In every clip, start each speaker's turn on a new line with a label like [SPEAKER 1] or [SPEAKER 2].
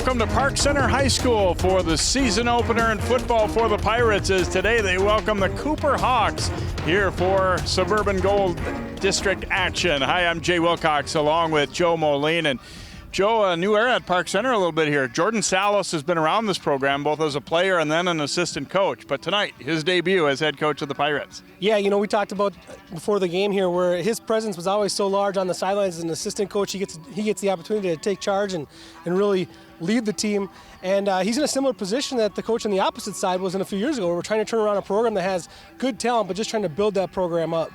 [SPEAKER 1] welcome to Park Center High School for the season opener in football for the Pirates, as today they welcome the Cooper Hawks here for Suburban Gold District action. Hi, I'm Jay Wilcox along with Joe Moline. And Joe, a new era at Park Center a little bit here. Jordan Salos has been around this program both as a player and then an assistant coach. But tonight, his debut as head coach of the Pirates.
[SPEAKER 2] Yeah, you know, we talked about before the game here where his presence was always so large on the sidelines as an assistant coach. He gets the opportunity to take charge and really lead the team. And he's in a similar position that the coach on the opposite side was in a few years ago, where we're trying to turn around a program that has good talent, but just trying to build that program up.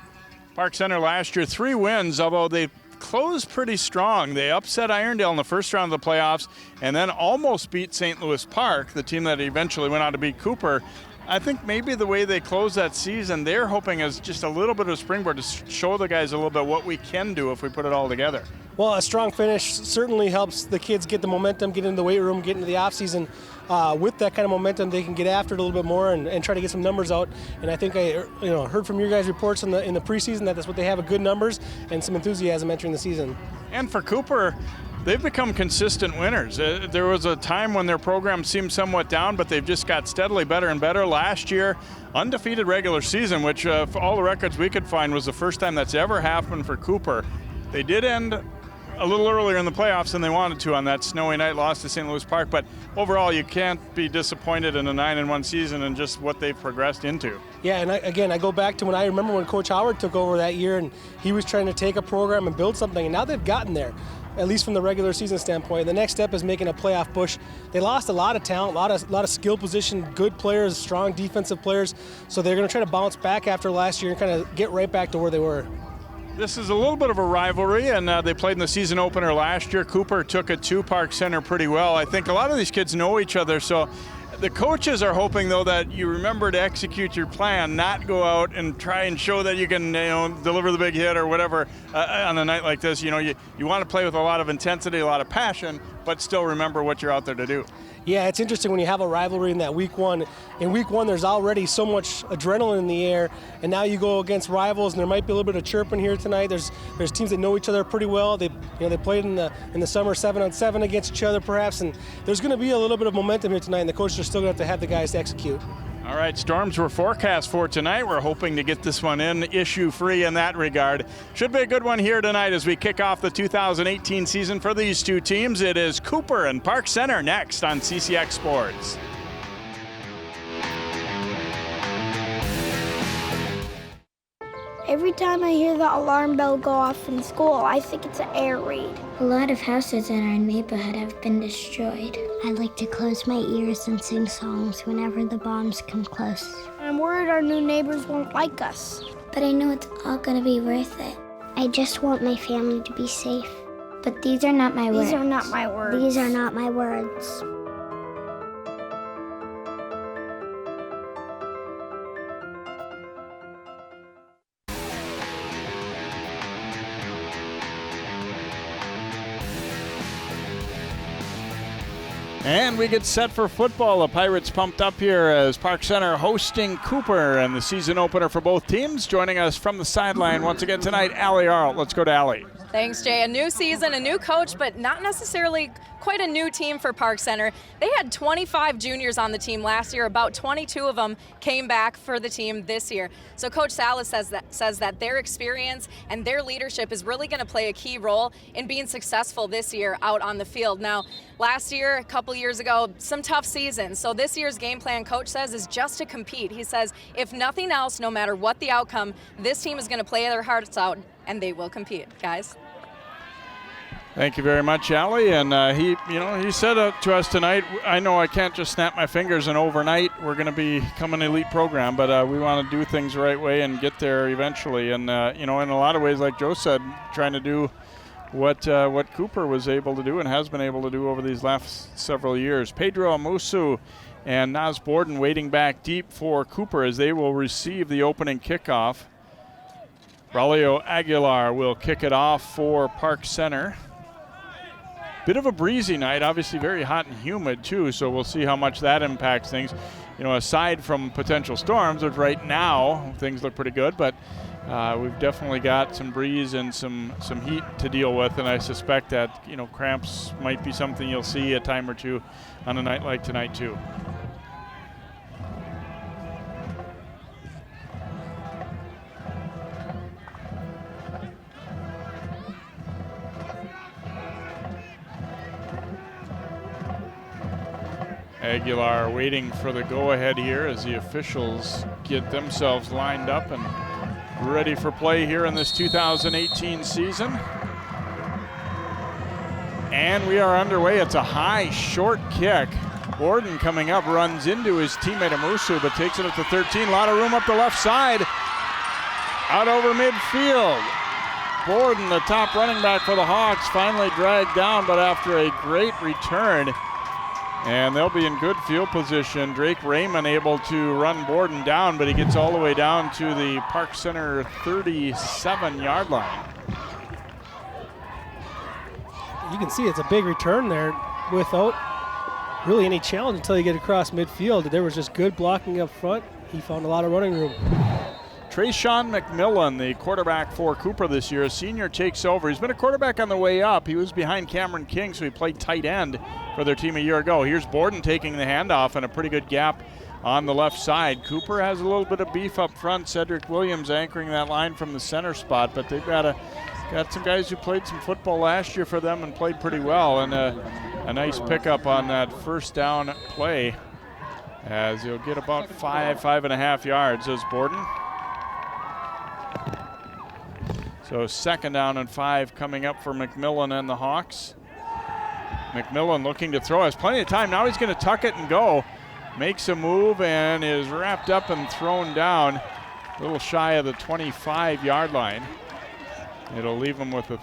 [SPEAKER 1] Park Center last year, 3 wins, although they closed pretty strong. They upset Irondale in the first round of the playoffs and then almost beat St. Louis Park, the team that eventually went on to beat Cooper. I think maybe the way they closed that season, they're hoping is just a little bit of a springboard to show the guys a little bit what we can do if we put it all together.
[SPEAKER 2] Well, a strong finish certainly helps the kids get the momentum, get into the weight room, get into the offseason. With that kind of momentum, they can get after it a little bit more and try to get some numbers out. And I think I heard from your guys' reports in the preseason that that's what they have, good numbers and some enthusiasm entering the season.
[SPEAKER 1] And for Cooper, they've become consistent winners. There was a time when their program seemed somewhat down, but they've just got steadily better and better. Last year, undefeated regular season, which for all the records we could find was the first time that's ever happened for Cooper. They did end a little earlier in the playoffs than they wanted to on that snowy night, loss to St. Louis Park, but overall you can't be disappointed in a 9-1 season and just what they've progressed into.
[SPEAKER 2] Yeah, and I go back to when I remember when Coach Howard took over that year and he was trying to take a program and build something, and now they've gotten there, at least from the regular season standpoint. The next step is making a playoff push. They lost a lot of talent, a lot of skill position, good players, strong defensive players, so they're going to try to bounce back after last year and kind of get right back to where they were.
[SPEAKER 1] This is a little bit of a rivalry, and they played in the season opener last year. Cooper took it to Park Center pretty well. I think a lot of these kids know each other, so the coaches are hoping, though, that you remember to execute your plan, not go out and try and show that you can deliver the big hit or whatever on a night like this. You want to play with a lot of intensity, a lot of passion, but still remember what you're out there to do.
[SPEAKER 2] Yeah, it's interesting when you have a rivalry in that week one. In week one, there's already so much adrenaline in the air, and now you go against rivals, and there might be a little bit of chirping here tonight. There's teams that know each other pretty well. They played in the summer 7-on-7 against each other, perhaps, and there's going to be a little bit of momentum here tonight, and the coaches are still going to have the guys to execute.
[SPEAKER 1] All right, storms were forecast for tonight. We're hoping to get this one in issue-free in that regard. Should be a good one here tonight as we kick off the 2018 season for these two teams. It is Cooper and Park Center next on CCX Sports.
[SPEAKER 3] Every time I hear the alarm bell go off in school, I think it's an air raid.
[SPEAKER 4] A lot of houses in our neighborhood have been destroyed.
[SPEAKER 5] I like to close my ears and sing songs whenever the bombs come close.
[SPEAKER 3] I'm worried our new neighbors won't like us.
[SPEAKER 4] But I know it's all gonna be worth it.
[SPEAKER 5] I just want my family to be safe.
[SPEAKER 4] But these are not my words.
[SPEAKER 3] These are not my words.
[SPEAKER 5] These are not my words.
[SPEAKER 1] And we get set for football. The Pirates pumped up here as Park Center hosting Cooper and the season opener for both teams. Joining us from the sideline once again tonight, Allie Arlt. Let's go to Allie.
[SPEAKER 6] Thanks, Jay. A new season, a new coach, but not necessarily quite a new team for Park Center. They had 25 juniors on the team last year. About 22 of them came back for the team this year. So Coach Salas says that their experience and their leadership is really going to play a key role in being successful this year out on the field. Now, last year, a couple years ago, some tough seasons. So this year's game plan, Coach says, is just to compete. He says, if nothing else, no matter what the outcome, this team is going to play their hearts out, and they will compete, guys.
[SPEAKER 1] Thank you very much, Allie. And he said to us tonight, I know I can't just snap my fingers and overnight we're going to become an elite program, but we want to do things the right way and get there eventually. And, in a lot of ways, like Joe said, trying to do what Cooper was able to do and has been able to do over these last several years. Pedro Amusu and Naz Borden waiting back deep for Cooper as they will receive the opening kickoff. Braulio Aguilar will kick it off for Park Center. Bit of a breezy night, obviously very hot and humid too, so we'll see how much that impacts things. Aside from potential storms, which right now things look pretty good, but we've definitely got some breeze and some heat to deal with, and I suspect that, you know, cramps might be something you'll see a time or two on a night like tonight too. Aguilar waiting for the go-ahead here as the officials get themselves lined up and ready for play here in this 2018 season. And we are underway. It's a high, short kick. Borden coming up, runs into his teammate Amusu, but takes it up to 13. A lot of room up the left side. Out over midfield. Borden, the top running back for the Hawks, finally dragged down, but after a great return. And they'll be in good field position. Drake Raymond able to run Borden down, but he gets all the way down to the Park Center 37-yard line.
[SPEAKER 2] You can see it's a big return there without really any challenge until you get across midfield. There was just good blocking up front. He found a lot of running room.
[SPEAKER 1] Trayshawn McMillan, the quarterback for Cooper this year, a senior, takes over. He's been a quarterback on the way up. He was behind Cameron King, so he played tight end for their team a year ago. Here's Borden taking the handoff and a pretty good gap on the left side. Cooper has a little bit of beef up front. Cedric Williams anchoring that line from the center spot, but they've got some guys who played some football last year for them and played pretty well, and a nice pickup on that first down play as he'll get about 5.5 yards as Borden. So 2nd down and 5 coming up for McMillan and the Hawks. McMillan looking to throw, has plenty of time. Now he's going to tuck it and go. Makes a move and is wrapped up and thrown down a little shy of the 25-yard line. It'll leave him with a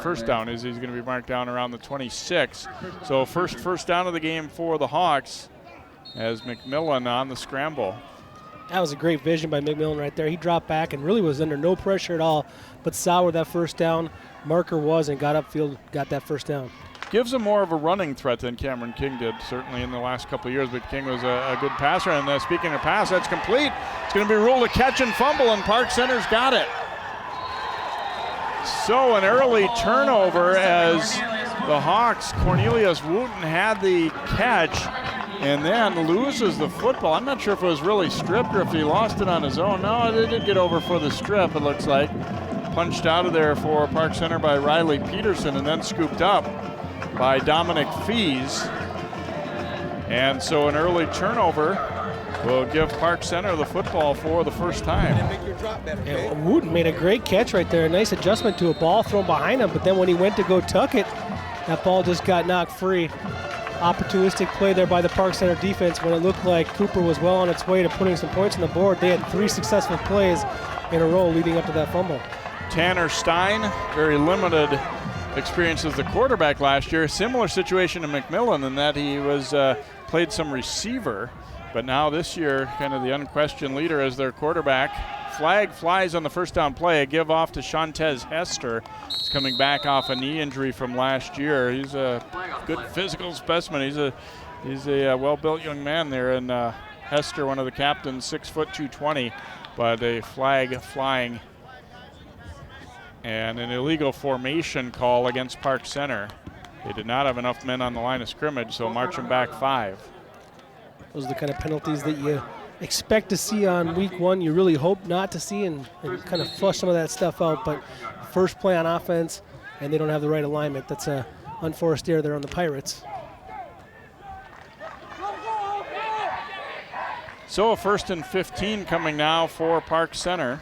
[SPEAKER 1] first down. He's going to be marked down around the 26. So first down of the game for the Hawks as McMillan on the scramble.
[SPEAKER 2] That was a great vision by McMillan right there. He dropped back and really was under no pressure at all, but saw where that first down marker was and got upfield, got that first down.
[SPEAKER 1] Gives him more of a running threat than Cameron King did, certainly in the last couple of years, but King was a good passer. And speaking of pass, that's complete. It's going to be ruled a catch and fumble, and Park Center's got it. So an early turnover as the Hawks, Cornelius Wooten had the catch and then loses the football. I'm not sure if it was really stripped or if he lost it on his own. No, they did get over for the strip, it looks like. Punched out of there for Park Center by Riley Peterson and then scooped up by Dominic Fees. And so an early turnover will give Park Center the football for the first time.
[SPEAKER 2] Yeah, Wooten made a great catch right there. A nice adjustment to a ball thrown behind him, but then when he went to go tuck it, that ball just got knocked free. Opportunistic play there by the Park Center defense when it looked like Cooper was well on its way to putting some points on the board. They had 3 successful plays in a row leading up to that fumble.
[SPEAKER 1] Tanner Stein, very limited experience as the quarterback last year. Similar situation to McMillan in that he was played some receiver, but now this year kind of the unquestioned leader as their quarterback. Flag flies on the first down play. A give off to Shantez Hester. He's coming back off a knee injury from last year. He's a good physical specimen. He's a well-built young man there, and Hester, one of the captains, 6 foot 220, but a flag flying and an illegal formation call against Park Center. They did not have enough men on the line of scrimmage, so marching back 5.
[SPEAKER 2] Those are the kind of penalties that you expect to see on week 1. You really hope not to see and kind of flush some of that stuff out, but first play on offense and they don't have the right alignment. That's a unforced error there on the Pirates.
[SPEAKER 1] So a 1st and 15 coming now for Park Center.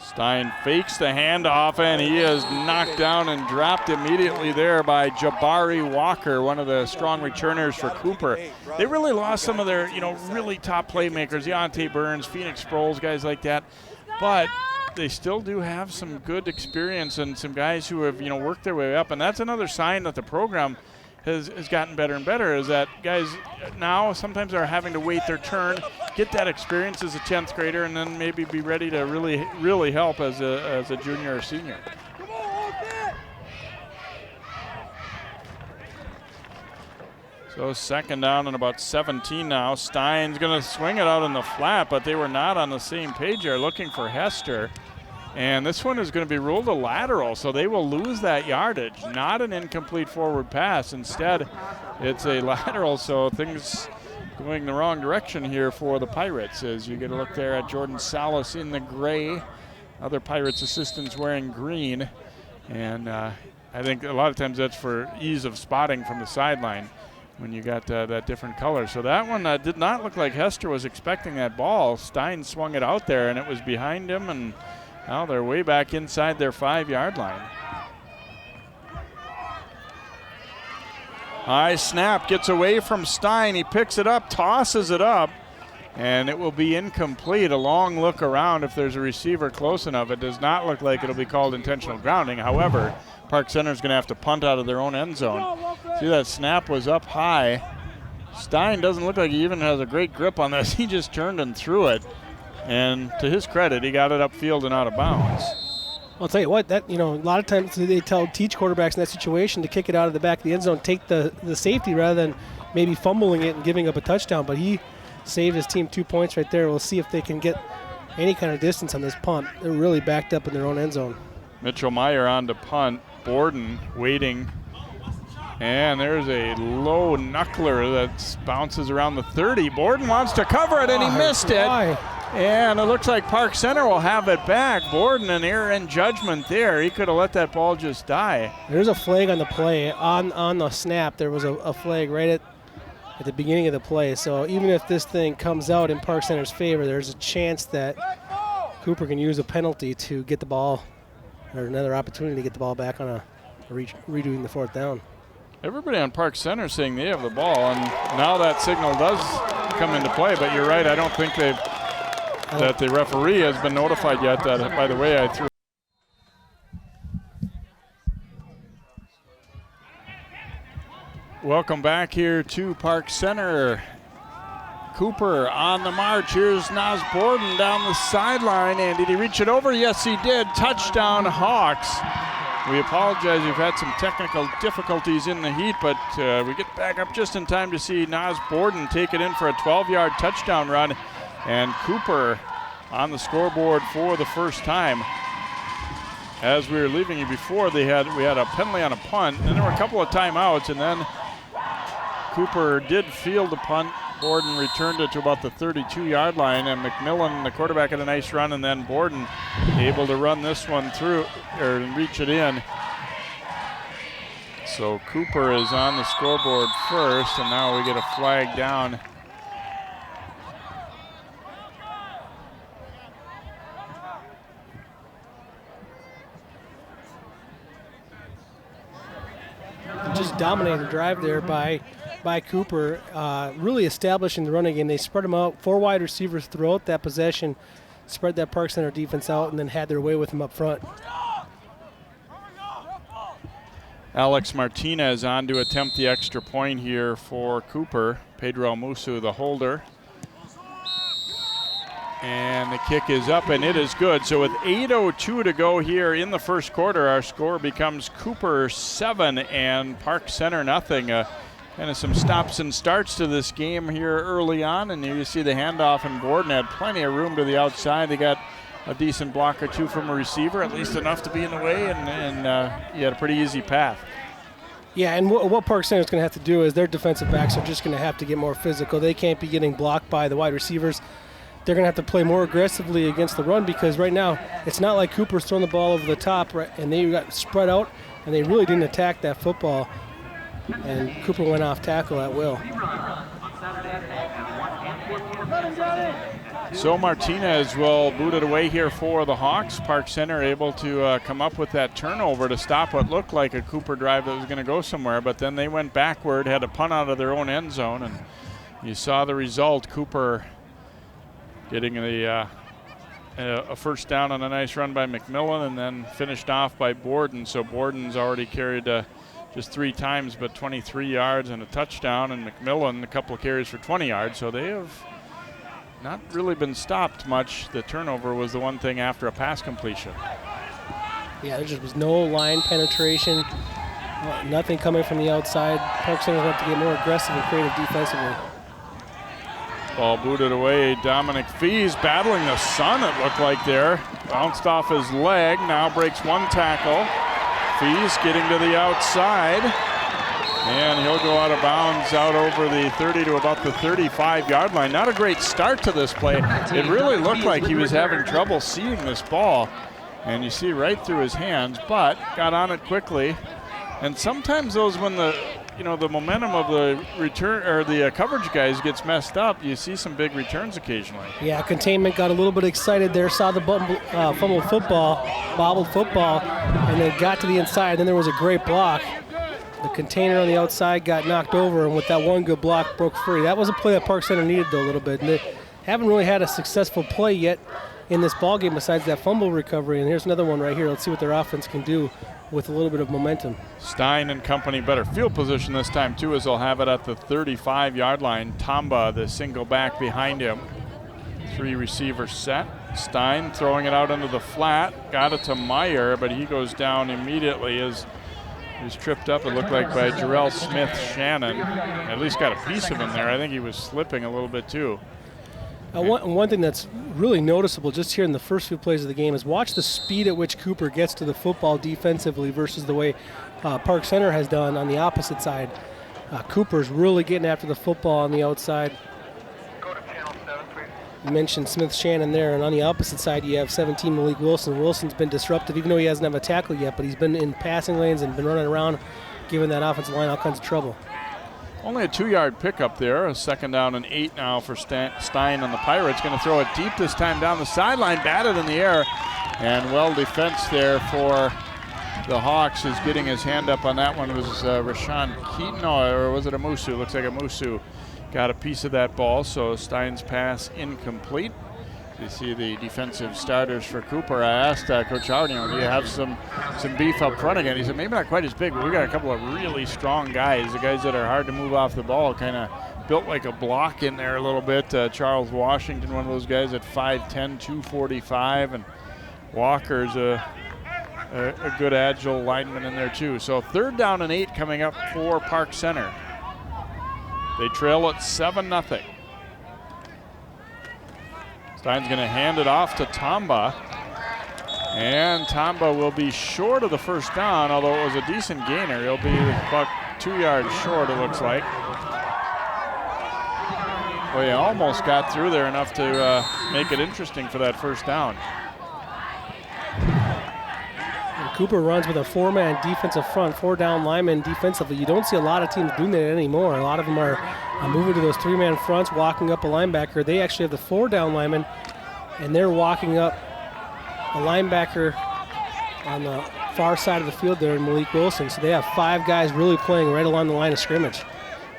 [SPEAKER 1] Stein fakes the handoff, and he is knocked down and dropped immediately there by Jabari Walker, one of the strong returners for Cooper. They really lost some of their, really top playmakers, Deontay Burns, Phoenix Sproles, guys like that. But they still do have some good experience and some guys who have, worked their way up. And that's another sign that the program has gotten better and better, is that guys now sometimes are having to wait their turn, get that experience as a 10th grader, and then maybe be ready to really help as a junior or senior. So second down and about 17 now. Stein's going to swing it out in the flat, but they were not on the same page. They're looking for Hester. And this one is going to be ruled a lateral, so they will lose that yardage. Not an incomplete forward pass. Instead, it's a lateral, so things going the wrong direction here for the Pirates as you get a look there at Jordan Salas in the gray. Other Pirates assistants wearing green. And I think a lot of times that's for ease of spotting from the sideline when you got that different color. So that one did not look like Hester was expecting that ball. Stein swung it out there, and it was behind him, and now they're way back inside their 5-yard line. High snap, gets away from Stein. He picks it up, tosses it up, and it will be incomplete. A long look around if there's a receiver close enough. It does not look like it'll be called intentional grounding. However, Park Center is going to have to punt out of their own end zone. See, that snap was up high. Stein doesn't look like he even has a great grip on this. He just turned and threw it. And to his credit, he got it upfield and out of bounds.
[SPEAKER 2] I'll tell you what, that a lot of times they teach quarterbacks in that situation to kick it out of the back of the end zone, take the safety rather than maybe fumbling it and giving up a touchdown. But he saved his team 2 points right there. We'll see if they can get any kind of distance on this punt. They're really backed up in their own end zone.
[SPEAKER 1] Mitchell Meyer on to punt. Borden waiting. And there's a low knuckler that bounces around the 30. Borden wants to cover it, and he missed it. And it looks like Park Center will have it back. Borden, an error in judgment there. He could have let that ball just die.
[SPEAKER 2] There's a flag on the play. On the snap, there was a flag right at the beginning of the play. So even if this thing comes out in Park Center's favor, there's a chance that Cooper can use a penalty to get the ball, or another opportunity to get the ball back on redoing the 4th down.
[SPEAKER 1] Everybody on Park Center saying they have the ball, and now that signal does come into play. But you're right, I don't think that the referee has been notified yet that, by the way, I threw. Welcome back here to Park Center. Cooper on the march. Here's Naz Borden down the sideline, and did he reach it over? Yes, he did. Touchdown, Hawks. We apologize, we've had some technical difficulties in the heat, but we get back up just in time to see Naz Borden take it in for a 12-yard touchdown run. And Cooper on the scoreboard for the first time. As we were leaving you before, we had a penalty on a punt, and there were a couple of timeouts, and then Cooper did field the punt. Borden returned it to about the 32-yard line, and McMillan, the quarterback, had a nice run, and then Borden able to run this one through, or reach it in. So Cooper is on the scoreboard first, and now we get a flag down.
[SPEAKER 2] Just dominated the drive there by Cooper, really establishing the running game. They spread them out, 4 wide receivers throughout that possession, spread that Park Center defense out, and then had their way with him up front.
[SPEAKER 1] Alex Martinez on to attempt the extra point here for Cooper. Pedro Musu, the holder. And the kick is up, and it is good. So with 8:02 to go here in the first quarter, our score becomes Cooper 7 and Park Center nothing. Kind of some stops and starts to this game here early on, and you see the handoff, and Borden had plenty of room to the outside. They got a decent block or two from a receiver, at least enough to be in the way, and he had a pretty easy path.
[SPEAKER 2] Yeah, and what Park Center is going to have to do is their defensive backs are just going to have to get more physical. They can't be getting blocked by the wide receivers. They're going to have to play more aggressively against the run, because right now it's not like Cooper's throwing the ball over the top, right, and they got spread out, and they really didn't attack that football. And Cooper went off tackle at will.
[SPEAKER 1] So Martinez will boot it away here for the Hawks. Park Center able to come up with that turnover to stop what looked like a Cooper drive that was going to go somewhere, but then they went backward, had a punt out of their own end zone, and you saw the result. Cooper getting a first down on a nice run by McMillan, and then finished off by Borden. So Borden's already carried just 3 times, but 23 yards and a touchdown, and McMillan a couple of carries for 20 yards. So they have not really been stopped much. The turnover was the one thing after a pass completion.
[SPEAKER 2] Yeah, there just was no line penetration. Nothing coming from the outside. Park Center will have to get more aggressive and creative defensively.
[SPEAKER 1] Ball booted away. Dominic Fees battling the sun, it looked like there. Bounced off his leg, now breaks one tackle. Fees getting to the outside. And he'll go out of bounds out over the 30 to about the 35-yard line. Not a great start to this play. It really looked like he was having trouble seeing this ball. And you see right through his hands, but got on it quickly. And sometimes those, when the momentum of the return or the coverage guys gets messed up, you see some big returns occasionally.
[SPEAKER 2] Yeah, containment got a little bit excited there, saw the fumbled football, bobbled football, and then got to the inside. Then there was a great block. The container on the outside got knocked over, and with that one good block, broke free. That was a play that Park Center needed, though, a little bit. And they haven't really had a successful play yet in this ball game besides that fumble recovery. And here's another one right here. Let's see what their offense can do with a little bit of momentum.
[SPEAKER 1] Stein and company better field position this time, too, as they'll have it at the 35-yard line. Tamba, the single back behind him. 3 receivers set. Stein throwing it out into the flat. Got it to Meyer, but he goes down immediately as he was tripped up, it looked like, by Jarrell Smith-Shannon. At least got a piece of him there. I think he was slipping a little bit, too.
[SPEAKER 2] One thing that's really noticeable just here in the first few plays of the game is watch the speed at which Cooper gets to the football defensively versus the way Park Center has done on the opposite side. Cooper's really getting after the football on the outside. You mentioned Smith-Shannon there, and on the opposite side you have 17 Malik Wilson. Wilson's been disruptive, even though he hasn't have a tackle yet, but he's been in passing lanes and been running around, giving that offensive line all kinds of trouble.
[SPEAKER 1] Only a 2-yard pickup there. A 2nd down and 8 now for Stein on the Pirates. Going to throw it deep this time down the sideline, batted in the air, and well defense there for the Hawks. Is getting his hand up on that one was Rashawn Keaton, or was it Amusu? Looks like Amusu got a piece of that ball, so Stein's pass incomplete. You see the defensive starters for Cooper. I asked Coach Howard, do you have some beef up front again? He said, maybe not quite as big, but we got a couple of really strong guys, the guys that are hard to move off the ball, kind of built like a block in there a little bit. Charles Washington, one of those guys at 5'10", 245, and Walker's a good agile lineman in there too. So 3rd down and 8 coming up for Park Center. They trail at 7-0. Stein's going to hand it off to Tamba. And Tamba will be short of the 1st down, although it was a decent gainer. He'll be about 2 yards short, it looks like. Well, he almost got through there enough to make it interesting for that 1st down.
[SPEAKER 2] And Cooper runs with a 4-man defensive front, 4 down linemen defensively. You don't see a lot of teams doing that anymore. A lot of them are moving to those 3-man fronts, walking up a linebacker. They actually have the 4 down linemen, and they're walking up a linebacker on the far side of the field there in Malik Wilson. So they have 5 guys really playing right along the line of scrimmage.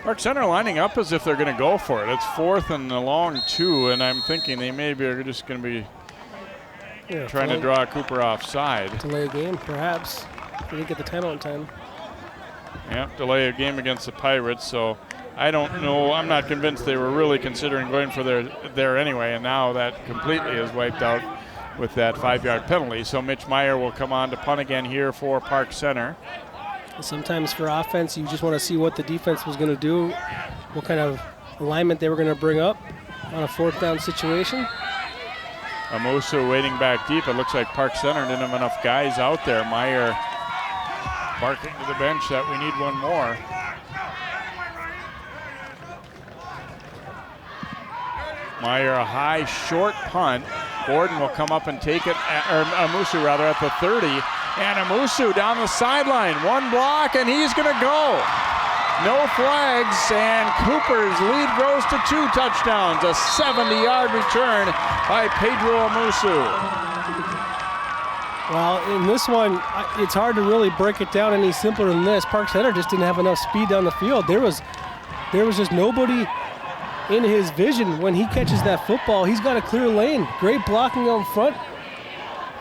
[SPEAKER 1] Park Center lining up as if they're going to go for it. It's 4th and a long 2, and I'm thinking they maybe are just going to be trying to draw Cooper offside.
[SPEAKER 2] Delay a game, perhaps. They didn't get the timeout in time.
[SPEAKER 1] Yeah, delay a game against the Pirates, so I don't know. I'm not convinced they were really considering going for there anyway, and now that completely is wiped out with that 5-yard penalty. So Mitch Meyer will come on to punt again here for Park Center.
[SPEAKER 2] Sometimes for offense, you just want to see what the defense was going to do, what kind of alignment they were going to bring up on a 4th down situation.
[SPEAKER 1] Amosu waiting back deep. It looks like Park Center didn't have enough guys out there. Meyer barking to the bench that we need one more. Meyer, a high, short punt. Gordon will come up and take it, or Amusu rather, at the 30. And Amusu down the sideline. 1 block, and he's going to go. No flags, and Cooper's lead grows to 2 touchdowns. A 70-yard return by Pedro Amusu.
[SPEAKER 2] Well, in this one, it's hard to really break it down any simpler than this. Park Center just didn't have enough speed down the field. There was just nobody in his vision when he catches that football. He's got a clear lane. Great blocking out front.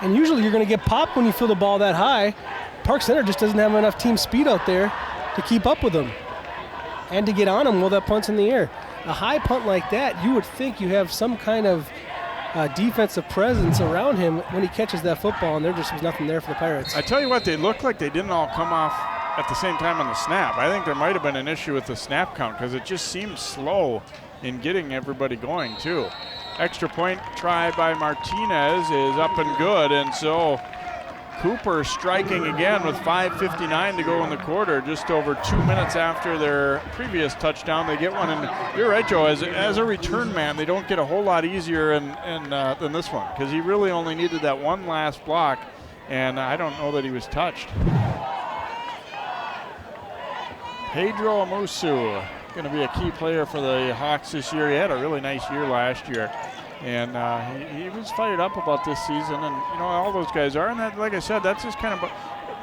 [SPEAKER 2] And usually you're going to get popped when you feel the ball that high. Park Center just doesn't have enough team speed out there to keep up with him and to get on him while that punt's in the air. A high punt like that, you would think you have some kind of defensive presence around him when he catches that football, and there just was nothing there for the Pirates.
[SPEAKER 1] I tell you what, they look like they didn't all come off at the same time on the snap. I think there might have been an issue with the snap count because it just seemed slow in getting everybody going too. Extra point try by Martinez is up and good, and so Cooper striking again with 5:59 to go in the quarter, just over 2 minutes after their previous touchdown. They get one, and you're right, Joe, as a return man, they don't get a whole lot easier than this one, because he really only needed that one last block, and I don't know that he was touched. Pedro Amusu going to be a key player for the Hawks this year. He had a really nice year last year. And he was fired up about this season, and all those guys are. And that, like I said, that's just kind of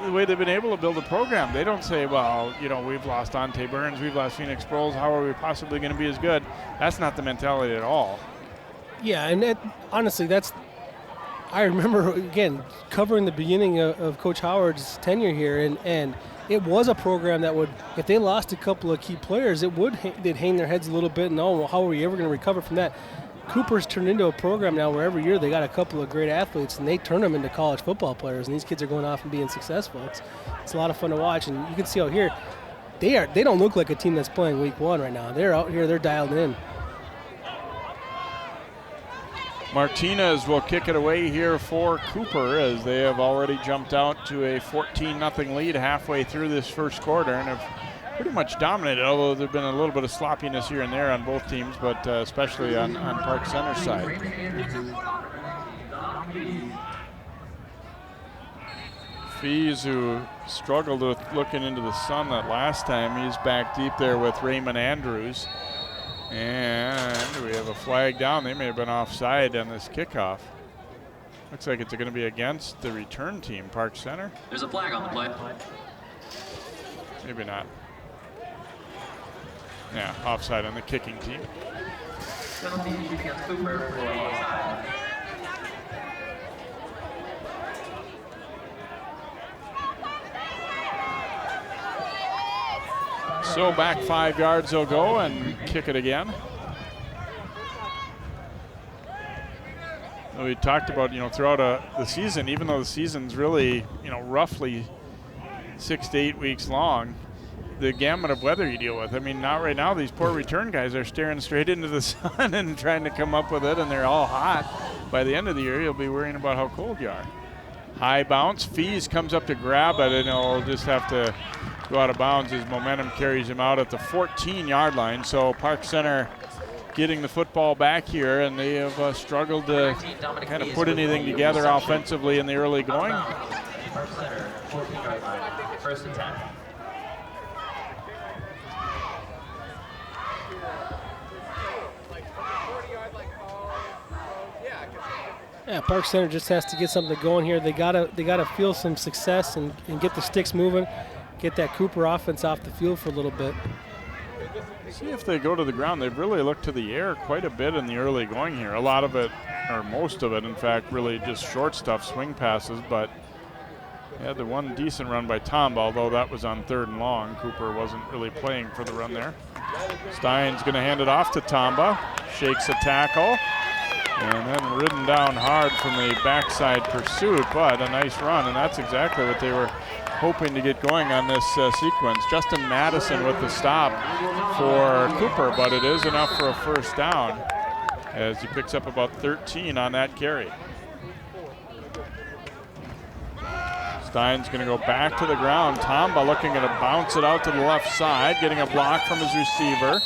[SPEAKER 1] the way they've been able to build a program. They don't say, well, we've lost Ante Burns, we've lost Phoenix Sproles, how are we possibly going to be as good? That's not the mentality at all.
[SPEAKER 2] Yeah, and honestly, I remember, again, covering the beginning of Coach Howard's tenure here, and it was a program that would, if they lost a couple of key players, they'd hang their heads a little bit and, well, how are we ever going to recover from that? Cooper's turned into a program now where every year they got a couple of great athletes and they turn them into college football players, and these kids are going off and being successful. It's a lot of fun to watch, and you can see out here they don't look like a team that's playing week one right now. They're out here, they're dialed in.
[SPEAKER 1] Martinez will kick it away here for Cooper, as they have already jumped out to a 14-0 lead halfway through this first quarter and have pretty much dominated, although there's been a little bit of sloppiness here and there on both teams, but especially on Park Center's side. Fees, who struggled with looking into the sun that last time, he's back deep there with Raymond Andrews. And we have a flag down. They may have been offside on this kickoff. Looks like it's going to be against the return team, Park Center.
[SPEAKER 7] There's a flag on the play.
[SPEAKER 1] Maybe not. Yeah, offside on the kicking team. So back 5 yards they'll go and kick it again. We talked about, throughout the season, even though the season's really, roughly 6 to 8 weeks long, the gamut of weather you deal with. I mean, not right now, these poor return guys are staring straight into the sun and trying to come up with it, and they're all hot. By the end of the year, you'll be worrying about how cold you are. High bounce. Fees comes up to grab it, and he'll just have to go out of bounds. His momentum carries him out at the 14-yard line. So Park Center getting the football back here, and they have struggled to kind of put anything together offensively in the early going.
[SPEAKER 7] Park Center, 14-yard line, first and 10.
[SPEAKER 2] Yeah, Park Center just has to get something going here. They gotta feel some success and get the sticks moving, get that Cooper offense off the field for a little bit.
[SPEAKER 1] See if they go to the ground. They've really looked to the air quite a bit in the early going here. A lot of it, or most of it, in fact, really just short stuff, swing passes, but they had the one decent run by Tomba, although that was on 3rd and long. Cooper wasn't really playing for the run there. Stein's gonna hand it off to Tomba, shakes a tackle, and then ridden down hard from the backside pursuit, but a nice run, and that's exactly what they were hoping to get going on this sequence. Justin Madison with the stop for Cooper, but it is enough for a first down as he picks up about 13 on that carry. Stein's going to go back to the ground. Tomba looking to bounce it out to the left side, getting a block from his receiver.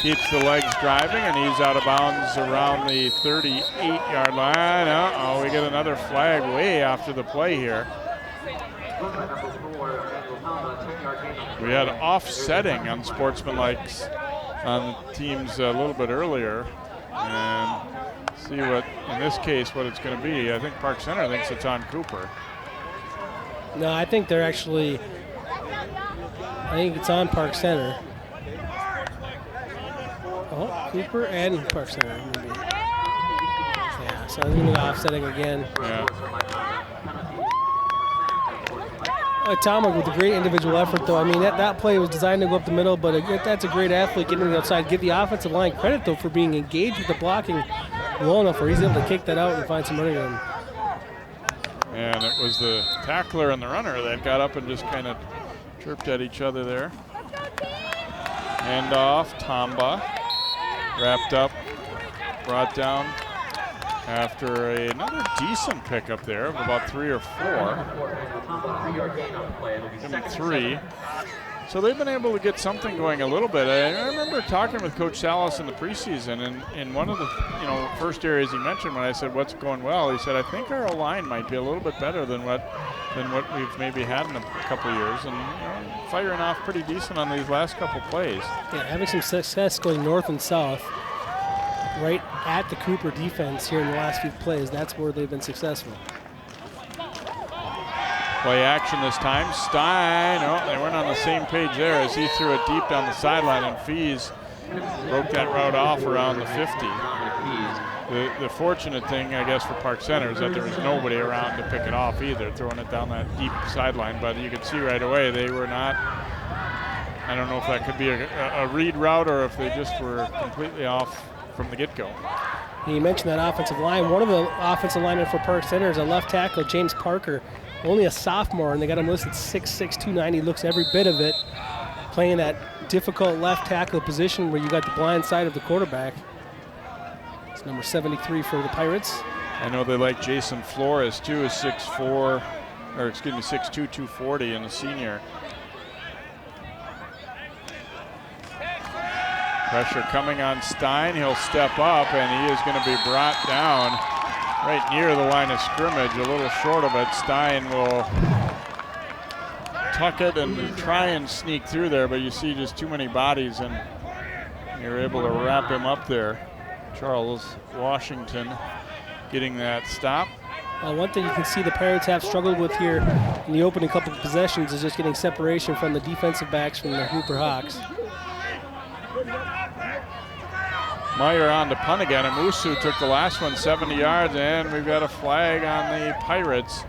[SPEAKER 1] Keeps the legs driving, and he's out of bounds around the 38-yard line. Uh-oh, we get another flag way after the play here. We had offsetting unsportsmanlike on the teams a little bit earlier. And see what, in this case, what it's going to be. I think Park Center thinks it's on Cooper.
[SPEAKER 2] No, I think they're actually, I think it's on Park Center. Oh, Cooper and Park Center. Maybe. Yeah, so I'm going to be offsetting again.
[SPEAKER 1] Yeah.
[SPEAKER 2] Tomba with a great individual effort, though. I mean, that play was designed to go up the middle, but that's a great athlete getting the outside. Give the offensive line credit, though, for being engaged with the blocking well enough where he's able to kick that out and find some running room.
[SPEAKER 1] And it was the tackler and the runner that got up and just kind of chirped at each other there. Hand off, Tamba. Wrapped up, brought down after another decent pickup there of about 3 or 4. Give him 3. So they've been able to get something going a little bit. I remember talking with Coach Salas in the preseason, and in one of the first areas he mentioned when I said what's going well, he said I think our O-line might be a little bit better than what we've maybe had in a couple of years, and firing off pretty decent on these last couple plays.
[SPEAKER 2] Yeah, having some success going north and south, right at the Cooper defense here in the last few plays. That's where they've been successful.
[SPEAKER 1] Play action this time. Stein, they weren't on the same page there as he threw it deep down the sideline, and Fees broke that route off around the 50. The fortunate thing, I guess, for Park Center is that there was nobody around to pick it off either, throwing it down that deep sideline. But you could see right away they were not, I don't know if that could be a read route or if they just were completely off from the get-go.
[SPEAKER 2] You mentioned that offensive line. One of the offensive linemen for Park Center is a left tackle, James Parker, only a sophomore, and they got him listed 6'6", 290. Looks every bit of it, playing that difficult left tackle position where you got the blind side of the quarterback. It's number 73 for the Pirates.
[SPEAKER 1] I know they like Jason Flores too, is 6'2", 240, and a senior. Pressure coming on Stein. He'll step up, and he is going to be brought down right near the line of scrimmage, a little short of it. Stein will tuck it and try and sneak through there, but you see just too many bodies, and you're able to wrap him up there. Charles Washington getting that stop.
[SPEAKER 2] One thing you can see the Pirates have struggled with here in the opening couple of possessions is just getting separation from the defensive backs from the Hooper Hawks.
[SPEAKER 1] Meyer on to punt again, and Musu took the last one 70 yards, and we've got a flag on the Pirates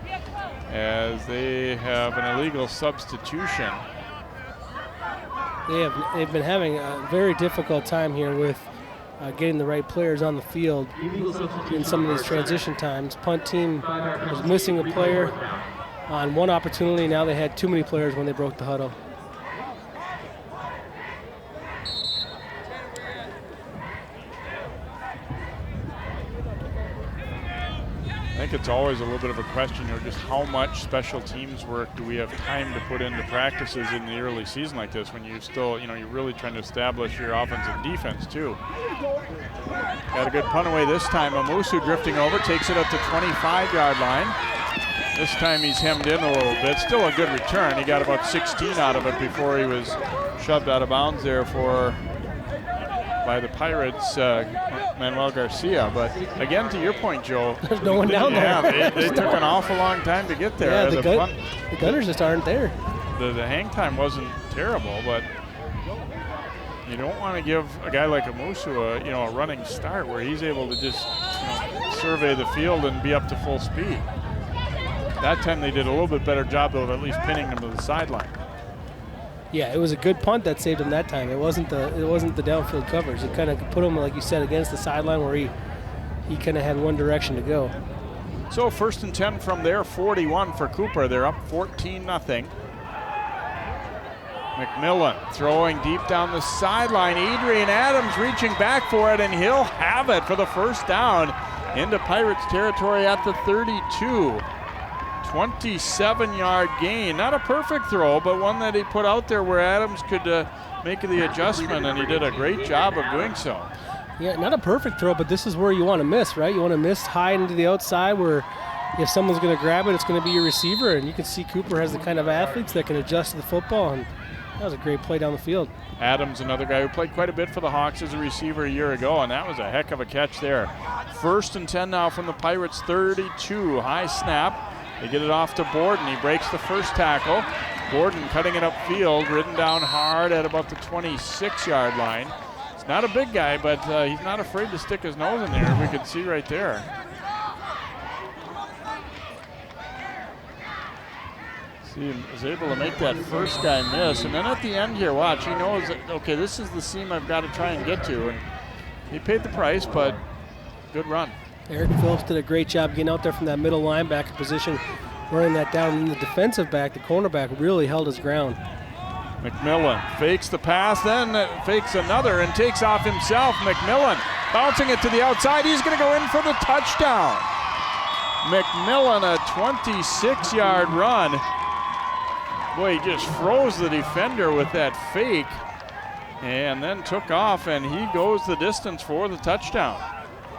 [SPEAKER 1] as they have an illegal substitution.
[SPEAKER 2] They've been having a very difficult time here with getting the right players on the field in some of these transition times. Punt team was missing a player on one opportunity. Now they had too many players when they broke the huddle.
[SPEAKER 1] I think it's always a little bit of a question, just how much special teams work do we have time to put into practices in the early season like this when you still, you're really trying to establish your offense and defense too. Got a good punt away this time. Amusu drifting over, takes it up to 25-yard line. This time he's hemmed in a little bit. Still a good return. He got about 16 out of it before he was shoved out of bounds there by the Pirates, Manuel Garcia. But again, to your point, Joe,
[SPEAKER 2] there's no one down there.
[SPEAKER 1] They took an awful long time to get there.
[SPEAKER 2] Yeah, the gunners just aren't there.
[SPEAKER 1] The hang time wasn't terrible, but you don't want to give a guy like Amusu a running start where he's able to just survey the field and be up to full speed. That time they did a little bit better job though of at least pinning him to the sideline.
[SPEAKER 2] Yeah, it was a good punt that saved him that time. It wasn't the downfield coverage. It kind of put him, like you said, against the sideline where he kind of had one direction to go.
[SPEAKER 1] So 1st and 10 from their 41 for Cooper. They're up 14-0. McMillan throwing deep down the sideline. Adrian Adams reaching back for it, and he'll have it for the first down into Pirates territory at the 32. 27-yard gain. Not a perfect throw, but one that he put out there where Adams could make the adjustment, and he did a great job of doing so.
[SPEAKER 2] Yeah, not a perfect throw, but this is where you want to miss, right? You want to miss high into the outside where if someone's going to grab it, it's going to be your receiver, and you can see Cooper has the kind of athletes that can adjust to the football, and that was a great play down the field. Adams,
[SPEAKER 1] another guy who played quite a bit for the Hawks as a receiver a year ago, and that was a heck of a catch there. 1st and 10 now from the Pirates 32. High snap. They get it off to Borden. He breaks the first tackle. Borden cutting it upfield, ridden down hard at about the 26-yard line. He's not a big guy, but he's not afraid to stick his nose in there. We could see right there. See, he was able to make that first guy miss. And then at the end here, watch, he knows that, okay, this is the seam I've got to try and get to. And he paid the price, but good run.
[SPEAKER 2] Eric Phillips did a great job getting out there from that middle linebacker position, running that down. And the defensive back, the cornerback, really held his ground.
[SPEAKER 1] McMillan fakes the pass, then fakes another and takes off himself. McMillan bouncing it to the outside. He's going to go in for the touchdown. McMillan, a 26-yard run. Boy, he just froze the defender with that fake and then took off, and he goes the distance for the touchdown.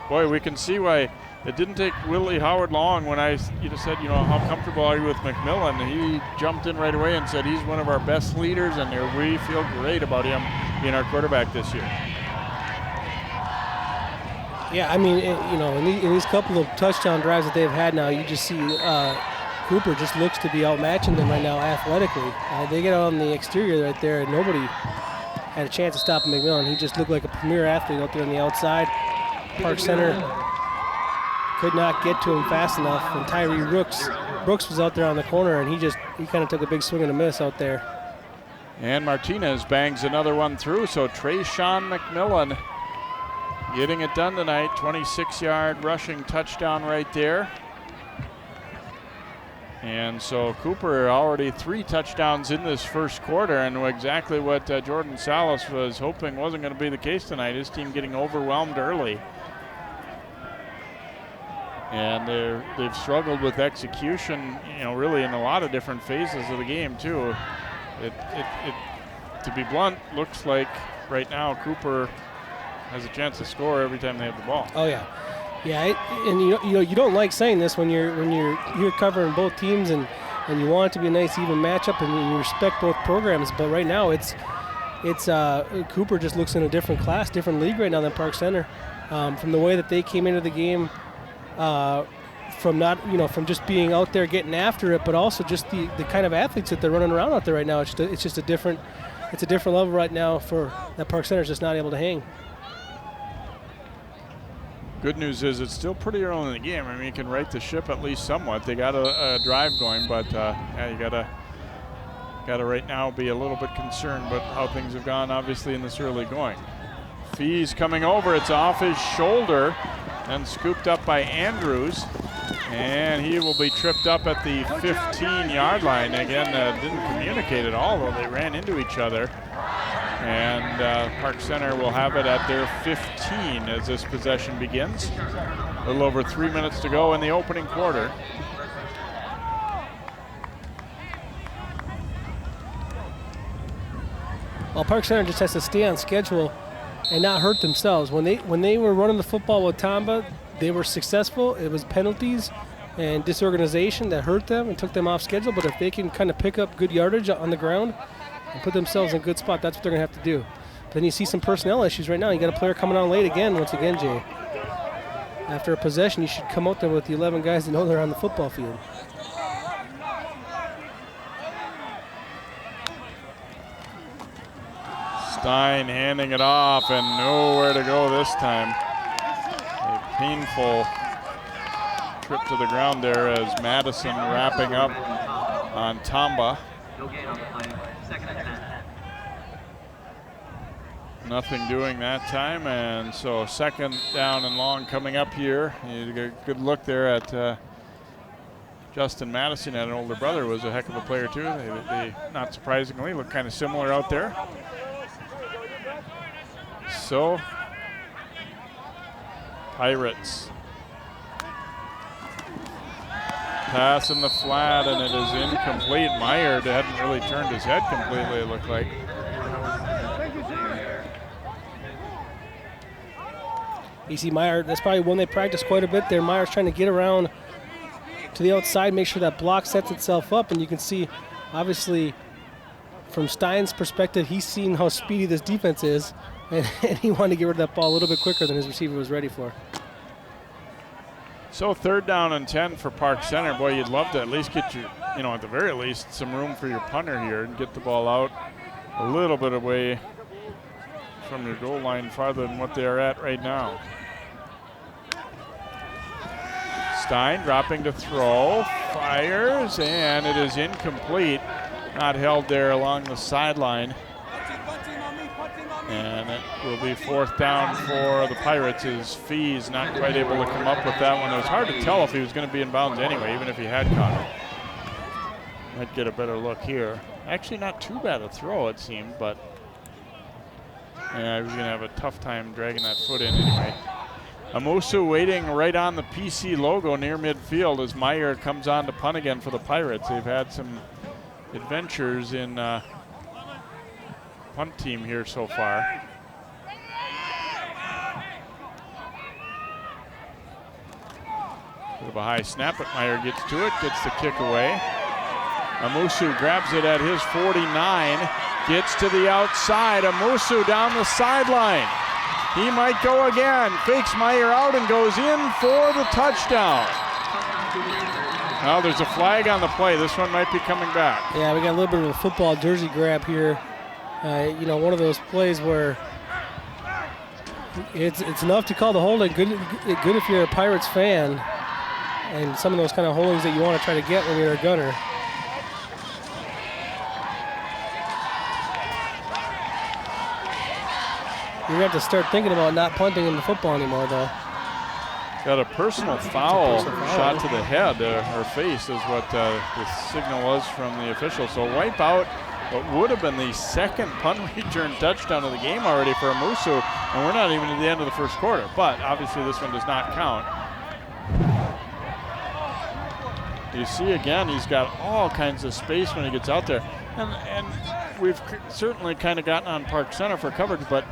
[SPEAKER 1] Boy, we can see why it didn't take Willie Howard long when I said, how comfortable are you with McMillan? He jumped in right away and said he's one of our best leaders, and we feel great about him being our quarterback this year.
[SPEAKER 2] Yeah, I mean, in these couple of touchdown drives that they've had now, you just see Cooper just looks to be outmatching them right now athletically. They get out on the exterior right there, and nobody had a chance to stop McMillan. He just looked like a premier athlete out there on the outside. Park Center could not get to him fast enough, and Tyree Brooks was out there on the corner, and he kind of took a big swing and a miss out there.
[SPEAKER 1] And Martinez bangs another one through, so Trayshawn McMillan getting it done tonight. 26-yard rushing touchdown right there. And so Cooper already 3 touchdowns in this first quarter, and exactly what Jordan Salas was hoping wasn't going to be the case tonight. His team getting overwhelmed early. And they've struggled with execution, really in a lot of different phases of the game too. It to be blunt, looks like right now Cooper has a chance to score every time they have the ball.
[SPEAKER 2] Oh yeah, and you don't like saying this when you're covering both teams and you want it to be a nice even matchup and you respect both programs. But right now it's Cooper just looks in a different class, different league right now than Park Center. From the way that they came into the game. From just being out there getting after it, but also just the kind of athletes that they're running around out there right now. It's just a different level right now for that Park Center is just not able to hang.
[SPEAKER 1] Good news is it's still pretty early in the game. I mean, you can right the ship at least somewhat. They got a drive going, but you gotta right now be a little bit concerned about how things have gone, obviously, in this early going. Fee's coming over. It's off his shoulder and scooped up by Andrews, and he will be tripped up at the 15-yard line. Again, didn't communicate at all, though they ran into each other. And Park Center will have it at their 15 as this possession begins. A little over 3 minutes to go in the opening quarter.
[SPEAKER 2] Well, Park Center just has to stay on schedule and not hurt themselves. When they were running the football with Tamba, they were successful. It was penalties and disorganization that hurt them and took them off schedule. But if they can kind of pick up good yardage on the ground and put themselves in a good spot, that's what they're going to have to do. But then you see some personnel issues right now. You got a player coming on late once again, Jay. After a possession, you should come out there with the 11 guys that know they're on the football field.
[SPEAKER 1] Stein handing it off and nowhere to go this time. A painful trip to the ground there as Madison wrapping up on Tamba. Nothing doing that time, and so second down and long coming up here. You get a good look there at Justin Madison. Had an older brother, was a heck of a player too. They not surprisingly look kind of similar out there. So, Pirates. Pass in the flat, and it is incomplete. Meyer hadn't really turned his head completely, it looked like.
[SPEAKER 2] You see Meyer, that's probably one they practice quite a bit there. Meyer's trying to get around to the outside, make sure that block sets itself up, and you can see, obviously, from Stein's perspective, he's seen how speedy this defense is, and he wanted to get rid of that ball a little bit quicker than his receiver was ready for.
[SPEAKER 1] So third down and 10 for Park Center. Boy, you'd love to at least get your, at the very least, some room for your punter here and get the ball out a little bit away from your goal line farther than what they are at right now. Stein dropping to throw, fires, and it is incomplete. Not held there along the sideline. And it will be fourth down for the Pirates. His Fee's not quite able to come up with that one. It was hard to tell if he was going to be in bounds anyway, even if he had caught it. Might get a better look here. Actually, not too bad a throw, it seemed, but yeah, he was going to have a tough time dragging that foot in anyway. Amusu waiting right on the PC logo near midfield as Meyer comes on to punt again for the Pirates. They've had some adventures in punt team here so far. Bit of a high snap, but Meyer gets to it, gets the kick away. Amusu grabs it at his 49, gets to the outside. Amusu down the sideline. He might go again, fakes Meyer out and goes in for the touchdown. Well, there's a flag on the play. This one might be coming back.
[SPEAKER 2] Yeah, we got a little bit of a football jersey grab here. You know, one of those plays where it's enough to call the holding. Good if you're a Pirates fan, and some of those kind of holdings that you want to try to get when you're a gunner. You're going to have to start thinking about not punting in the football anymore, though.
[SPEAKER 1] Got a personal foul shot to the head or face is what the signal was from the official. So wipe out what would have been the second punt return touchdown of the game already for Amusu, and we're not even at the end of the first quarter. But obviously this one does not count. You see again, he's got all kinds of space when he gets out there. And we've certainly kind of gotten on Park Center for coverage, but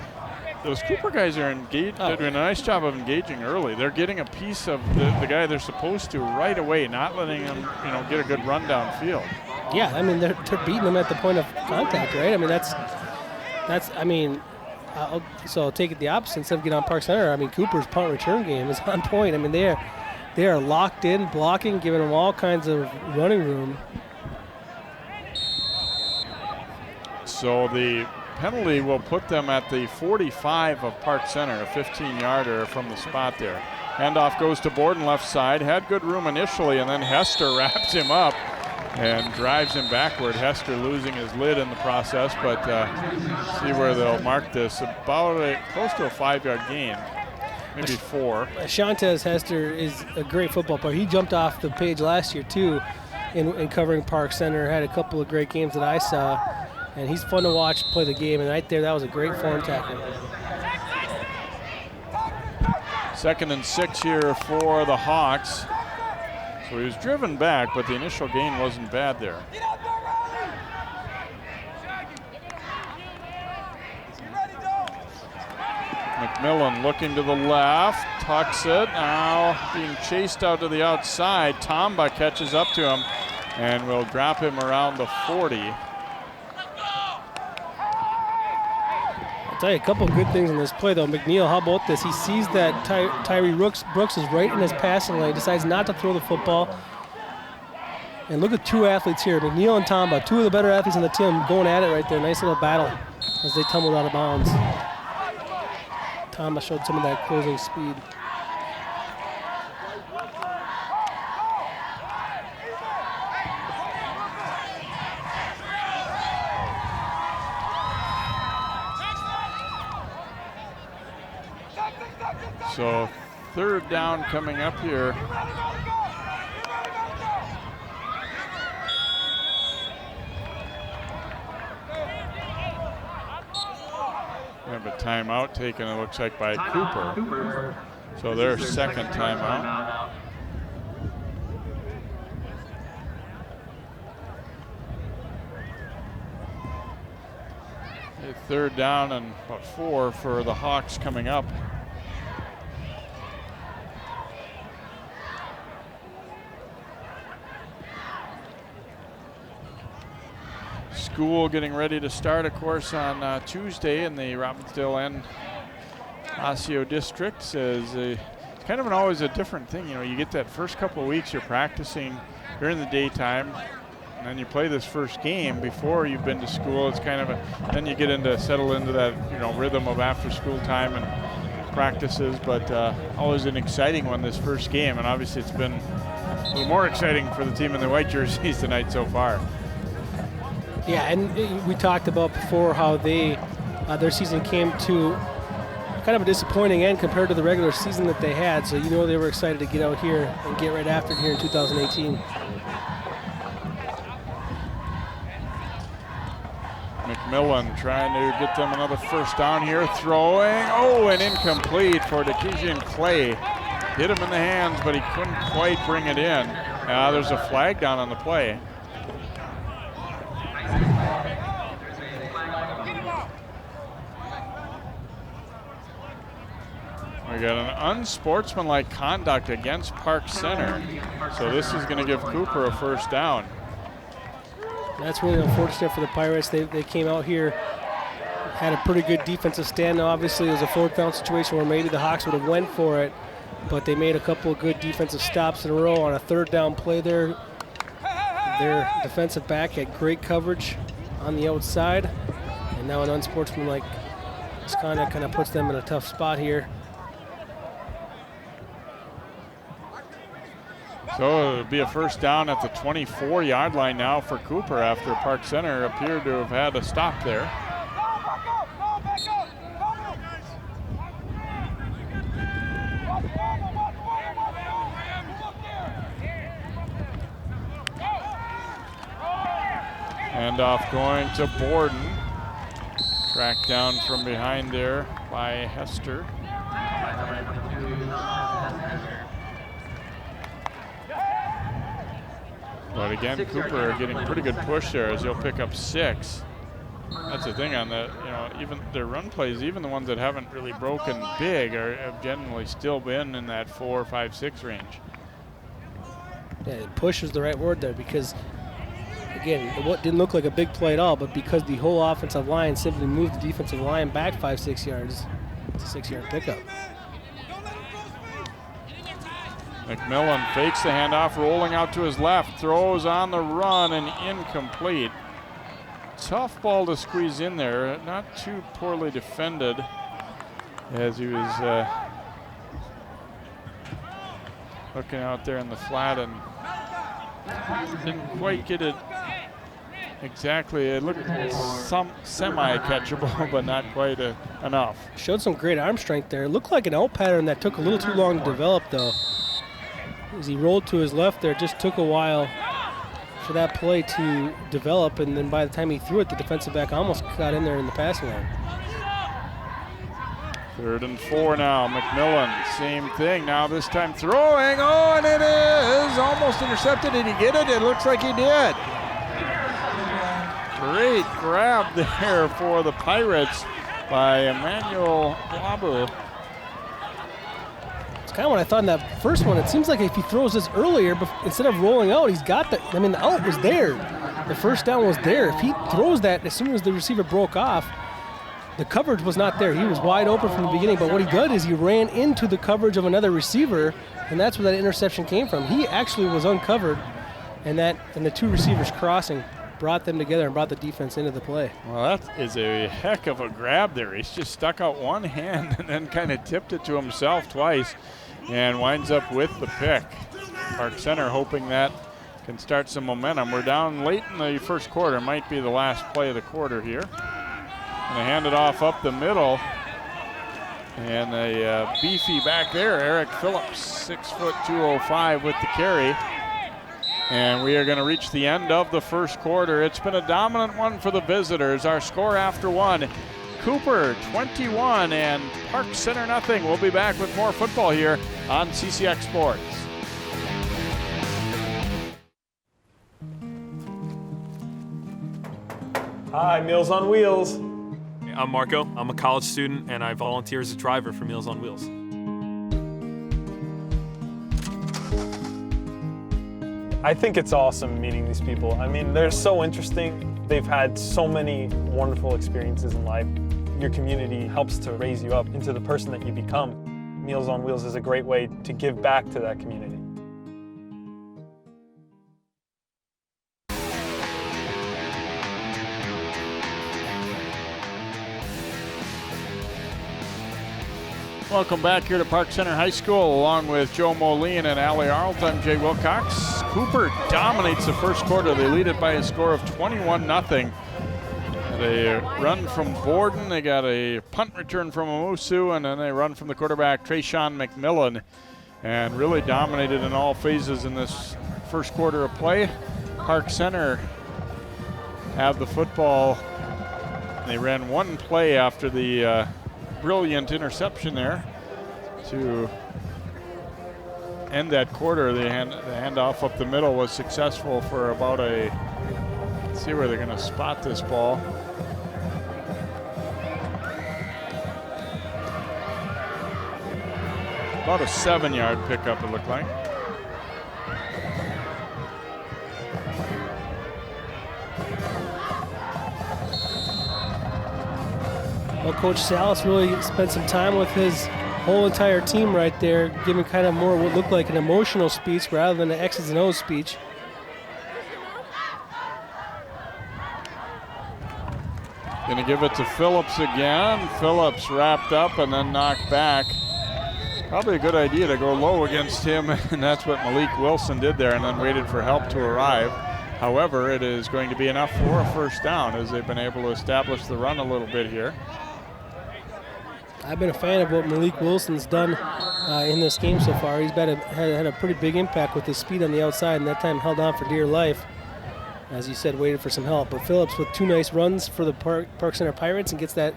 [SPEAKER 1] those Cooper guys are engaged. They're doing a nice job of engaging early. They're getting a piece of the guy they're supposed to right away, not letting him, get a good run downfield.
[SPEAKER 2] Yeah, I mean they're beating them at the point of contact, right? I mean that's. I mean, so I'll take it the opposite. Instead of getting on Park Center, I mean Cooper's punt return game is on point. I mean they are locked in, blocking, giving them all kinds of running room.
[SPEAKER 1] So the penalty will put them at the 45 of Park Center, a 15-yarder from the spot there. Handoff goes to Borden left side. Had good room initially, and then Hester wraps him up and drives him backward. Hester losing his lid in the process, but see where they'll mark this. About close to a 5-yard gain, maybe 4.
[SPEAKER 2] Shantez Hester is a great football player. He jumped off the page last year, too, in covering Park Center. Had a couple of great games that I saw. And he's fun to watch play the game, and right there, that was a great form tackle.
[SPEAKER 1] 2nd and 6 here for the Hawks. So he was driven back, but the initial gain wasn't bad there. McMillan looking to the left, tucks it, now being chased out to the outside. Tamba catches up to him and will drop him around the 40.
[SPEAKER 2] I'll tell you a couple of good things in this play, though. McNeil, how about this? He sees that Tyree Brooks is right in his passing lane, decides not to throw the football. And look at 2 athletes here, McNeil and Tamba, 2 of the better athletes on the team going at it right there. Nice little battle as they tumbled out of bounds. Tamba showed some of that closing speed.
[SPEAKER 1] So 3rd down coming up here. We have a timeout taken, it looks like, by Cooper. So their 2nd timeout. A 3rd down and about 4 for the Hawks coming up. School getting ready to start, of course, on Tuesday in the Robbinsdale and Osseo districts. It's kind of always a different thing. You get that first couple of weeks you're practicing during the daytime, and then you play this first game before you've been to school. It's kind of then you get settle into that rhythm of after school time and practices. But always an exciting one, this first game, and obviously it's been a little more exciting for the team in the white jerseys tonight so far.
[SPEAKER 2] Yeah, and we talked about before how their season came to kind of a disappointing end compared to the regular season that they had. So they were excited to get out here and get right after it here in 2018.
[SPEAKER 1] McMillan trying to get them another first down here. Throwing, oh, and incomplete for Dekejian Clay. Hit him in the hands, but he couldn't quite bring it in. There's a flag down on the play. We got an unsportsmanlike conduct against Park Center. So this is going to give Cooper a first down.
[SPEAKER 2] That's really unfortunate for the Pirates. They came out here, had a pretty good defensive stand. Now, obviously, it was a fourth down situation where maybe the Hawks would have went for it, but they made a couple of good defensive stops in a row on a third down play there. Their defensive back had great coverage on the outside, and now an unsportsmanlike misconduct kind of puts them in a tough spot here.
[SPEAKER 1] So it'll be a first down at the 24-yard line now for Cooper after Park Center appeared to have had a stop there. Handoff going to Borden. Tracked down from behind there by Hester. But again, Cooper getting pretty good push there as he'll pick up 6. That's the thing on the, even their run plays, even the ones that haven't really broken big have generally still been in that 4, 5, 6 range.
[SPEAKER 2] Yeah, push is the right word there because, again, it didn't look like a big play at all, but because the whole offensive line simply moved the defensive line back 5, 6 yards, it's a 6-yard pickup.
[SPEAKER 1] McMillan fakes the handoff, rolling out to his left, throws on the run and incomplete. Tough ball to squeeze in there, not too poorly defended as he was looking out there in the flat and didn't quite get it exactly. It looked some semi-catchable, but not quite enough.
[SPEAKER 2] Showed some great arm strength there. It looked like an out pattern that took a little too long to develop, though. As he rolled to his left there, it just took a while for that play to develop, and then by the time he threw it, the defensive back almost got in there in the passing lane.
[SPEAKER 1] 3rd and 4 now. McMillan, same thing. Now this time throwing. Oh, and it is almost intercepted. Did he get it? It looks like he did. Great grab there for the Pirates by Emmanuel Blabu.
[SPEAKER 2] Kind of what I thought in that first one. It seems like if he throws this earlier, instead of rolling out, he's got the out was there. The first down was there. If he throws that as soon as the receiver broke off, the coverage was not there. He was wide open from the beginning, but what he did is he ran into the coverage of another receiver, and that's where that interception came from. He actually was uncovered, and the two receivers crossing brought them together and brought the defense into the play.
[SPEAKER 1] Well, that is a heck of a grab there. He's just stuck out one hand and then kind of tipped it to himself twice and winds up with the pick. Park Center hoping that can start some momentum. We're down late in the first quarter. Might be the last play of the quarter here. And they hand it off up the middle. And a beefy back there, Eric Phillips, 6 foot 205 with the carry. And we are going to reach the end of the first quarter. It's been a dominant one for the visitors. Our score after one, Cooper 21 and Park Center nothing. We'll be back with more football here on CCX Sports.
[SPEAKER 8] Hi, Meals on Wheels.
[SPEAKER 9] I'm Marco. I'm a college student and I volunteer as a driver for Meals on Wheels.
[SPEAKER 8] I think it's awesome meeting these people. I mean, they're so interesting. They've had so many wonderful experiences in life. Your community helps to raise you up into the person that you become. Meals on Wheels is a great way to give back to that community.
[SPEAKER 1] Welcome back here to Park Center High School along with Joe Moline and Allie Arlt. I'm Jay Wilcox. Cooper dominates the first quarter. They lead it by a score of 21-0. They run from Borden. They got a punt return from Osseo, and then they run from the quarterback, Trayshawn McMillan, and really dominated in all phases in this first quarter of play. Park Center have the football They ran one play after the brilliant interception there to end that quarter. The handoff up the middle was successful for about let's see where they're going to spot this ball. About a 7-yard pickup, it looked like.
[SPEAKER 2] Well, Coach Salas really spent some time with his whole entire team right there, giving kind of more what looked like an emotional speech rather than an X's and O's speech.
[SPEAKER 1] Gonna give it to Phillips again. Phillips wrapped up and then knocked back. Probably a good idea to go low against him, and that's what Malik Wilson did there, and then waited for help to arrive. However, it is going to be enough for a first down as they've been able to establish the run a little bit here.
[SPEAKER 2] I've been a fan of what Malik Wilson's done in this game so far. He's had a pretty big impact with his speed on the outside, and that time held on for dear life. As you said, waited for some help. But Phillips with 2 nice runs for the Park Center Pirates and gets that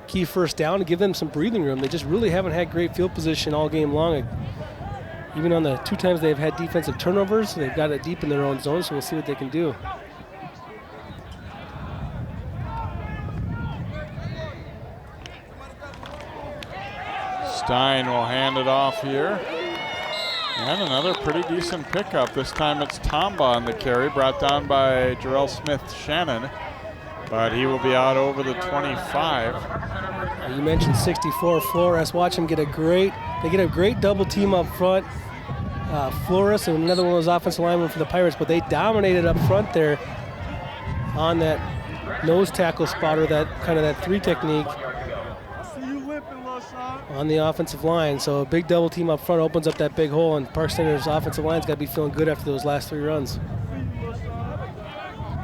[SPEAKER 2] key first down to give them some breathing room. They just really haven't had great field position all game long. Even on the 2 times they've had defensive turnovers, they've got it deep in their own zone, so we'll see what they can do.
[SPEAKER 1] Stein will hand it off here. And another pretty decent pickup. This time it's Tomba on the carry, brought down by Jarrell Smith-Shannon. But he will be out over the 25.
[SPEAKER 2] You mentioned 64 Flores. Watch him get a great double team up front. Flores and another one of those offensive linemen for the Pirates, but they dominated up front there on that nose tackle spotter, that kind of that 3 technique on the offensive line. So a big double team up front opens up that big hole, and Park Center's offensive line's got to be feeling good after those last 3 runs.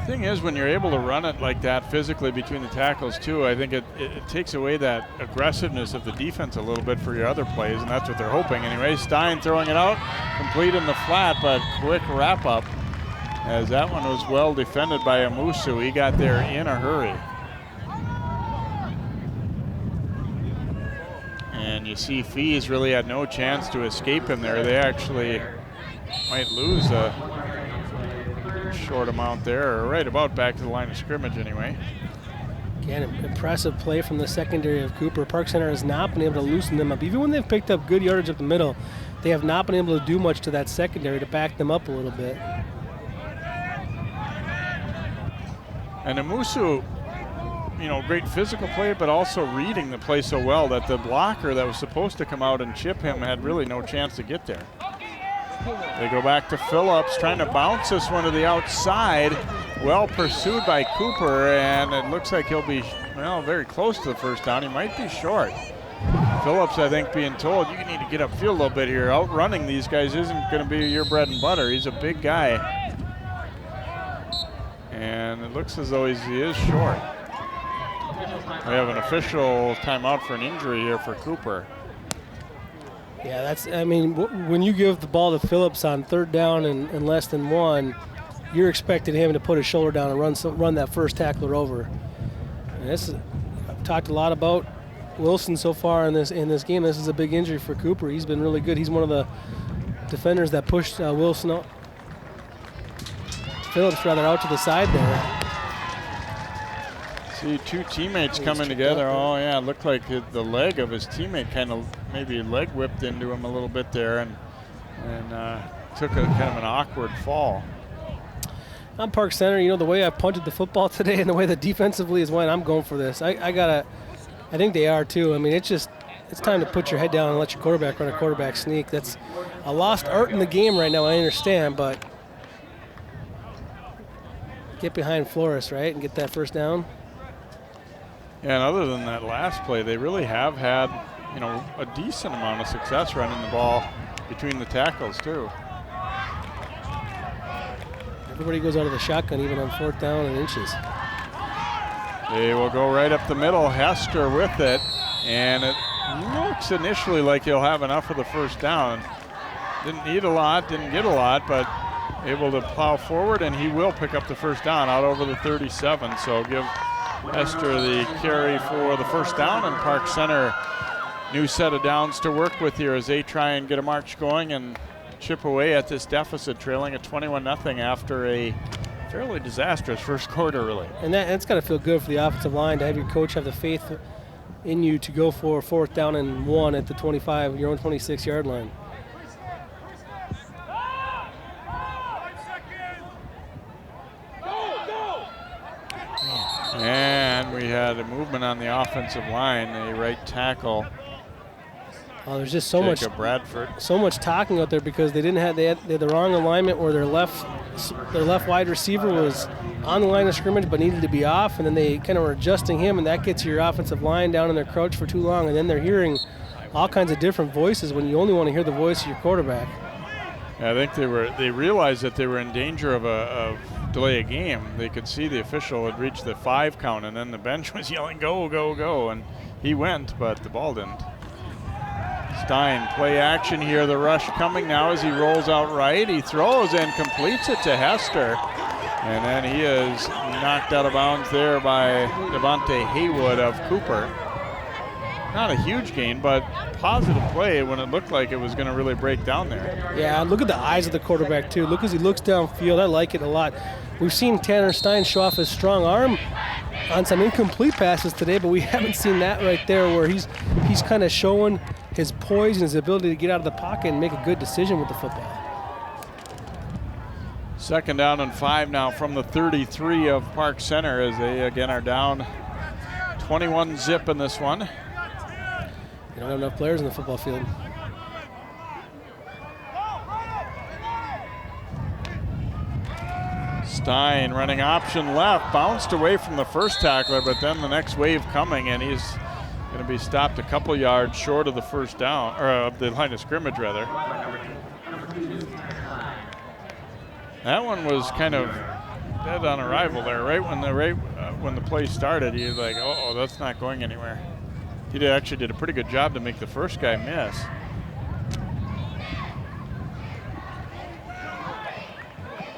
[SPEAKER 1] The thing is, when you're able to run it like that physically between the tackles too, I think it takes away that aggressiveness of the defense a little bit for your other plays, and that's what they're hoping anyway. Stein throwing it out, complete in the flat, but quick wrap up as that one was well defended by Amusu. He got there in a hurry. And you see Fees really had no chance to escape him there. They actually might lose a short amount there, or right about back to the line of scrimmage anyway.
[SPEAKER 2] Again, impressive play from the secondary of Cooper. Park Center has not been able to loosen them up. Even when they've picked up good yardage up the middle, they have not been able to do much to that secondary to back them up a little bit.
[SPEAKER 1] And Amusu, great physical play, but also reading the play so well that the blocker that was supposed to come out and chip him had really no chance to get there. They go back to Phillips, trying to bounce this one to the outside. Well pursued by Cooper, and it looks like he'll be, very close to the first down. He might be short. Phillips, I think, being told, you need to get upfield a little bit here. Outrunning these guys isn't going to be your bread and butter. He's a big guy. And it looks as though he is short. We have an official timeout for an injury here for Cooper.
[SPEAKER 2] Yeah, when you give the ball to Phillips on 3rd down and less than 1, you're expecting him to put his shoulder down and run that first tackler over. And I've talked a lot about Wilson so far in this game. This is a big injury for Cooper. He's been really good. He's one of the defenders that pushed Phillips out to the side there.
[SPEAKER 1] See 2 teammates coming together. Oh yeah, it looked like the leg of his teammate kind of maybe leg whipped into him a little bit there, and took a kind of an awkward fall.
[SPEAKER 2] On Park Center, the way I punted the football today and the way the defensively is went, I'm going for this. I think they are too. I mean, it's time to put your head down and let your quarterback run a quarterback sneak. That's a lost art in the game right now, I understand, but get behind Flores, right, and get that first down.
[SPEAKER 1] Yeah, and other than that last play, they really have had, a decent amount of success running the ball between the tackles too.
[SPEAKER 2] Everybody goes out of the shotgun, even on 4th down and inches.
[SPEAKER 1] They will go right up the middle. Hester with it, and it looks initially like he'll have enough of the first down. Didn't need a lot, didn't get a lot, but able to plow forward, and he will pick up the first down out over the 37. So give Hester the carry for the first down, and Park Center new set of downs to work with here as they try and get a march going and chip away at this deficit, trailing at 21-0 after a fairly disastrous first quarter, really.
[SPEAKER 2] And that's got to feel good for the offensive line to have your coach have the faith in you to go for 4th down and 1 at the 25, your own 26-yard line.
[SPEAKER 1] And we had a movement on the offensive line, a right tackle.
[SPEAKER 2] Oh, there's just so much
[SPEAKER 1] Bradford.
[SPEAKER 2] So much talking out there because they had the wrong alignment where their left wide receiver was on the line of scrimmage but needed to be off, and then they kind of were adjusting him, and that gets your offensive line down in their crouch for too long, and then they're hearing all kinds of different voices when you only want to hear the voice of your quarterback.
[SPEAKER 1] Yeah, I think they realized that they were in danger of delay a game. They could see the official had reached the 5 count, and then the bench was yelling, "Go, go, go," and he went, but the ball didn't. Stein, play action here. The rush coming now as he rolls out right. He throws and completes it to Hester. And then he is knocked out of bounds there by Devontae Haywood of Cooper. Not a huge gain, but positive play when it looked like it was going to really break down there.
[SPEAKER 2] Yeah, look at the eyes of the quarterback, too. Look as he looks downfield. I like it a lot. We've seen Tanner Stein show off his strong arm on some incomplete passes today, but we haven't seen that right there where he's kind of showing his poise and his ability to get out of the pocket and make a good decision with the football.
[SPEAKER 1] 2nd down and 5 now from the 33 of Park Center as they again are down 21-0 in this one.
[SPEAKER 2] You don't have enough players in the football field.
[SPEAKER 1] Stein running option left, bounced away from the first tackler, but then the next wave coming, and he's going to be stopped a couple yards short of the first down, or of the line of scrimmage rather. That one was kind of dead on arrival there, right when the play started. He was like, "Oh, that's not going anywhere." He actually did a pretty good job to make the first guy miss.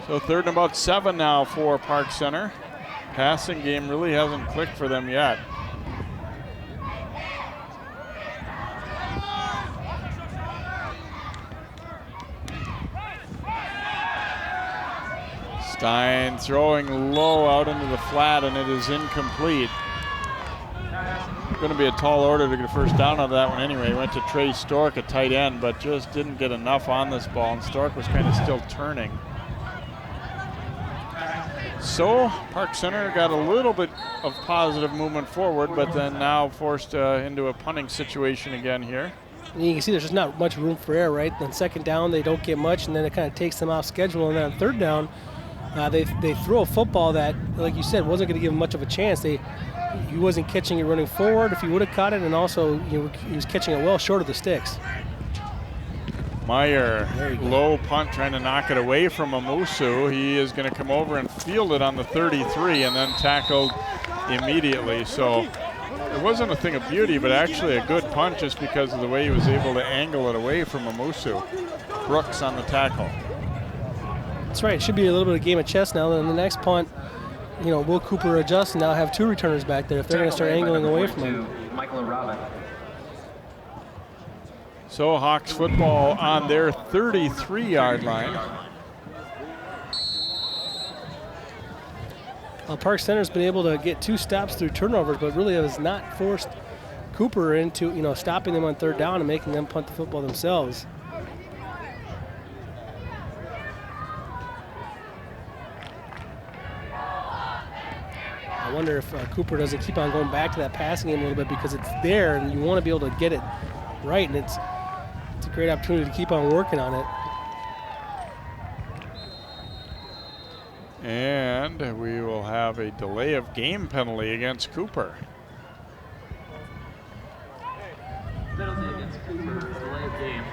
[SPEAKER 1] So 3rd and about 7 now for Park Center. Passing game really hasn't clicked for them yet. Stein throwing low out into the flat, and it is incomplete. Going to be a tall order to get a first down out of that one anyway. He went to Trey Stork, a tight end, but just didn't get enough on this ball, and Stork was kind of still turning. So Park Center got a little bit of positive movement forward, but then now forced into a punting situation again here.
[SPEAKER 2] And you can see there's just not much room for error, right? Then 2nd down, they don't get much, and then it kind of takes them off schedule. And then on 3rd down, they throw a football that, like you said, wasn't going to give him much of a chance. He wasn't catching it running forward if he would have caught it, and also he was catching it well short of the sticks.
[SPEAKER 1] Meyer, low punt, trying to knock it away from Amusu. He is going to come over and field it on the 33 and then tackled immediately. So it wasn't a thing of beauty, but actually a good punt just because of the way he was able to angle it away from Amusu. Brooks on the tackle.
[SPEAKER 2] That's right. It should be a little bit of game of chess now. Then the next punt, will Cooper adjust and now have 2 returners back there if they're going to start angling away from him?
[SPEAKER 7] Michael and Robin.
[SPEAKER 1] So Hawks football on their 33-yard line.
[SPEAKER 2] Well, Park Center's been able to get 2 stops through turnovers, but really has not forced Cooper into stopping them on 3rd down and making them punt the football themselves. I wonder if Cooper doesn't keep on going back to that passing game a little bit because it's there and you want to be able to get it right, and it's a great opportunity to keep on working on it.
[SPEAKER 1] And we will have a delay of game penalty against Cooper.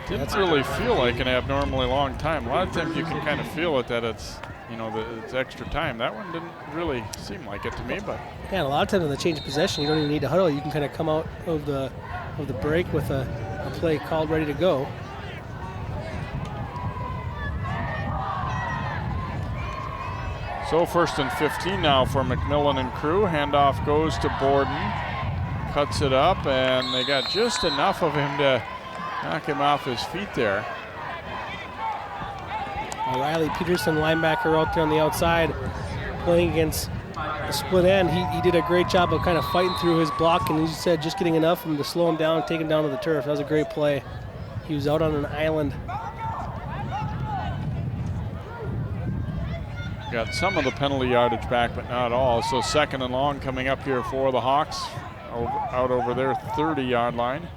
[SPEAKER 1] Didn't really feel like an abnormally long time. A lot of times you can kind of feel it that it's, it's extra time. That one didn't really seem like it to me, but.
[SPEAKER 2] Yeah, and a lot of times when they change possession, you don't even need to huddle. You can kind of come out of the break with a play called ready to go.
[SPEAKER 1] So 1st and 15 now for McMillan and crew. Handoff goes to Borden. Cuts it up, and they got just enough of him to knock him off his feet there.
[SPEAKER 2] Riley Peterson, linebacker out there on the outside, playing against the split end. He did a great job of kind of fighting through his block, and as you said, just getting enough of him to slow him down, take him down to the turf. That was a great play. He was out on an island.
[SPEAKER 1] Got some of the penalty yardage back, but not all. So 2nd and long coming up here for the Hawks, out over their 30-yard line.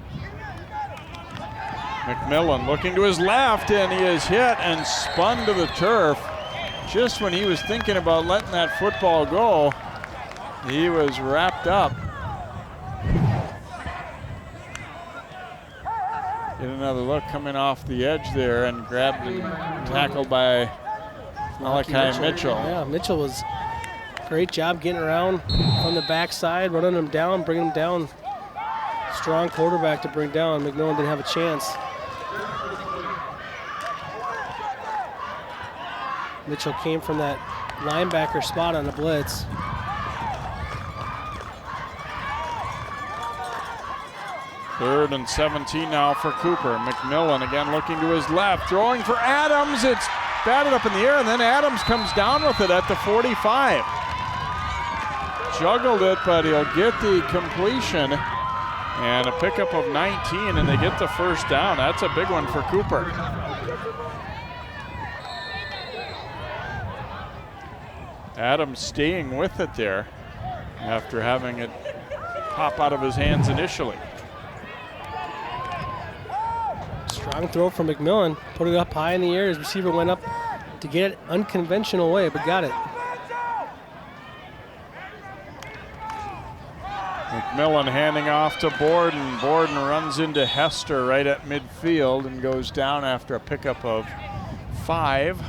[SPEAKER 1] McMillan looking to his left, and he is hit and spun to the turf. Just when he was thinking about letting that football go, he was wrapped up. Get another look coming off the edge there, and grabbed and tackled by Malachi Mitchell.
[SPEAKER 2] Yeah, Mitchell was great job getting around from the backside, running him down, bringing him down. Strong quarterback to bring down. McMillan didn't have a chance. Mitchell came from that linebacker spot on the blitz.
[SPEAKER 1] Third and 17 now for Cooper. McMillan again looking to his left, throwing for Adams. It's batted up in the air, and then Adams comes down with it at the 45. Juggled it, but he'll get the completion and a pickup of 19, and they get the first down. That's a big one for Cooper. Adams staying with it there after having it pop out of his hands initially.
[SPEAKER 2] Strong throw from McMillan. Put it up high in the air. His receiver went up to get it unconventional way, but got it.
[SPEAKER 1] McMillan handing off to Borden. Borden runs into Hester right at midfield and goes down after a pickup of 5.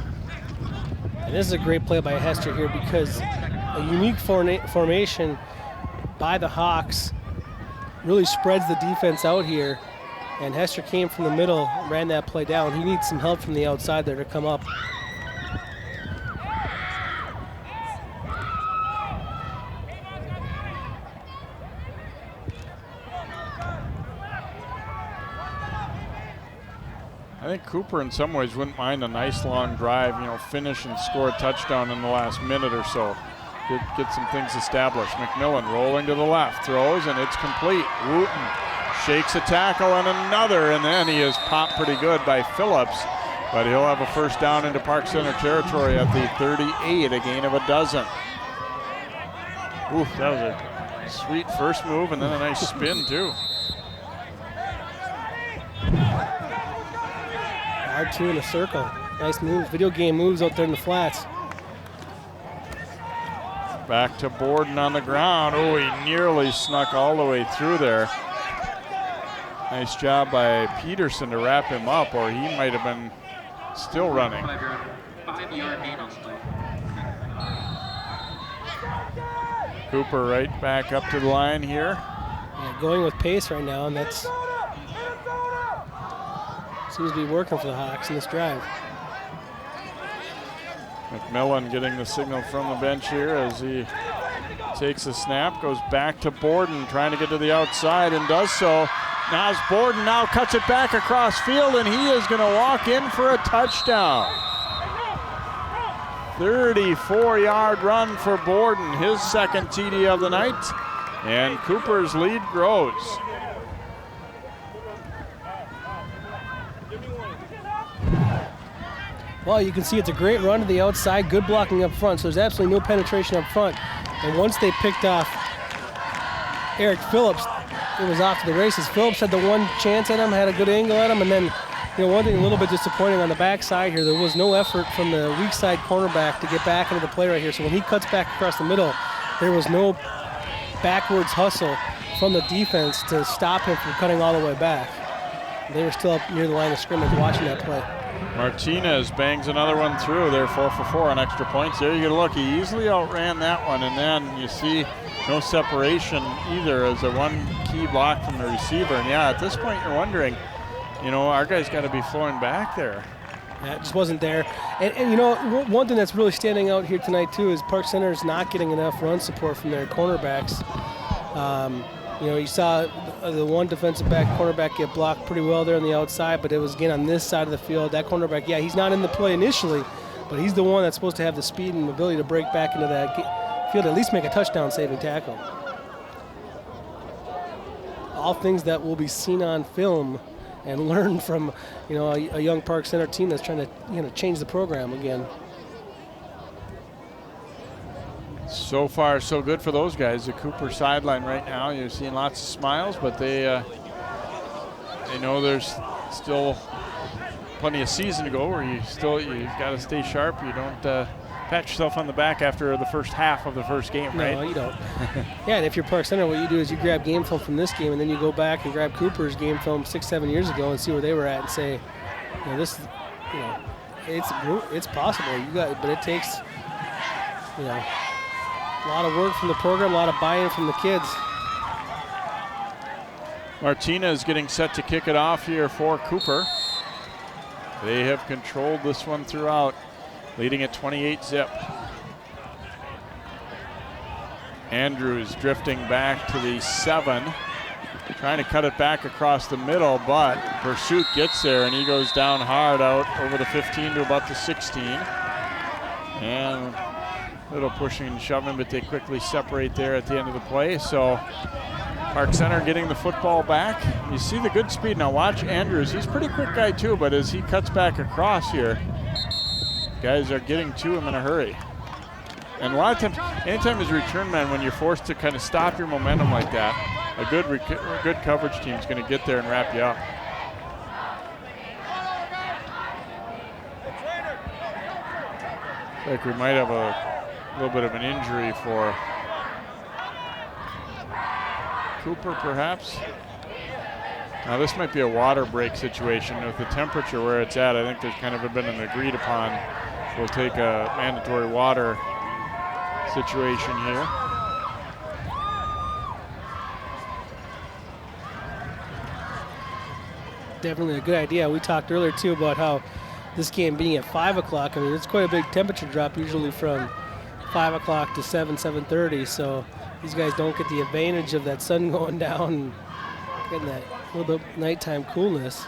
[SPEAKER 2] And this is a great play by Hester here because a unique formation by the Hawks really spreads the defense out here. And Hester came from the middle, ran that play down. He needs some help from the outside there to come up.
[SPEAKER 1] I think Cooper in some ways wouldn't mind a nice long drive, finish and score a touchdown in the last minute or so. Get some things established. McMillan rolling to the left, throws, and it's complete. Wooten shakes a tackle and another, and then he is popped pretty good by Phillips, but he'll have a first down into Park Center territory at the 38, a gain of a dozen. Oof, that was a sweet first move and then a nice spin too.
[SPEAKER 2] R2 in a circle. Nice moves. Video game moves out there in the flats.
[SPEAKER 1] Back to Borden on the ground. Oh, he nearly snuck all the way through there. Nice job by Peterson to wrap him up, or he might have been still running.
[SPEAKER 7] 5-yard gain on the play.
[SPEAKER 1] Cooper right back up to the line here.
[SPEAKER 2] Yeah, going with pace right now, and that's seems to be working for the Hawks in this drive.
[SPEAKER 1] McMillan getting the signal from the bench here as he takes a snap, goes back to Borden, trying to get to the outside and does so. Now as Borden now cuts it back across field, and he is going to walk in for a touchdown. 34-yard run for Borden, his second TD of the night, and Cooper's lead grows.
[SPEAKER 2] Well, you can see it's a great run to the outside, good blocking up front, so there's absolutely no penetration up front. And once they picked off Eric Phillips, it was off to the races. Phillips had the one chance at him, had a good angle at him, and then one thing a little bit disappointing on the backside here, there was no effort from the weak side cornerback to get back into the play right here. So when he cuts back across the middle, there was no backwards hustle from the defense to stop him from cutting all the way back. They were still up near the line of scrimmage watching that play.
[SPEAKER 1] Martinez bangs another one through. They're 4 for 4 on extra points. There you get a look. He easily outran that one, and then you see no separation either as a one key block from the receiver. And yeah, at this point you're wondering, our guy's got to be flowing back there.
[SPEAKER 2] It just wasn't there. And you know, one thing that's really standing out here tonight too is Park Center is not getting enough run support from their cornerbacks. You know, you saw the one defensive back cornerback get blocked pretty well there on the outside, but it was again on this side of the field. That cornerback, yeah, he's not in the play initially, but he's the one that's supposed to have the speed and ability to break back into that field, at least make a touchdown saving tackle. All things that will be seen on film and learn from, you know, a young Park Center team that's trying to, you know, change the program again.
[SPEAKER 1] So far, so good for those guys. The Cooper sideline right now, you're seeing lots of smiles, but they know there's still plenty of season to go, where you've got to stay sharp. You don't pat yourself on the back after the first half of the first game, right?
[SPEAKER 2] No, you don't. Yeah, and if you're Park Center, what you do is you grab game film from this game, and then you go back and grab Cooper's game film 6-7 years ago and see where they were at, and say, you know, this, you know, it's possible. But it takes, you know, a lot of work from the program, a lot of buy-in from the kids.
[SPEAKER 1] Martinez getting set to kick it off here for Cooper. They have controlled this one throughout, leading at 28-zip. Andrews drifting back to the 7, trying to cut it back across the middle, but Pursuit gets there, and he goes down hard out over the 15 to about the 16. And a little pushing and shoving, but they quickly separate there at the end of the play. So Park Center getting the football back. You see the good speed. Now watch Andrews. He's a pretty quick guy too, but as he cuts back across here, guys are getting to him in a hurry. And a lot of times, anytime as a return man, when you're forced to kind of stop your momentum like that, a good coverage team is going to get there and wrap you up. Like we might have a little bit of an injury for Cooper, perhaps. Now this might be a water break situation with the temperature where it's at. I think there's kind of been an agreed upon, we'll take a mandatory water situation here.
[SPEAKER 2] Definitely a good idea. We talked earlier too about how this game being at 5 o'clock, I mean, it's quite a big temperature drop usually from 5 o'clock to 7:30, so these guys don't get the advantage of that sun going down and getting that little bit of nighttime coolness.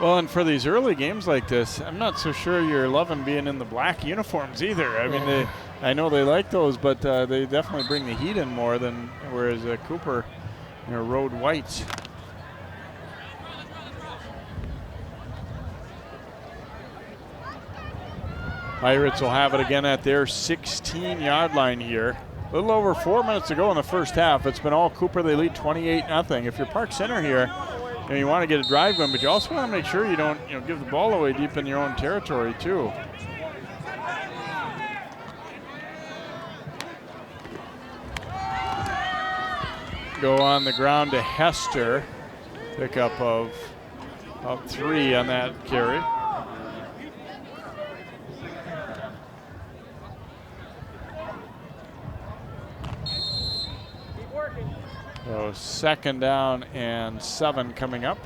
[SPEAKER 1] Well, and for these early games like this, I'm not so sure you're loving being in the black uniforms either. I mean, I know they like those, but they definitely bring the heat in more than, whereas Cooper, you know, rode whites. Pirates will have it again at their 16-yard line here. A little over 4 minutes to go in the first half. It's been all Cooper. They lead 28-0. If you're Park Center here, you know, you want to get a drive going, but you also want to make sure you don't, you know, give the ball away deep in your own territory too. Go on the ground to Hester. Pickup of 3 on that carry. So 2nd down and 7 coming up.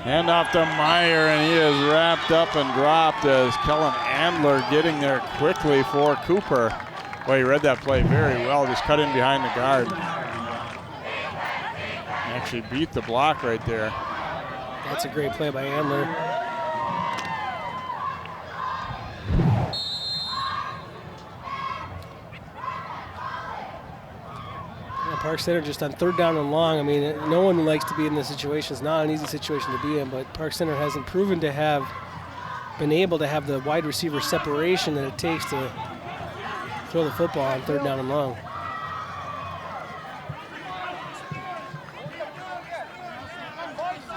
[SPEAKER 1] Hand off to Meyer, and he is wrapped up and dropped as Kellen Andler getting there quickly for Cooper. Well, he read that play very well, just cut in behind the guard. Actually beat the block right there.
[SPEAKER 2] That's a great play by Andler. Park Center just on 3rd down and long. I mean, no one likes to be in this situation. It's not an easy situation to be in, but Park Center hasn't proven to have been able to have the wide receiver separation that it takes to throw the football on 3rd down and long.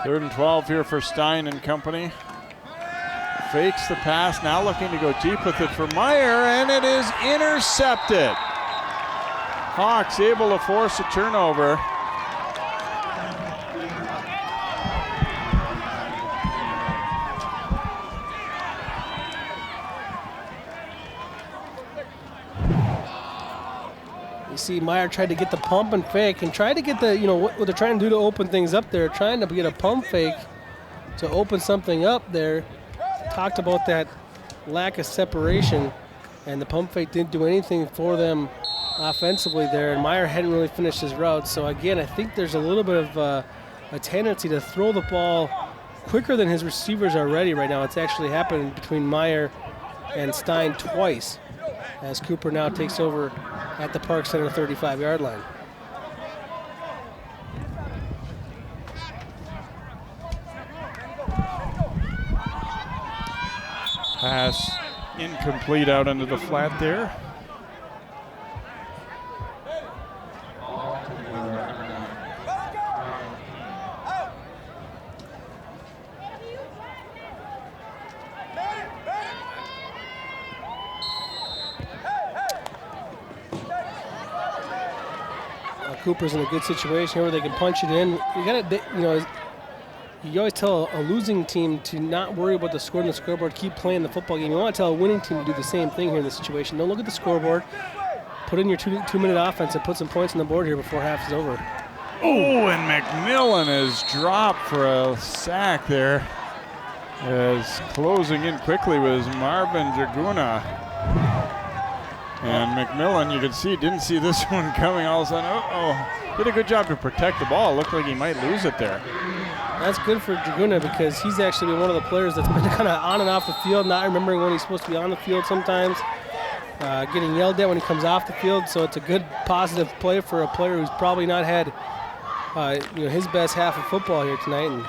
[SPEAKER 1] Third and 12 here for Stein and company. Fakes the pass, now looking to go deep with it for Meyer, and it is intercepted. Hawks able to force a turnover.
[SPEAKER 2] see Meyer tried to get the pump and fake and tried to get the, what they're trying to do to open things up there, trying to get a pump fake to open something up there. Talked about that lack of separation, and the pump fake didn't do anything for them offensively there, and Meyer hadn't really finished his route. So again, I think there's a little bit of a tendency to throw the ball quicker than his receivers are ready right now. It's actually happened between Meyer and Stein twice, as Cooper now takes over at the Park Center 35-yard line.
[SPEAKER 1] Pass incomplete out into the flat there.
[SPEAKER 2] Cooper's in a good situation here where they can punch it in. You gotta, you always tell a losing team to not worry about the score on the scoreboard, keep playing the football game. You want to tell a winning team to do the same thing here in this situation. Don't look at the scoreboard. Put in your two-minute offense and put some points on the board here before half is over.
[SPEAKER 1] Oh, and McMillan is dropped for a sack there. As closing in quickly was Marvin Draguna. And McMillan, you can see, didn't see this one coming. All of a sudden, did a good job to protect the ball. Looked like he might lose it there.
[SPEAKER 2] That's good for Draguna because he's actually been one of the players that's been kind of on and off the field, not remembering when he's supposed to be on the field sometimes, getting yelled at when he comes off the field. So it's a good, positive play for a player who's probably not had his best half of football here tonight. And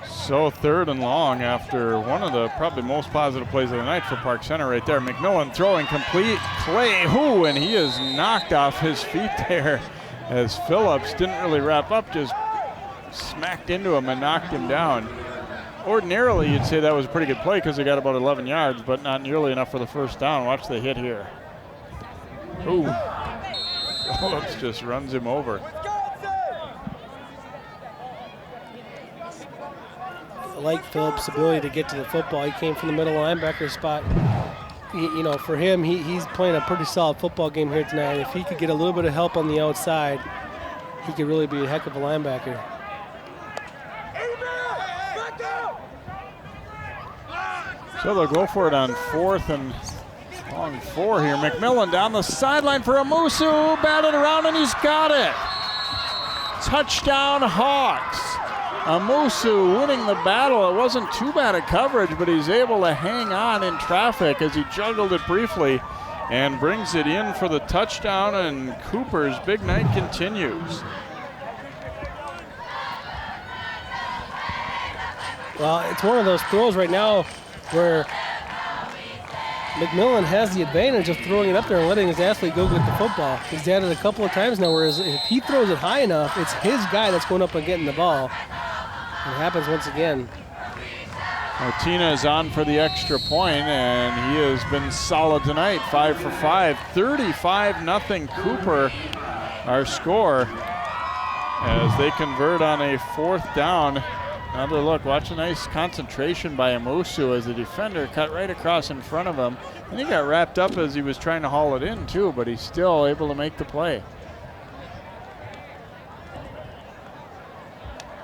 [SPEAKER 1] so 3rd and long after one of the probably most positive plays of the night for Park Center right there. McMillan throwing complete. Clay, and he is knocked off his feet there as Phillips didn't really wrap up, just smacked into him and knocked him down. Ordinarily, you'd say that was a pretty good play because they got about 11 yards, but not nearly enough for the first down. Watch the hit here. Phillips just runs him over.
[SPEAKER 2] I like Phillips' ability to get to the football. He came from the middle linebacker spot. For him, he's playing a pretty solid football game here tonight. If he could get a little bit of help on the outside, he could really be a heck of a linebacker.
[SPEAKER 1] So they'll go for it on 4th and long 4 here. McMillan down the sideline for Amusu, batted around and he's got it. Touchdown Hawks. Amusu winning the battle. It wasn't too bad a coverage, but he's able to hang on in traffic as he juggled it briefly and brings it in for the touchdown, and Cooper's big night continues.
[SPEAKER 2] Well, it's one of those throws right now where McMillan has the advantage of throwing it up there and letting his athlete go get the football. He's done it a couple of times now, whereas if he throws it high enough, it's his guy that's going up and getting the ball. It happens once again.
[SPEAKER 1] Martina is on for the extra point, and he has been solid tonight. 5 for 5, 35-0 Cooper, our score, as they convert on a 4th down. Another look, watch a nice concentration by Amusu as the defender cut right across in front of him. And he got wrapped up as he was trying to haul it in too, but he's still able to make the play.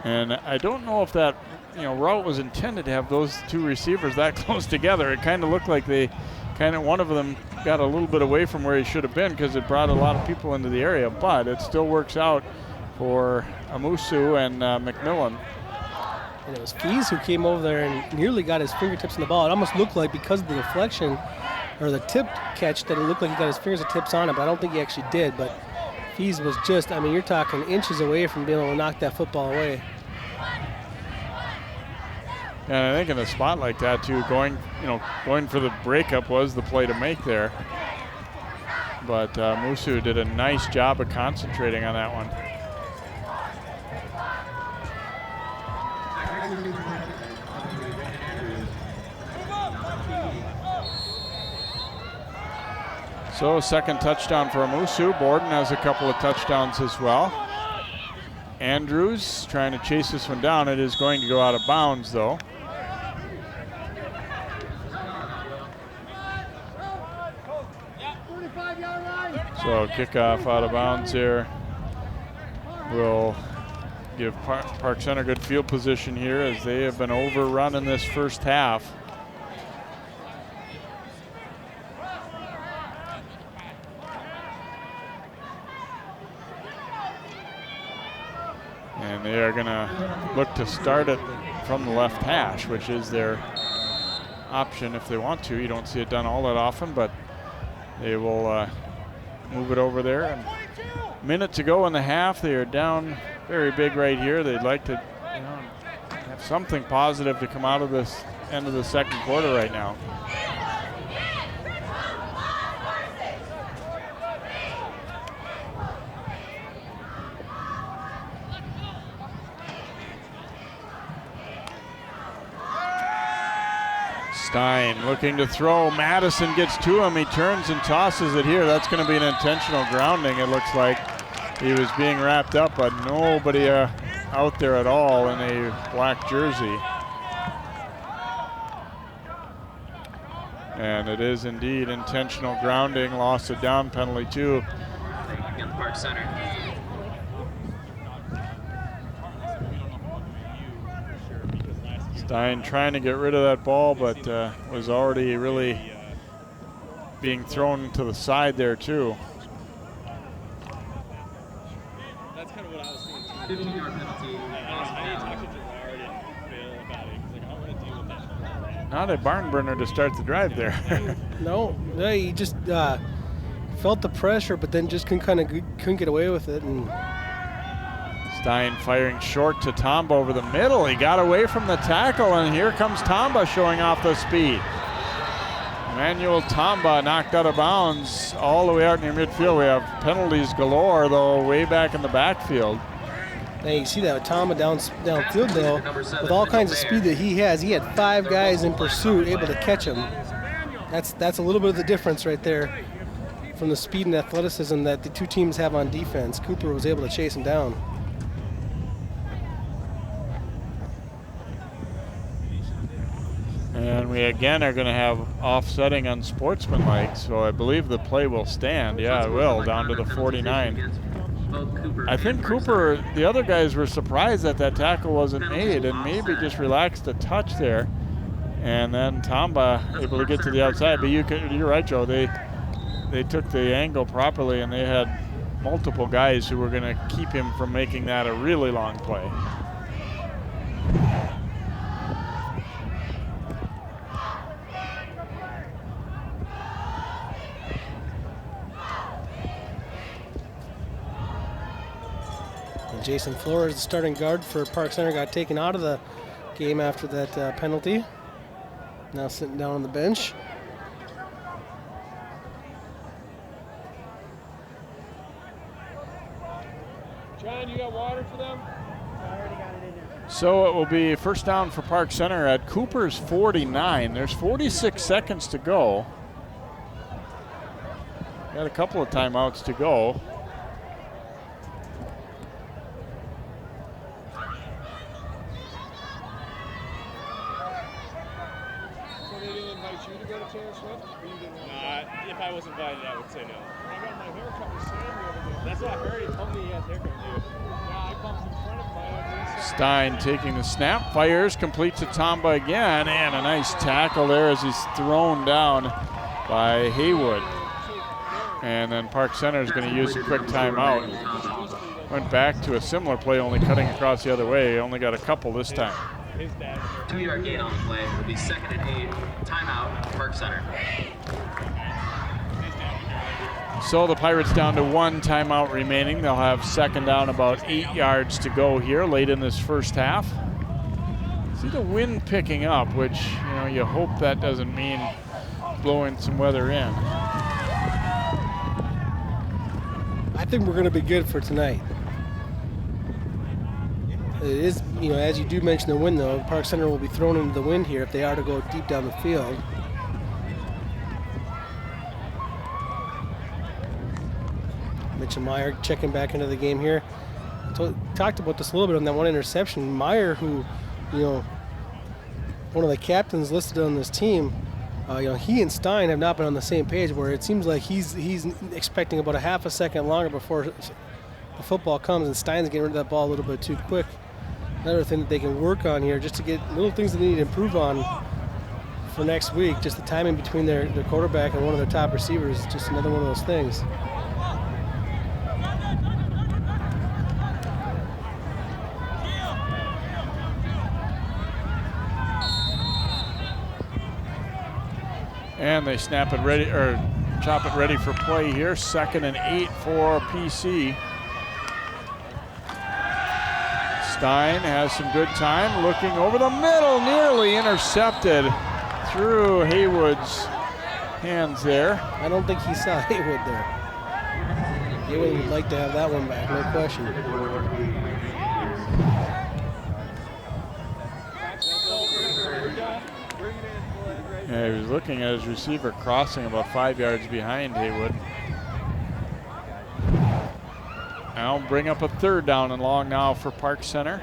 [SPEAKER 1] And I don't know if that route was intended to have those two receivers that close together. It kind of looked like one of them got a little bit away from where he should have been because it brought a lot of people into the area, but it still works out for Amusu and McMillan.
[SPEAKER 2] And it was Fees who came over there and nearly got his fingertips in the ball. It almost looked like because of the deflection or the tip catch that it looked like he got his fingertips on it, but I don't think he actually did. But Fees was just, you're talking inches away from being able to knock that football away.
[SPEAKER 1] And I think in a spot like that too, going for the breakup was the play to make there. But Musu did a nice job of concentrating on that one. So 2nd touchdown for Amusu. Borden has a couple of touchdowns as well. Andrews trying to chase this one down. It is going to go out of bounds though. So kickoff out of bounds here will give Park Center good field position here as they have been overrun in this first half. And they are going to look to start it from the left hash, which is their option if they want to. You don't see it done all that often, but they will move it over there. And minute to go in the half. They are down very big right here. They'd like to have something positive to come out of this end of the second quarter right now. Stein looking to throw. Madison gets to him. He turns and tosses it here. That's going to be an intentional grounding. It looks like he was being wrapped up, but nobody out there at all in a black jersey. And it is indeed intentional grounding. Lost it down, penalty 2.
[SPEAKER 7] Against Park Center.
[SPEAKER 1] Stein trying to get rid of that ball, but was already really being thrown to the side there too.
[SPEAKER 10] That's kind of what I was thinking.
[SPEAKER 7] 15-yard penalty.
[SPEAKER 10] I need to talk to Gerard and Bill about it because I don't want to deal with that.
[SPEAKER 1] Not a barn burner to start the drive there.
[SPEAKER 2] No, he just felt the pressure, but then just couldn't get away with it. And
[SPEAKER 1] Stein firing short to Tomba over the middle. He got away from the tackle, and here comes Tomba showing off the speed. Emmanuel Tomba knocked out of bounds all the way out near midfield. We have penalties galore, though, way back in the backfield.
[SPEAKER 2] Now you see that Tomba downfield, though, with all kinds of speed that he has. He had 5 guys in pursuit able to catch him. That's a little bit of the difference right there from the speed and athleticism that the two teams have on defense. Cooper was able to chase him down.
[SPEAKER 1] And we again are going to have offsetting unsportsmanlike, so I believe the play will stand. Yeah, it will, down to the 49. I think Cooper, the other guys were surprised that that tackle wasn't made and maybe just relaxed a touch there. And then Tomba able to get to the outside. But you're right, Joe. They took the angle properly, and they had multiple guys who were going to keep him from making that a really long play.
[SPEAKER 2] Jason Flores, the starting guard for Park Center, got taken out of the game after that penalty. Now sitting down on the bench.
[SPEAKER 10] John, you got water for them? I already got it in there.
[SPEAKER 1] So it will be first down for Park Center at Cooper's 49. There's 46 seconds to go. Got a couple of timeouts to go.
[SPEAKER 10] If I was invited, I would say no. I got my haircut with Sam the other day. That's what I heard. He told me he has haircut with you. Yeah, I bumped in front of my own.
[SPEAKER 1] Stein taking the snap, fires, complete to Tomba again, and a nice tackle there as he's thrown down by Haywood. And then Park Center is going to use a quick timeout. Went back to a similar play, only cutting across the other way. Only got a couple this time.
[SPEAKER 7] 2-yard gain on the play. It'll be 2nd and 8. Timeout, Park Center.
[SPEAKER 1] So the Pirates down to 1 timeout remaining. They'll have second down, about 8 yards to go here late in this first half. See the wind picking up, which you hope that doesn't mean blowing some weather in.
[SPEAKER 2] I think we're going to be good for tonight. It is, as you do mention the wind, though, Park Center will be thrown into the wind here if they are to go deep down the field. Mitchell Meyer checking back into the game here. Talked about this a little bit on that one interception. Meyer, who, one of the captains listed on this team, He and Stein have not been on the same page, where it seems like he's expecting about a half a second longer before the football comes, and Stein's getting rid of that ball a little bit too quick. Another thing that they can work on here, just to get little things that they need to improve on for next week, just the timing between their quarterback and one of their top receivers, just another one of those things.
[SPEAKER 1] And they snap it ready, or chop it ready for play here. 2nd and 8 for PC. Stein has some good time, looking over the middle, nearly intercepted through Haywood's hands there.
[SPEAKER 2] I don't think he saw Haywood there. Haywood would like to have that one back, no question.
[SPEAKER 1] Yeah, he was looking at his receiver crossing about 5 yards behind Haywood. Now bring up a 3rd down and long now for Park Center.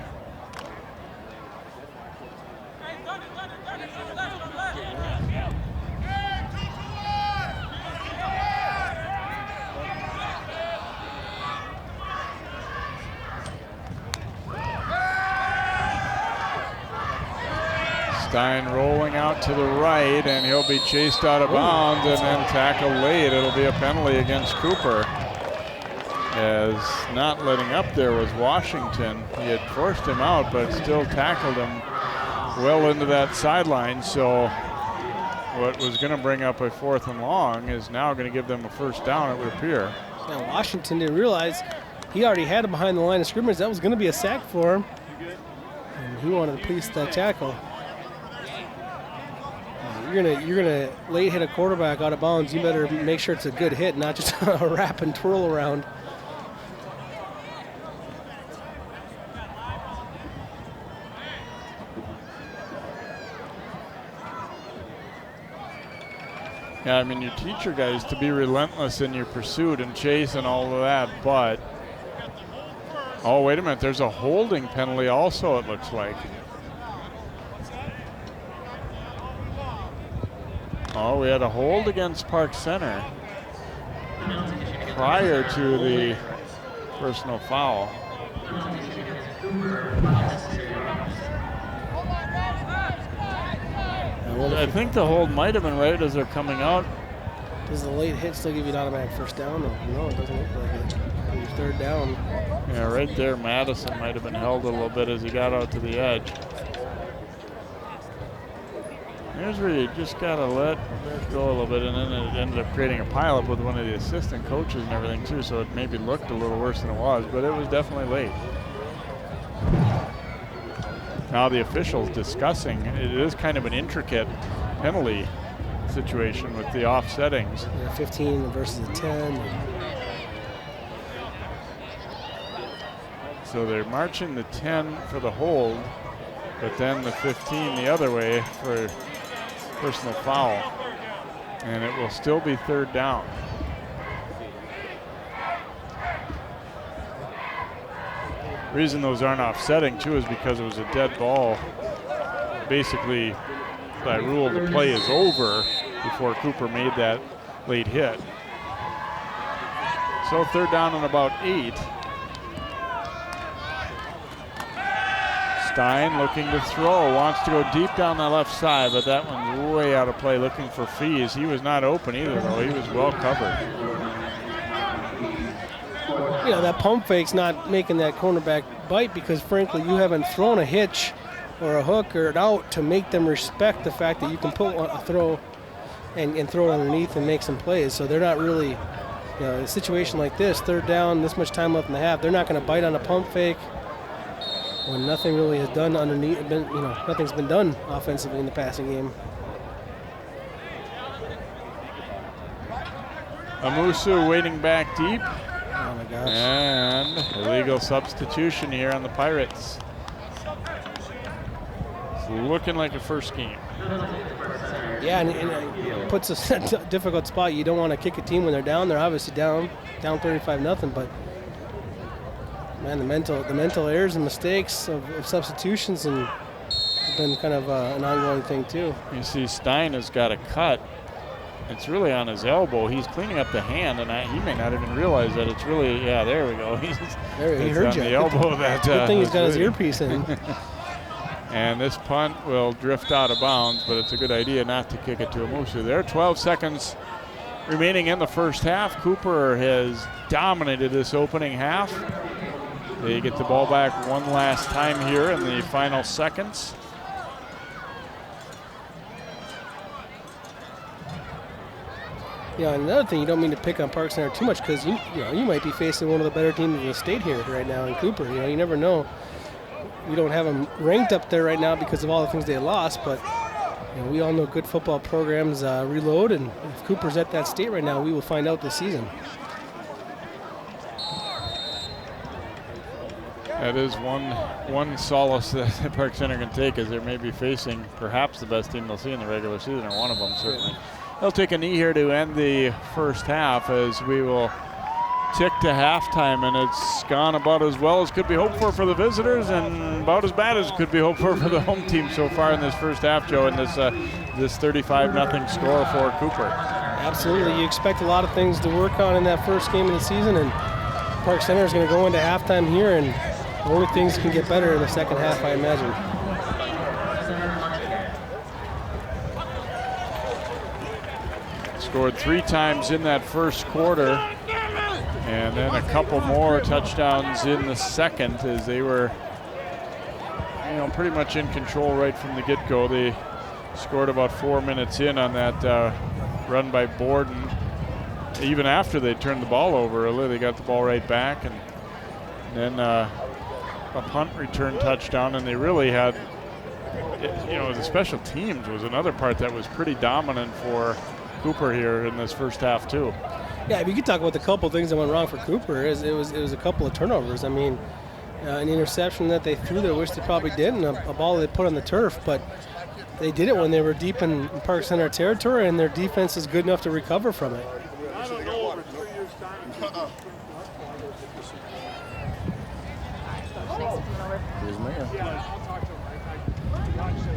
[SPEAKER 1] Stein rolling out to the right, and he'll be chased out of bounds and then tackled late. It'll be a penalty against Cooper. As not letting up there was Washington. He had forced him out, but still tackled him well into that sideline. So what was going to bring up a 4th and long is now going to give them a 1st down, it would appear.
[SPEAKER 2] Now Washington didn't realize he already had him behind the line of scrimmage. That was going to be a sack for him. And he wanted to place that tackle. You're gonna late hit a quarterback out of bounds. You better make sure it's a good hit, not just a wrap and twirl around.
[SPEAKER 1] Yeah, I mean, you teach your guys to be relentless in your pursuit and chase and all of that, but oh, wait a minute, there's a holding penalty also, it looks like. Oh, we had a hold against Park Center prior to the personal foul. I think the hold might have been right as they're coming out.
[SPEAKER 2] Does the late hit still give you an automatic 1st down? No, it doesn't look like it. 3rd down.
[SPEAKER 1] Yeah, right there, Madison might have been held a little bit as he got out to the edge. Here's where you just gotta let go a little bit, and then it ended up creating a pileup with one of the assistant coaches and everything too, so it maybe looked a little worse than it was, but it was definitely late. Now the officials discussing, it is kind of an intricate penalty situation with the offsettings.
[SPEAKER 2] Yeah, 15 versus a 10.
[SPEAKER 1] So they're marching the 10 for the hold, but then the 15 the other way for personal foul, and it will still be 3rd down. The reason those aren't offsetting too is because it was a dead ball. Basically, by rule, the play is over before Cooper made that late hit. So 3rd down and about 8. Stein looking to throw, wants to go deep down the left side, but that one's way out of play, looking for Fees. He was not open either, though. He was well covered.
[SPEAKER 2] You know, that pump fake's not making that cornerback bite because, frankly, you haven't thrown a hitch or a hook or an out to make them respect the fact that you can pull a throw and throw it underneath and make some plays. So they're not really, you know, in a situation like this, 3rd down, this much time left in the half, they're not going to bite on a pump fake when nothing really is done underneath, nothing's been done offensively in the passing game.
[SPEAKER 1] Amusu waiting back deep.
[SPEAKER 2] Oh my gosh.
[SPEAKER 1] And illegal substitution here on the Pirates. It's looking like a first game.
[SPEAKER 2] Yeah, and it puts us in a difficult spot. You don't want to kick a team when they're down. They're obviously down 35-0, but man, the mental errors and mistakes of substitutions and It's been kind of an ongoing thing too.
[SPEAKER 1] You see Stein has got a cut. It's really on his elbow. He's cleaning up the hand, and he may not even realize that it's really, yeah, there we go.
[SPEAKER 2] He heard
[SPEAKER 1] on
[SPEAKER 2] you.
[SPEAKER 1] the elbow.
[SPEAKER 2] Good thing he's got his earpiece in.
[SPEAKER 1] And this punt will drift out of bounds, but it's a good idea not to kick it to Osseo there. 12 seconds remaining in the first half. Cooper has dominated this opening half. They get the ball back one last time here in the final seconds.
[SPEAKER 2] Yeah, and another thing, you don't mean to pick on Park Center too much because you might be facing one of the better teams in the state here right now in Cooper. You never know. We don't have them ranked up there right now because of all the things they lost, but we all know good football programs reload, and if Cooper's at that state right now, we will find out this season.
[SPEAKER 1] That is one solace that Park Center can take, as they may be facing perhaps the best team they'll see in the regular season, or one of them certainly. They'll take a knee here to end the first half, as we will tick to halftime, and it's gone about as well as could be hoped for the visitors, and about as bad as could be hoped for the home team so far in this first half, Joe, in this 35-0 score for Cooper.
[SPEAKER 2] Absolutely. You expect a lot of things to work on in that first game of the season, and Park Center is going to go into halftime here, and only things can get better in the second half, I imagine.
[SPEAKER 1] Scored 3 times in that first quarter, and then a couple more touchdowns in the second, as they were pretty much in control right from the get-go. They scored about 4 minutes in on that run by Borden. Even after they turned the ball over, they got the ball right back, and then a punt return touchdown, and they really had, the special teams was another part that was pretty dominant for Cooper here in this first half too.
[SPEAKER 2] Yeah, you could talk about the couple things that went wrong for Cooper. It was a couple of turnovers. I mean, an interception that they threw there, which they probably did, and a ball they put on the turf, but they did it when they were deep in Park Center territory, and their defense is good enough to recover from it.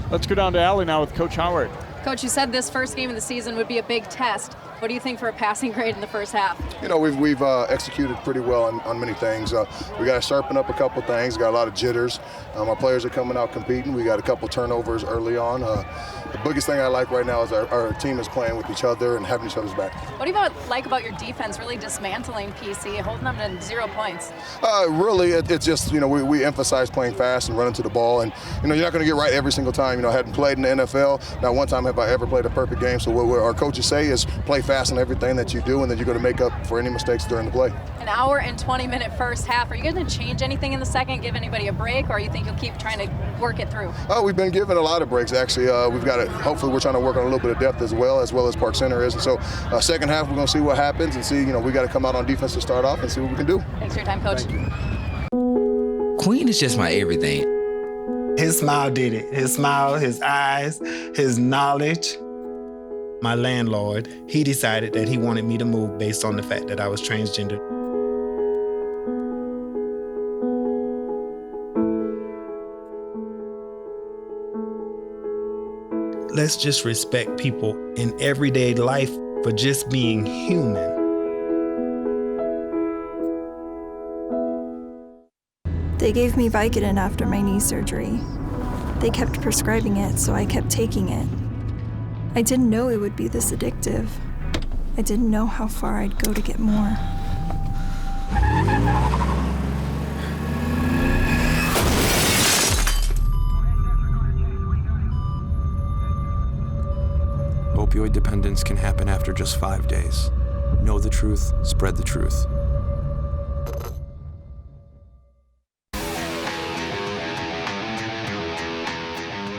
[SPEAKER 1] Let's go down to Allie now with Coach Howard.
[SPEAKER 6] Coach, you said this first game of the season would be a big test. What do you think for a passing grade in the first half?
[SPEAKER 11] We've executed pretty well on many things. We got to sharpen up a couple things. Got a lot of jitters. Our players are coming out competing. We got a couple turnovers early on. The biggest thing I like right now is our team is playing with each other and having each other's back.
[SPEAKER 6] What do you like about your defense, really dismantling PC, holding them to 0 points?
[SPEAKER 11] Really, it's just, we emphasize playing fast and running to the ball. And, you're not going to get right every single time. I hadn't played in the NFL. Not one time have I ever played a perfect game. So what our coaches say is play fast in everything that you do, and then you're going to make up for any mistakes during the play.
[SPEAKER 6] An hour and 20-minute first half. Are you going to change anything in the second, give anybody a break, or you think you'll keep trying to work it through?
[SPEAKER 11] Oh, we've been given a lot of breaks, actually. We've got it. Hopefully we're trying to work on a little bit of depth as well as Park Center is. And so second half, we're going to see what happens and see, we got to come out on defense to start off and see what we can do.
[SPEAKER 6] Thanks for your time, Coach.
[SPEAKER 12] Queen is just my everything.
[SPEAKER 13] His smile did it. His smile, his eyes, his knowledge. My landlord, he decided that he wanted me to move based on the fact that I was transgender. Let's just respect people in everyday life for just being human.
[SPEAKER 14] They gave me Vicodin after my knee surgery. They kept prescribing it, so I kept taking it. I didn't know it would be this addictive. I didn't know how far I'd go to get more.
[SPEAKER 15] Opioid dependence can happen after just 5 days. Know the truth, spread the truth.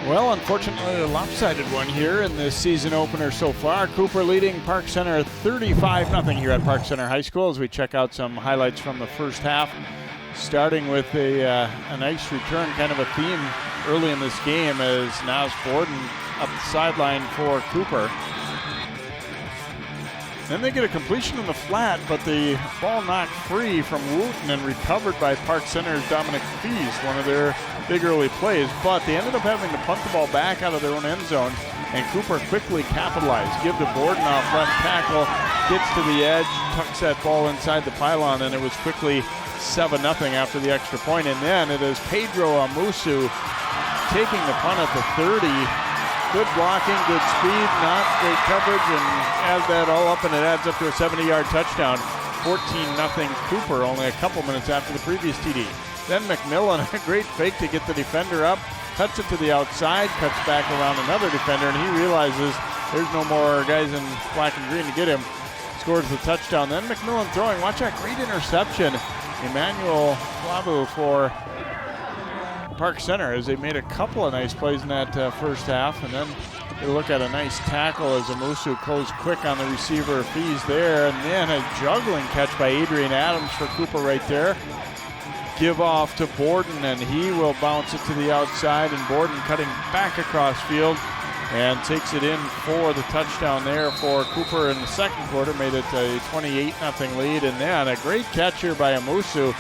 [SPEAKER 1] Well, unfortunately, a lopsided one here in this season opener so far. Cooper leading Park Center 35-0 here at Park Center High School, as we check out some highlights from the first half. Starting with a nice return, kind of a theme early in this game, as Nas Borden up the sideline for Cooper. Then they get a completion in the flat, but the ball knocked free from Wooten and recovered by Park Center's Dominic Fees, one of their big early plays. But they ended up having to punt the ball back out of their own end zone, and Cooper quickly capitalized. Give to Borden off left tackle, gets to the edge, tucks that ball inside the pylon, and it was quickly 7-0 after the extra point. And then it is Pedro Amusu taking the punt at the 30. Good blocking, good speed, not great coverage, and adds that all up, and it adds up to a 70-yard touchdown. 14-0 Cooper, only a couple minutes after the previous TD. Then McMillan, a great fake to get the defender up, cuts it to the outside, cuts back around another defender, and he realizes there's no more guys in black and green to get him. Scores the touchdown. Then McMillan throwing. Watch that great interception. Emmanuel Flavu for Park Center, as they made a couple of nice plays in that first half, and then they look at a nice tackle as Amusu closed quick on the receiver Fees there, and then a juggling catch by Adrian Adams for Cooper right there. Give off to Borden, and he will bounce it to the outside, and Borden cutting back across field and takes it in for the touchdown there for Cooper in the second quarter, made it a 28-0 lead. And then a great catch here by Amusu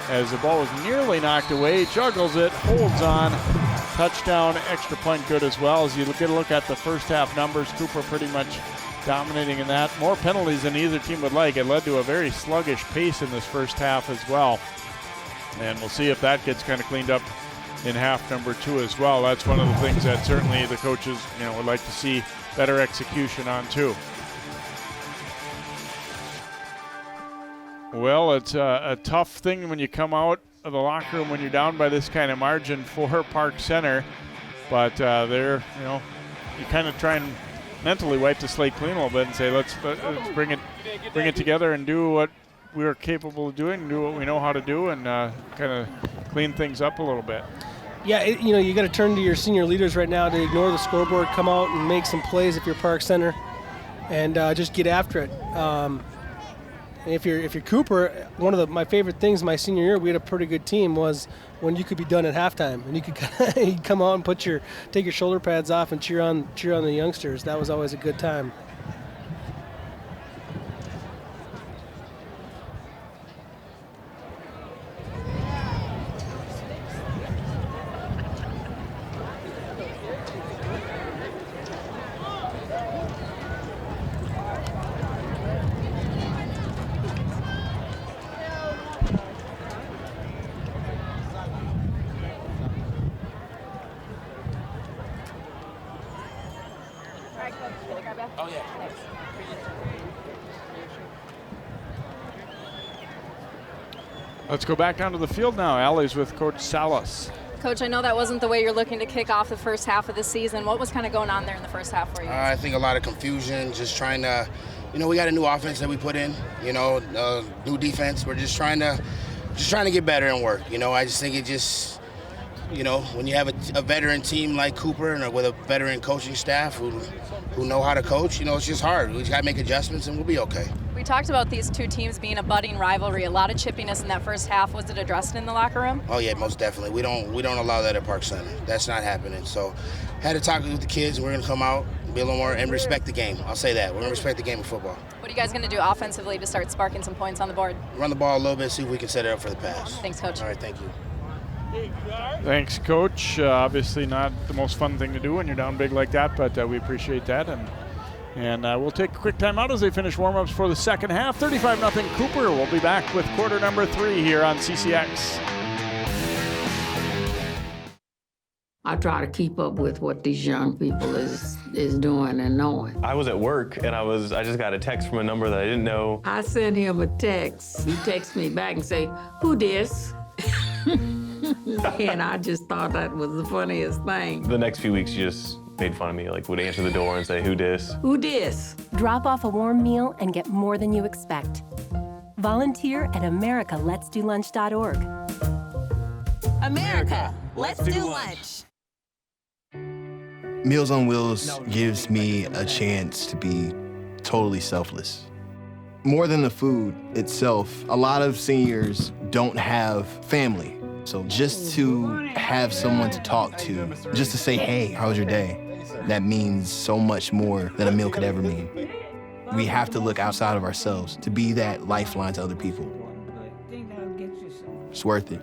[SPEAKER 1] as the ball was nearly knocked away, juggles it, holds on, touchdown, extra point good as well. As you get a look at the first half numbers, Cooper pretty much dominating in that. More penalties than either team would like. It led to a very sluggish pace in this first half as well. And we'll see if that gets kind of cleaned up in half number 2 as well. That's one of the things that certainly the coaches, would like to see better execution on too. Well, it's a tough thing when you come out of the locker room when you're down by this kind of margin for Park Center, but they're, you kind of try and mentally wipe the slate clean a little bit and say, let's bring it together and do what we're capable of doing, do what we know how to do, and kind of clean things up a little bit.
[SPEAKER 2] Yeah, you got to turn to your senior leaders right now to ignore the scoreboard, come out and make some plays if you're Park Center, and just get after it. And if you're Cooper, one of my favorite things my senior year, we had a pretty good team, was when you could be done at halftime and you could you'd come out and take your shoulder pads off and cheer on the youngsters. That was always a good time.
[SPEAKER 1] Let's go back down to the field now. Alley's with Coach Salas.
[SPEAKER 6] Coach, I know that wasn't the way you're looking to kick off the first half of the season. What was kind of going on there in the first half for you?
[SPEAKER 16] I think a lot of confusion, just trying to, we got a new offense that we put in, new defense. We're just trying to get better and work. I just think it just, when you have a veteran team like Cooper and with a veteran coaching staff who know how to coach, it's just hard. We just got to make adjustments and we'll be okay.
[SPEAKER 6] We talked about these two teams being a budding rivalry. A lot of chippiness in that first half. Was it addressed in the locker room?
[SPEAKER 16] Oh yeah, most definitely. We don't allow that at Park Center. That's not happening. So, had to talk with the kids, and we're gonna come out, be a little more, and respect the game. I'll say that. We're gonna respect the game of football.
[SPEAKER 6] What are you guys gonna do offensively to start sparking some points on the board?
[SPEAKER 16] Run the ball a little bit, see if we can set it up for the pass.
[SPEAKER 6] Thanks, Coach.
[SPEAKER 16] All right, thank you.
[SPEAKER 1] Thanks, Coach. Obviously not the most fun thing to do when you're down big like that, but we appreciate that. And we'll take a quick timeout as they finish warm-ups for the second half. 35-0 Cooper. We'll be back with quarter number 3 here on CCX.
[SPEAKER 17] I try to keep up with what these young people is doing and knowing.
[SPEAKER 18] I was at work and I just got a text from a number that I didn't know.
[SPEAKER 17] I sent him a text. He texts me back and say, "Who dis?" And I just thought that was the funniest thing.
[SPEAKER 18] The next few weeks, you just made fun of me, would answer the door and say, "Who dis?"
[SPEAKER 17] Who dis?
[SPEAKER 19] Drop off a warm meal and get more than you expect. Volunteer at americaletsdolunch.org.
[SPEAKER 20] America, let's do lunch.
[SPEAKER 21] Meals on Wheels gives me a chance to be totally selfless. More than the food itself, a lot of seniors don't have family. So just to have someone to talk to, just to say, "Hey, how was your day?" that means so much more than a meal could ever mean. We have to look outside of ourselves to be that lifeline to other people. It's worth it.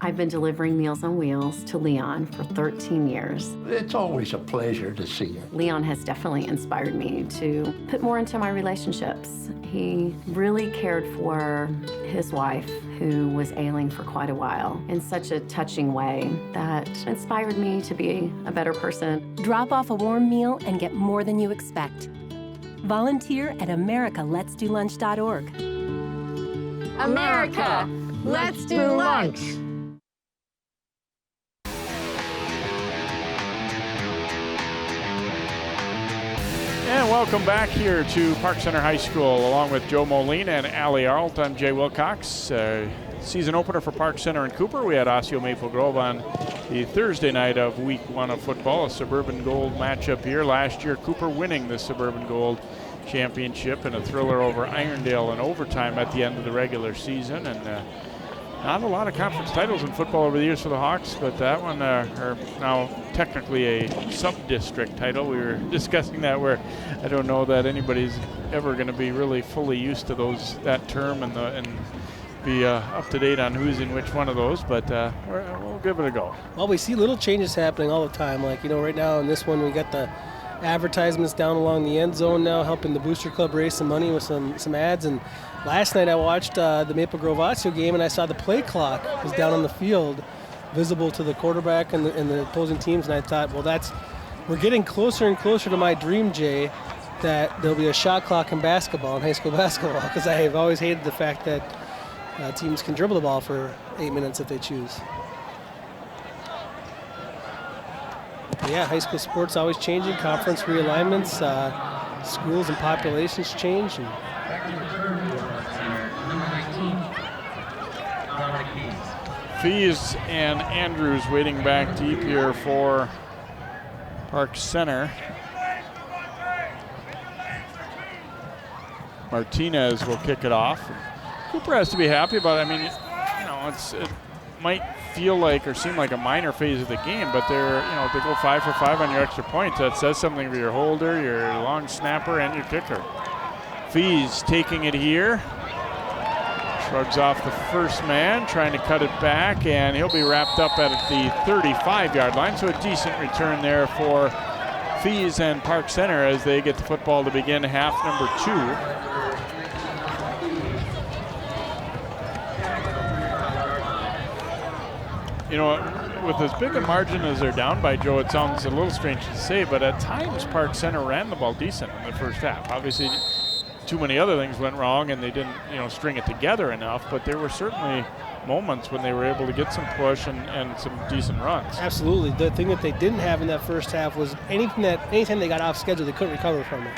[SPEAKER 4] I've been delivering Meals on Wheels to Leon for 13 years.
[SPEAKER 22] It's always a pleasure to see you.
[SPEAKER 4] Leon has definitely inspired me to put more into my relationships. He really cared for his wife, who was ailing for quite a while, in such a touching way that inspired me to be a better person.
[SPEAKER 19] Drop off a warm meal and get more than you expect. Volunteer at americaletsdolunch.org.
[SPEAKER 20] America, let's do lunch.
[SPEAKER 1] And welcome back here to Park Center High School, along with Joe Molina and Allie Arlt. I'm Jay Wilcox. Season opener for Park Center and Cooper. We had Osseo Maple Grove on the Thursday night of week 1 of football, a Suburban Gold matchup here. Last year, Cooper winning the Suburban Gold championship in a thriller over Irondale in overtime at the end of the regular season. And not a lot of conference titles in football over the years for the Hawks, but that one are now technically a sub-district title. We were discussing that, where I don't know that anybody's ever going to be really fully used to that term and be up to date on who's in which one of those, but we'll give it a go.
[SPEAKER 2] Well, we see little changes happening all the time. Like, right now in this one, we got the advertisements down along the end zone now, helping the Booster Club raise some money with some ads. And last night I watched the Maple Grove Osseo game, and I saw the play clock was down on the field, visible to the quarterback and the opposing teams. And I thought, well, we're getting closer and closer to my dream, Jay, that there'll be a shot clock in basketball, in high school basketball, because I have always hated the fact that teams can dribble the ball for 8 minutes if they choose. Yeah, high school sports always changing, conference realignments, schools and populations change. And
[SPEAKER 1] Fees and Andrews waiting back deep here for Park Center. Martinez will kick it off. Cooper has to be happy about it. I mean, it might feel like or seem like a minor phase of the game, but if they go 5 for 5 on your extra points, that says something for your holder, your long snapper, and your kicker. Fees taking it here. Shrugs off the first man, trying to cut it back, and he'll be wrapped up at the 35-yard line. So a decent return there for Fees and Park Center as they get the football to begin half number 2. With as big a margin as they're down by, Joe, it sounds a little strange to say, but at times Park Center ran the ball decent in the first half. Obviously, too many other things went wrong and they didn't, string it together enough, but there were certainly moments when they were able to get some push and some decent runs.
[SPEAKER 2] Absolutely. The thing that they didn't have in that first half was anytime they got off schedule, they couldn't recover from it.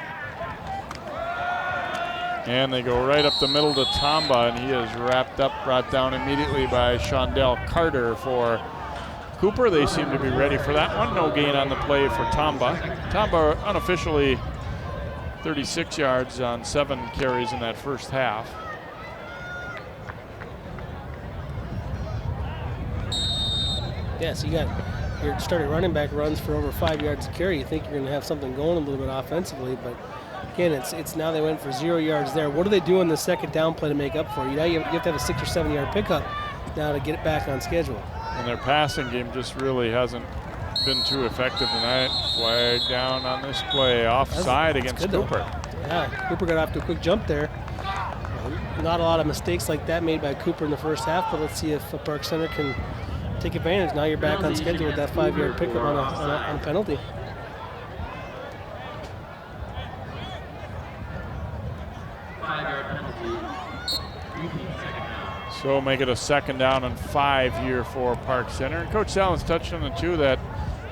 [SPEAKER 1] And they go right up the middle to Tamba, and he is brought down immediately by Shondell Carter for Cooper. They seem to be ready for that one. No gain on the play for Tamba. Tamba unofficially 36 yards on 7 carries in that first half.
[SPEAKER 2] Yeah, so you got your starting running back runs for over 5 yards a carry. You think you're going to have something going a little bit offensively, but again, it's now they went for 0 yards there. What do they do in the second down play to make up for it? You have to have a 6 or 7 yard pickup now to get it back on schedule.
[SPEAKER 1] And their passing game just really hasn't been too effective tonight. Flag down on this play, offside against Cooper.
[SPEAKER 2] Yeah, Cooper got off to a quick jump there. Not a lot of mistakes like that made by Cooper in the first half, but let's see if Park Center can take advantage. Now you're back on schedule with that 5 yard pickup on a penalty.
[SPEAKER 1] So make it a 2nd down and 5 here for Park Center. And Coach Salins touched on the two that,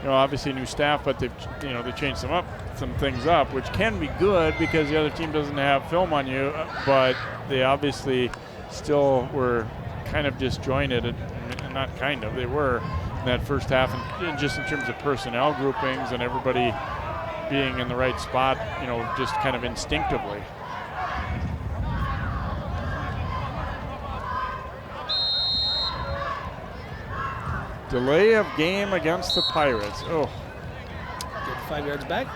[SPEAKER 1] obviously new staff, but they've, they changed some things up, which can be good because the other team doesn't have film on you, but they obviously still were kind of disjointed, and not kind of, they were in that first half, and just in terms of personnel groupings and everybody being in the right spot, just kind of instinctively. Delay of game against the Pirates. Oh,
[SPEAKER 2] 5 yards back.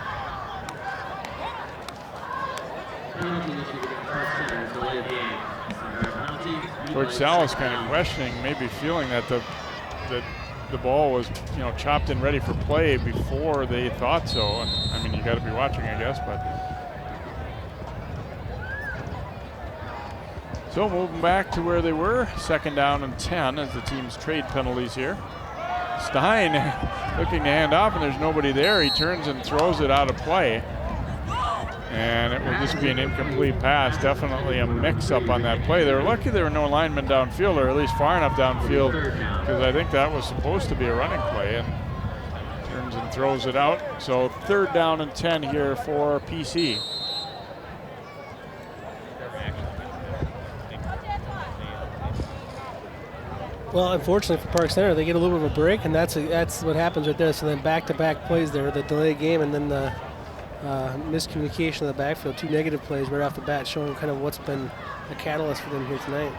[SPEAKER 1] Coach Salas kind of questioning, maybe feeling that the ball was, chopped and ready for play before they thought so. And I mean, you got to be watching, I guess, but. So moving back to where they were, 2nd down and 10 as the teams trade penalties here. Stein looking to hand off, and there's nobody there. He turns and throws it out of play. And it will just be an incomplete pass. Definitely a mix-up on that play. They were lucky there were no linemen downfield, or at least far enough downfield, because I think that was supposed to be a running play, and turns and throws it out. So 3rd down and 10 here for PC.
[SPEAKER 2] Well, unfortunately for Park Center, they get a little bit of a break, and that's what happens right there. So then back-to-back plays there, the delay game, and then the miscommunication in the backfield, 2 negative plays right off the bat, showing kind of what's been a catalyst for them here tonight.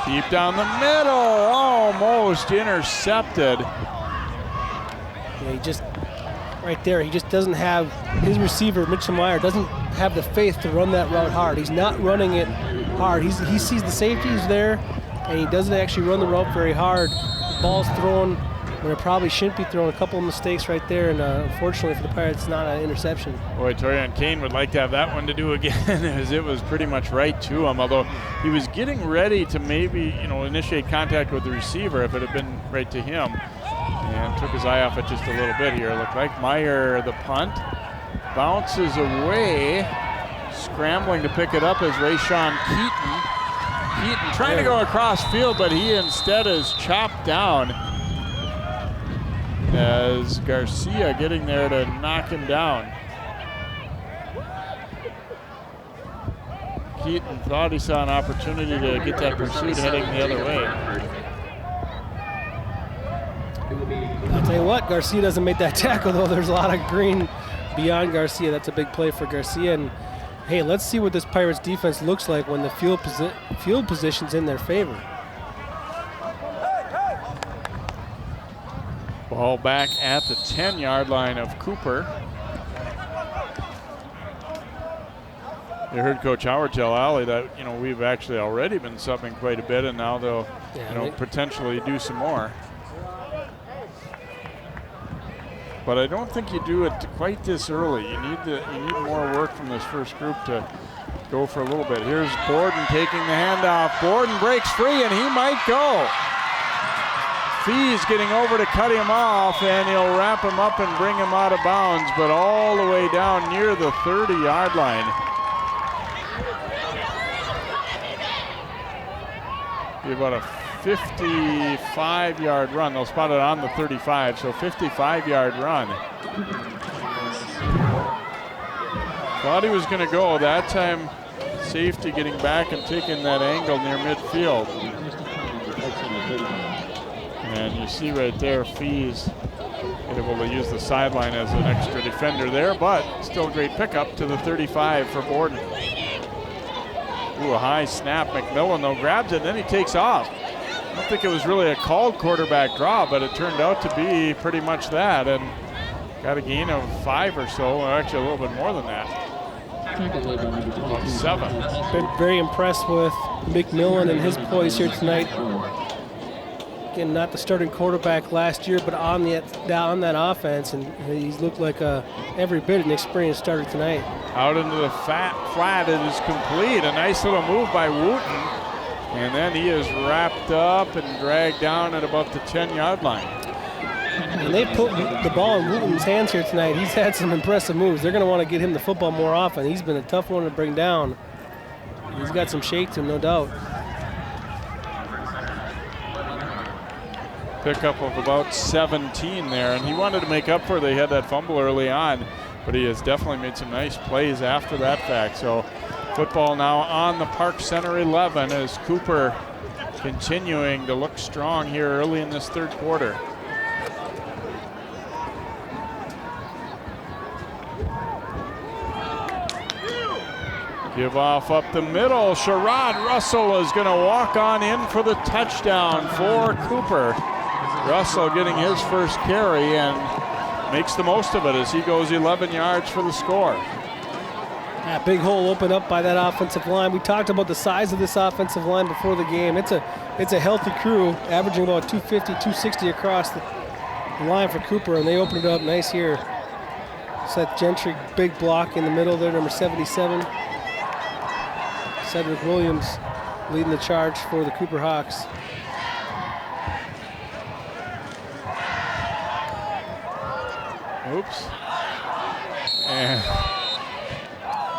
[SPEAKER 1] Deep down the middle, almost intercepted.
[SPEAKER 2] Yeah, he just, right there, he just doesn't have, his receiver, Mitchell Meyer, doesn't have the faith to run that route hard. He's not running it hard. He sees the safeties there, and he doesn't actually run the route very hard. The ball's thrown when it probably shouldn't be thrown. A couple of mistakes right there, and unfortunately for the Pirates, it's not an interception.
[SPEAKER 1] Boy, Torian Kane would like to have that one to do again, as it was pretty much right to him, although he was getting ready to maybe, initiate contact with the receiver if it had been right to him, and took his eye off it just a little bit here. Looked like Meyer, the punt, bounces away, scrambling to pick it up as Rayshawn Keaton. Keaton trying to go across field, but he instead is chopped down as Garcia getting there to knock him down. Keaton thought he saw an opportunity to get that pursuit heading the other way.
[SPEAKER 2] I'll tell you what, Garcia doesn't make that tackle, though. There's a lot of green beyond Garcia. That's a big play for Garcia. And hey, let's see what this Pirates defense looks like when the field position's in their favor.
[SPEAKER 1] Ball back at the 10-yard line of Cooper. You heard Coach Howard tell Allie that, we've actually already been subbing quite a bit, and now they'll, potentially do some more. But I don't think you do it quite this early. You need more work from this first group to go for a little bit. Here's Borden taking the handoff. Borden breaks free, and he might go. Fee's getting over to cut him off, and he'll wrap him up and bring him out of bounds, but all the way down near the 30-yard line. Be about a 55-yard run. They'll spot it on the 35, so 55-yard run. Thought he was going to go. That time, safety getting back and taking that angle near midfield. And you see right there, Fee's able to use the sideline as an extra defender there, but still a great pickup to the 35 for Borden. Ooh, a high snap. McMillan, though, grabs it, and then he takes off. I don't think it was really a called quarterback draw, but it turned out to be pretty much that, and got a gain of 5 or so, or actually a little bit more than that. About 7.
[SPEAKER 2] Been very impressed with McMillan and his poise here tonight. Again, not the starting quarterback last year, but on that offense, and he's looked like every bit an experienced starter tonight.
[SPEAKER 1] Out into the flat, it is complete. A nice little move by Wooten, and then he is wrapped up and dragged down at about the 10-yard line.
[SPEAKER 2] And they put the ball in Wooten's hands here tonight. He's had some impressive moves. They're going to want to get him the football more often. He's been a tough one to bring down. He's got some shake to him, no doubt.
[SPEAKER 1] Pickup of about 17 there, and he wanted to make up for it. They had that fumble early on, but he has definitely made some nice plays after that fact. So football now on the Park Center 11 as Cooper continuing to look strong here early in this third quarter. Give off up the middle. Sherrod Russell is going to walk on in for the touchdown for Cooper. Russell getting his first carry and makes the most of it as he goes 11 yards for the score.
[SPEAKER 2] That big hole opened up by that offensive line. We talked about the size of this offensive line before the game. It's a healthy crew, averaging about 250, 260 across the line for Cooper, and they opened it up nice here. Seth Gentry, big block in the middle there, number 77. Cedric Williams leading the charge for the Cooper Hawks.
[SPEAKER 1] Oops. And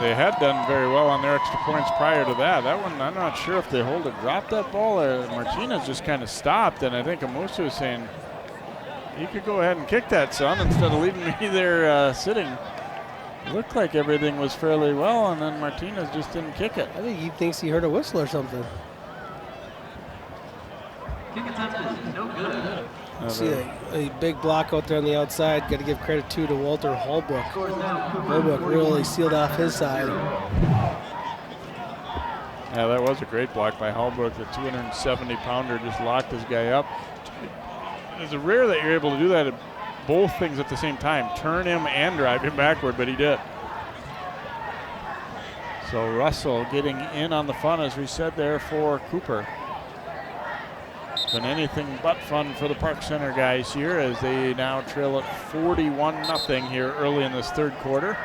[SPEAKER 1] they had done very well on their extra points prior to that. That one, I'm not sure if they hold it, dropped that ball, or Martinez just kind of stopped, and I think Amusa was saying, you could go ahead and kick that, son, instead of leaving me there sitting. It looked like everything was fairly well, and then Martinez just didn't kick it.
[SPEAKER 2] I think he thinks he heard a whistle or something.
[SPEAKER 7] Kick attempt is no good.
[SPEAKER 2] See a big block out there on the outside. Got to give credit to Walter Holbrook. Holbrook really sealed off his side.
[SPEAKER 1] Yeah, that was a great block by Holbrook. The 270-pounder just locked his guy up. It's rare that you're able to do that, both things at the same time. Turn him and drive him backward, but he did. So Russell getting in on the fun, as we said there, for Cooper. Been anything but fun for the Park Center guys here as they now trail at 41-0 here early in this third quarter.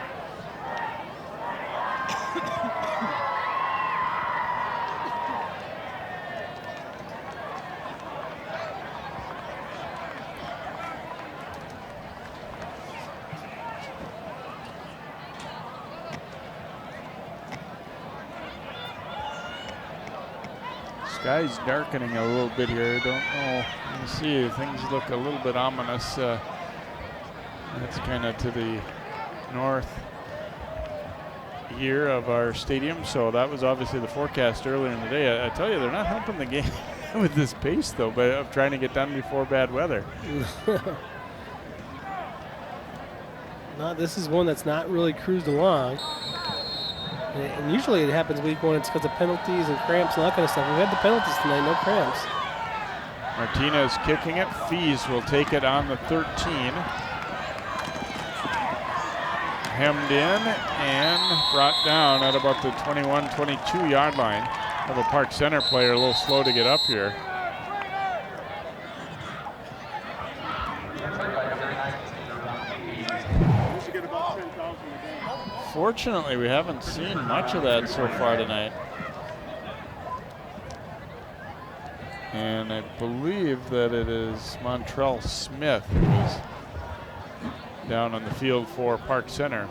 [SPEAKER 1] Sky's darkening a little bit here. Don't know. You see things look a little bit ominous. That's kind of to the north here of our stadium. So that was obviously the forecast earlier in the day. I tell you, they're not helping the game with this pace, though, but of trying to get done before bad weather.
[SPEAKER 2] No, this is one that's not really cruised along. And usually it happens week one. It's because of penalties and cramps and that kind of stuff. We've had the penalties tonight, no cramps.
[SPEAKER 1] Martinez kicking it. Fees will take it on the 13. Hemmed in and brought down at about the 21, 22 yard line. Have a Park Center player a little slow to get up here. Fortunately, we haven't seen much of that so far tonight. And I believe that it is Montrell Smith who is down on the field for Park Center.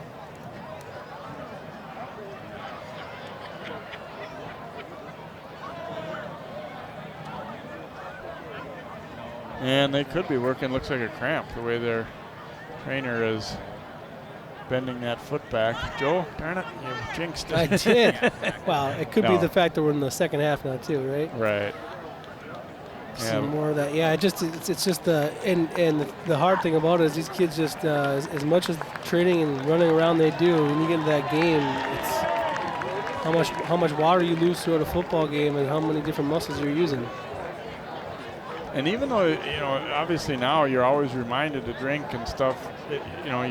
[SPEAKER 1] And they could be working, looks like a cramp, the way their trainer is bending that foot back. Joe, darn it, you jinxed it.
[SPEAKER 2] I did. Well, it could be the fact that we're in the second half now too, right?
[SPEAKER 1] Right.
[SPEAKER 2] See more of that. Yeah, it's just the and the hard thing about it is these kids just as much as training and running around they do, when you get into that game, it's how much water you lose throughout a football game and how many different muscles you're using.
[SPEAKER 1] And even though, you know, obviously now you're always reminded to drink and stuff, you know,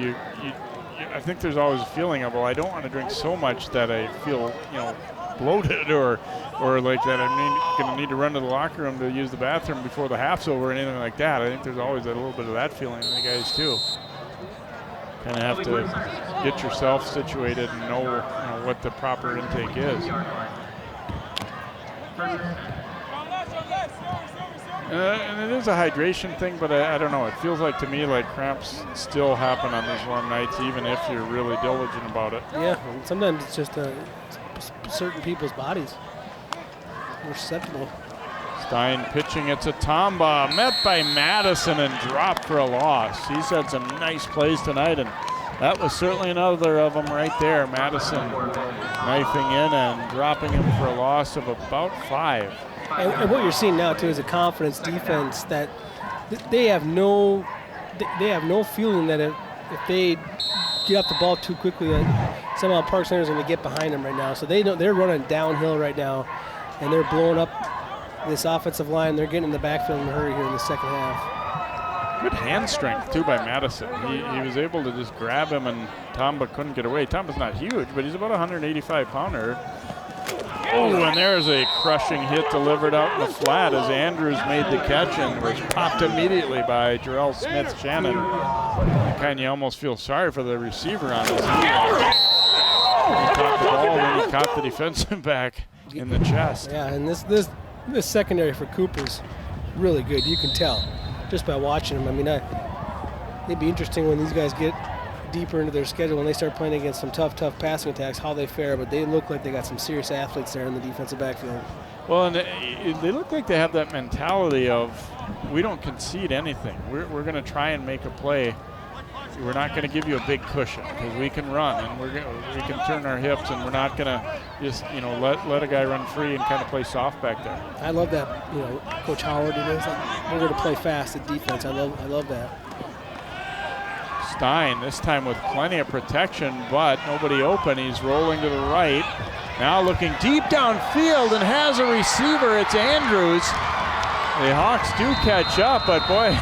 [SPEAKER 1] I think there's always a feeling of, well, I don't want to drink so much that I feel, you know, bloated or like that I'm going to need to run to the locker room to use the bathroom before the half's over and anything like that. I think there's always a little bit of that feeling in the guys too. Kind of have to get yourself situated and know, what the proper intake is. And it is a hydration thing, but I don't know. It feels like to me like cramps still happen on these warm nights, even if you're really diligent about it.
[SPEAKER 2] Yeah, sometimes it's just certain people's bodies. More susceptible.
[SPEAKER 1] Stein pitching. It's a Tamba met by Madison and dropped for a loss. He's had some nice plays tonight, and that was certainly another of them right there. Madison knifing in and dropping him for a loss of about 5.
[SPEAKER 2] And what you're seeing now too is a confidence defense that they have no feeling that if they get off the ball too quickly, somehow Park Center's going to get behind them right now. So they're running downhill right now, and they're blowing up this offensive line. They're getting in the backfield in a hurry here in the second half.
[SPEAKER 1] Good hand strength, too, by Madison. He was able to just grab him, and Tamba couldn't get away. Tamba's not huge, but he's about a 185-pounder. Oh, and there's a crushing hit delivered out in the flat as Andrews made the catch and was popped immediately by Jarrell Smith-Shannon. Kind of almost feel sorry for the receiver on this. He caught the ball when he caught the defensive back in the chest.
[SPEAKER 2] Yeah, and this secondary for Cooper's really good. You can tell just by watching them. I mean, it'd be interesting when these guys get deeper into their schedule, when they start playing against some tough passing attacks, how they fare, but they look like they got some serious athletes there in the defensive backfield.
[SPEAKER 1] Well, and they look like they have that mentality of, we don't concede anything. We're going to try and make a play. We're not going to give you a big cushion because we can run and we can turn our hips, and we're not going to just let a guy run free and kind of play soft back there.
[SPEAKER 2] I love that. Coach Howard, we're going to play fast at defense. I love that.
[SPEAKER 1] Stein, this time with plenty of protection, but nobody open. He's rolling to the right. Now looking deep downfield and has a receiver. It's Andrews. The Hawks do catch up, but boy,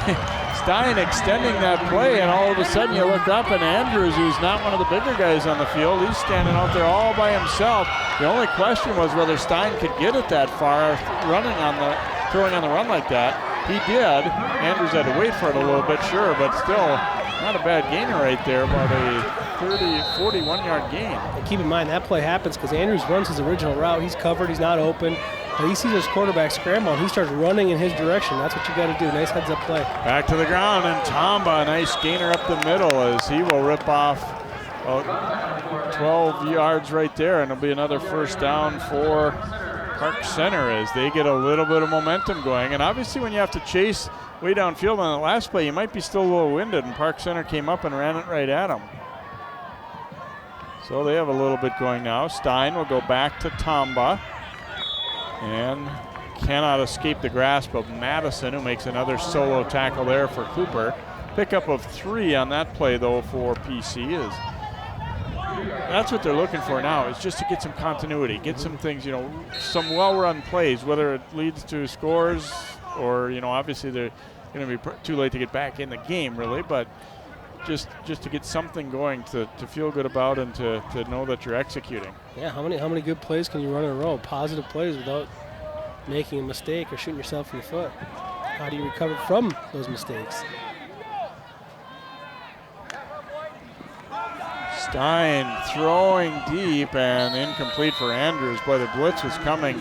[SPEAKER 1] Stein extending that play, and all of a sudden you look up and Andrews, who's not one of the bigger guys on the field, he's standing out there all by himself. The only question was whether Stein could get it that far, throwing on the run like that. He did. Andrews had to wait for it a little bit, sure, but still not a bad gainer right there, about a 41-yard gain.
[SPEAKER 2] And keep in mind, that play happens because Andrews runs his original route. He's covered, he's not open, but he sees his quarterback scramble, and he starts running in his direction. That's what you got to do. Nice heads-up play.
[SPEAKER 1] Back to the ground, and Tamba, a nice gainer up the middle as he will rip off 12 yards right there, and it'll be another first down for Park Center as they get a little bit of momentum going. And obviously when you have to chase way downfield on the last play, you might be still a little winded, and Park Center came up and ran it right at them. So they have a little bit going now. Stein will go back to Tamba and cannot escape the grasp of Madison, who makes another solo tackle there for Cooper. Pickup of 3 on that play though for PC. That's what they're looking for now, is just to get some continuity, get some things, some well-run plays, whether it leads to scores or, obviously they're going to be too late to get back in the game, really, but just to get something going to feel good about and to know that you're executing.
[SPEAKER 2] Yeah, how many good plays can you run in a row? Positive plays without making a mistake or shooting yourself in the foot. How do you recover from those mistakes?
[SPEAKER 1] Stein throwing deep and incomplete for Andrews. Boy, the blitz was coming,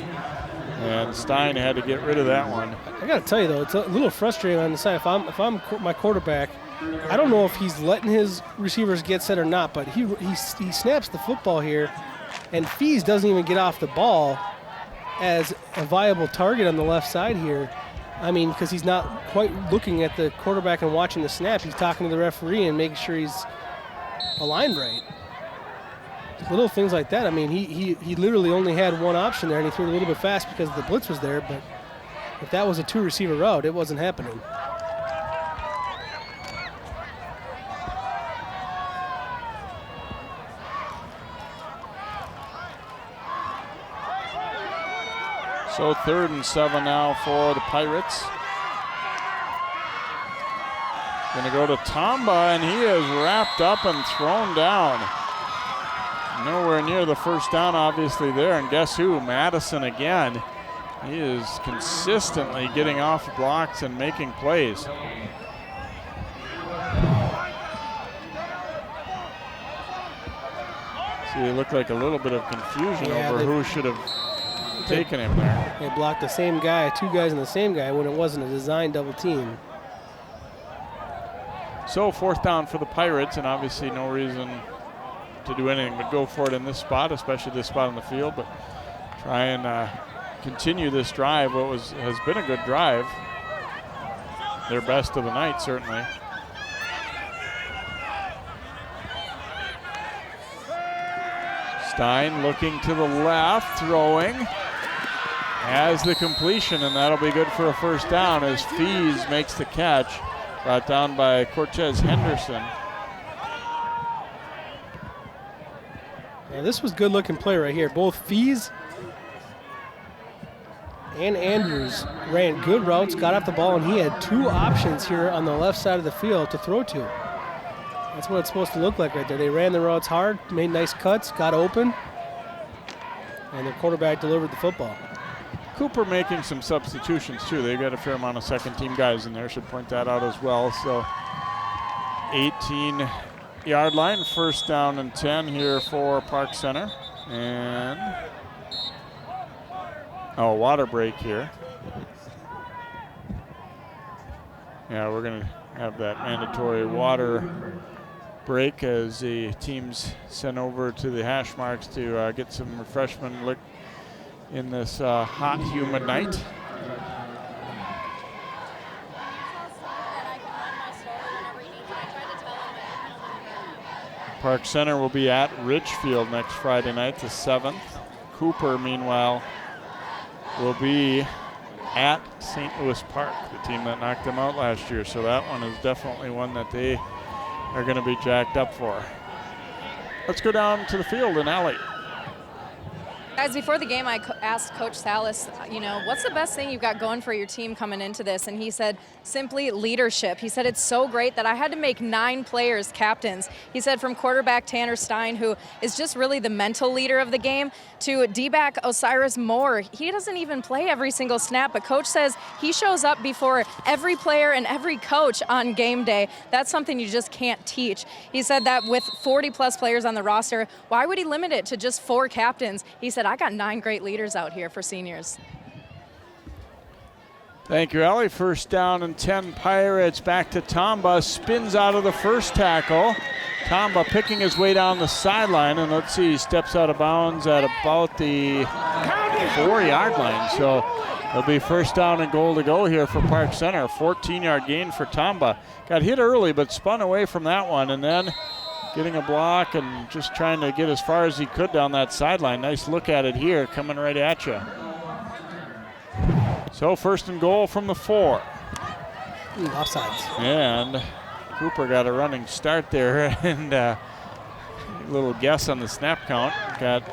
[SPEAKER 1] and Stein had to get rid of that one.
[SPEAKER 2] I got to tell you, though, it's a little frustrating on the side. If I'm my quarterback, I don't know if he's letting his receivers get set or not, but he snaps the football here, and Fees doesn't even get off the ball as a viable target on the left side here. I mean, because he's not quite looking at the quarterback and watching the snap. He's talking to the referee and making sure he's aligned right. Little things like that. I mean, he literally only had one option there, and he threw it a little bit fast because the blitz was there, but if that was a 2-receiver route, it wasn't happening.
[SPEAKER 1] So 3rd and 7 now for the Pirates. Going to go to Tamba, and he is wrapped up and thrown down. Nowhere near the first down, obviously, there. And guess who? Madison again. He is consistently getting off blocks and making plays. See, it looked like a little bit of confusion over who should have taken him there.
[SPEAKER 2] They blocked the same guy, 2 guys in the same guy, when it wasn't a design double team.
[SPEAKER 1] So 4th down for the Pirates, and obviously no reason to do anything but go for it in this spot, especially this spot on the field, but try and continue this drive, has been a good drive. Their best of the night, certainly. Stein looking to the left, throwing, has the completion, and that'll be good for a first down as Fees makes the catch. Brought down by Cortez Henderson.
[SPEAKER 2] Yeah, this was good looking play right here. Both Fees and Andrews ran good routes, got off the ball, and he had 2 options here on the left side of the field to throw to. That's what it's supposed to look like right there. They ran the routes hard, made nice cuts, got open, and the quarterback delivered the football.
[SPEAKER 1] Cooper making some substitutions too. They've got a fair amount of second-team guys in there. Should point that out as well. So 18-yard line, 1st down and 10 here for Park Center. And water break here. Yeah, we're going to have that mandatory water break as the teams sent over to the hash marks to get some refreshment in this hot, humid night. Park Center will be at Ridgefield next Friday night, the 7th. Cooper, meanwhile, will be at St. Louis Park, the team that knocked them out last year. So that one is definitely one that they are going to be jacked up for. Let's go down to the field in Alley.
[SPEAKER 6] Guys, before the game, I asked Coach Salas, what's the best thing you've got going for your team coming into this? And he said, simply leadership. He said, it's so great that I had to make 9 players captains. He said from quarterback Tanner Stein, who is just really the mental leader of the game, to D-back Osiris Moore. He doesn't even play every single snap, but Coach says he shows up before every player and every coach on game day. That's something you just can't teach. He said that with 40-plus players on the roster, why would he limit it to just 4 captains? He said, I got 9 great leaders out here for seniors.
[SPEAKER 1] Thank you, Ellie. 1st down and 10 Pirates. Back to Tomba. Spins out of the first tackle. Tomba picking his way down the sideline, and let's see, he steps out of bounds at about the 4-yard line. So it'll be 1st down and goal to go here for Park Center. 14-yard gain for Tomba. Got hit early, but spun away from that one, and then getting a block and just trying to get as far as he could down that sideline. Nice look at it here, coming right at you. So 1st and goal from the 4.
[SPEAKER 2] Offsides.
[SPEAKER 1] And Cooper got a running start there, and a little guess on the snap count. Got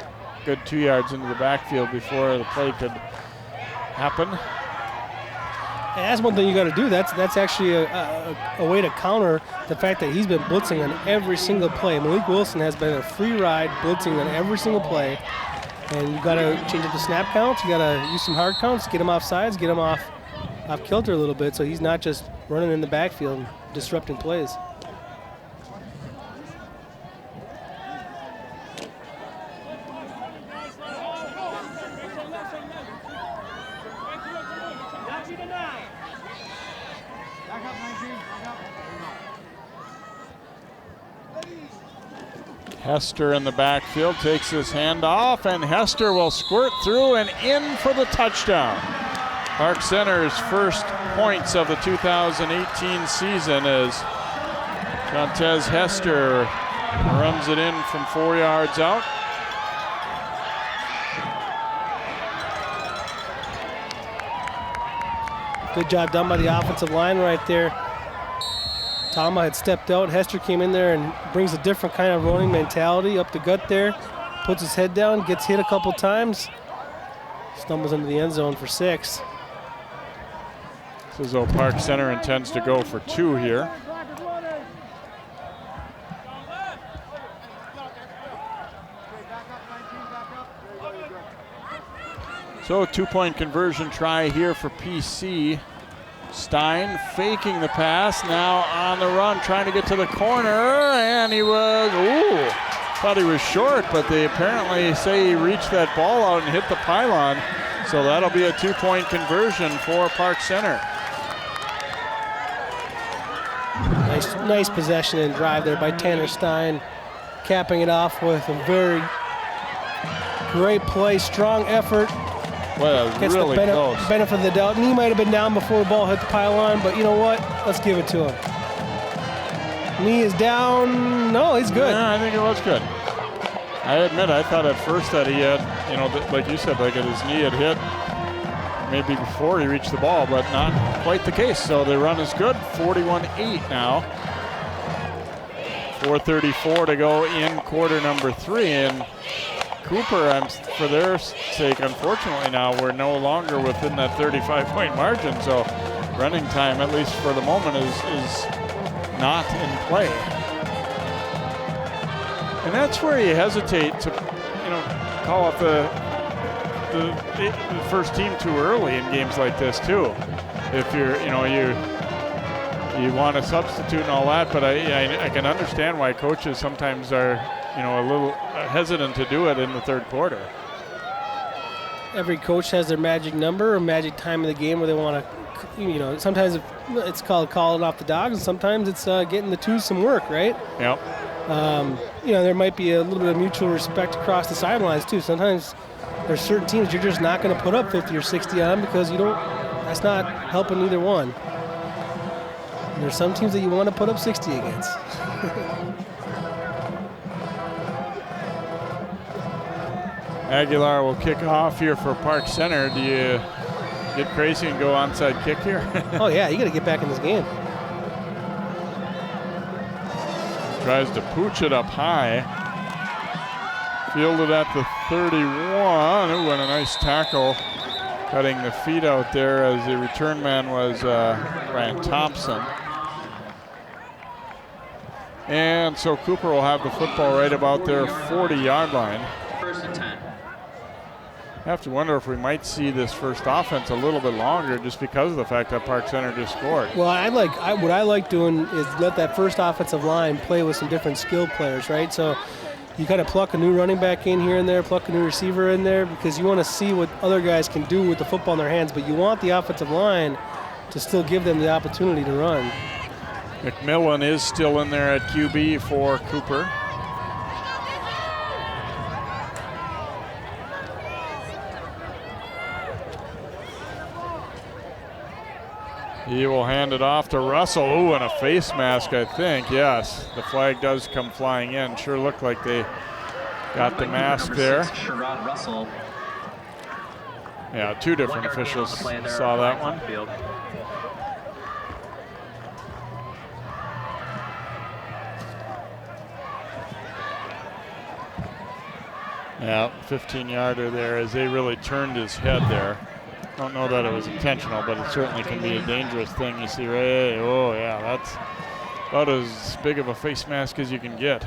[SPEAKER 1] good 2 yards into the backfield before the play could happen.
[SPEAKER 2] And that's one thing you got to do. That's actually a way to counter the fact that he's been blitzing on every single play. Malik Wilson has been a free ride blitzing on every single play. And you got to change up the snap counts. You got to use some hard counts, get him off sides, get him off kilter a little bit so he's not just running in the backfield and disrupting plays.
[SPEAKER 1] Hester in the backfield takes his hand off, and Hester will squirt through and in for the touchdown. Park Center's first points of the 2018 season as Jontez Hester runs it in from 4 yards out.
[SPEAKER 2] Good job done by the offensive line right there. Tama had stepped out. Hester came in there and brings a different kind of running mentality up the gut there. Puts his head down, gets hit a couple times. Stumbles into the end zone for 6.
[SPEAKER 1] It's as though Park Center intends to go for 2 here. So 2-point conversion try here for PC. Stein faking the pass, now on the run, trying to get to the corner, and he was, thought he was short, but they apparently say he reached that ball out and hit the pylon. So that'll be a 2-point conversion for Park Center.
[SPEAKER 2] Nice possession and drive there by Tanner Stein, capping it off with a very great play, strong effort.
[SPEAKER 1] Well, that was really close.
[SPEAKER 2] Benefit of the doubt. And he might have been down before the ball hit the pylon, but you know what? Let's give it to him. Knee is down. No, he's good.
[SPEAKER 1] Yeah, I think it was good. I admit, I thought at first that he had, like you said, like his knee had hit maybe before he reached the ball, but not quite the case. So the run is good. 41-8 now 4:34 to go in quarter number 3, and Cooper, for their sake, unfortunately now we're no longer within that 35-point margin, so running time, at least for the moment, is not in play. And that's where you hesitate to, call up the first team too early in games like this too. If you're, you want to substitute and all that, but I can understand why coaches sometimes are, a little hesitant to do it in the third quarter.
[SPEAKER 2] Every coach has their magic number or magic time of the game where they want to, sometimes it's called calling off the dogs, and sometimes it's getting the twos some work, right?
[SPEAKER 1] Yep.
[SPEAKER 2] There might be a little bit of mutual respect across the sidelines too. Sometimes there's certain teams you're just not going to put up 50 or 60 on because that's not helping either one. And there's some teams that you want to put up 60 against.
[SPEAKER 1] Aguilar will kick off here for Park Center. Do you get crazy and go onside kick here?
[SPEAKER 2] Oh yeah, you got to get back in this game.
[SPEAKER 1] Tries to pooch it up high. Fielded at the 31. Ooh, and a nice tackle. Cutting the feet out there as the return man was Ryan Thompson. And so Cooper will have the football right about their 40-yard line.
[SPEAKER 7] First and 10.
[SPEAKER 1] I have to wonder if we might see this first offense a little bit longer just because of the fact that Park Center just scored.
[SPEAKER 2] Well, what I like doing is let that first offensive line play with some different skill players, right? So you kind of pluck a new running back in here and there, pluck a new receiver in there, because you want to see what other guys can do with the football in their hands, but you want the offensive line to still give them the opportunity to run.
[SPEAKER 1] McMillan is still in there at QB for Cooper. He will hand it off to Russell. Ooh, and a face mask, I think. Yes, the flag does come flying in. Sure looked like they got the mask there.
[SPEAKER 7] Sherrod Russell.
[SPEAKER 1] Yeah, two different officials saw that one. Yeah, 15-yarder there as they really turned his head there. Don't know that it was intentional, but it certainly can be a dangerous thing. You see, right? Oh, yeah, that's about as big of a face mask as you can get.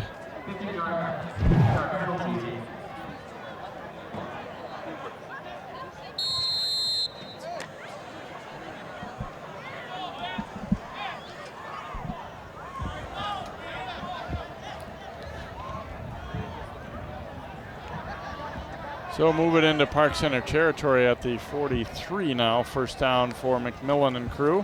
[SPEAKER 1] So move it into Park Center territory at the 43 now. First down for McMillan and crew.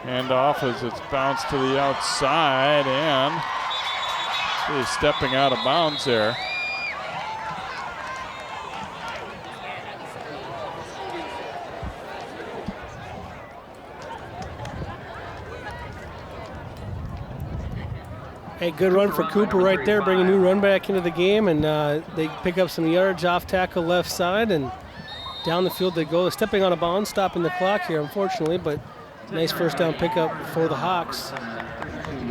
[SPEAKER 1] Hand off as it's bounced to the outside, and he's stepping out of bounds there.
[SPEAKER 2] Hey, good run for Cooper right there, bring a new run back into the game, and they pick up some yards off tackle left side, and down the field they go. Stepping on a bounds, stopping the clock here, unfortunately, but nice first down pickup for the Hawks.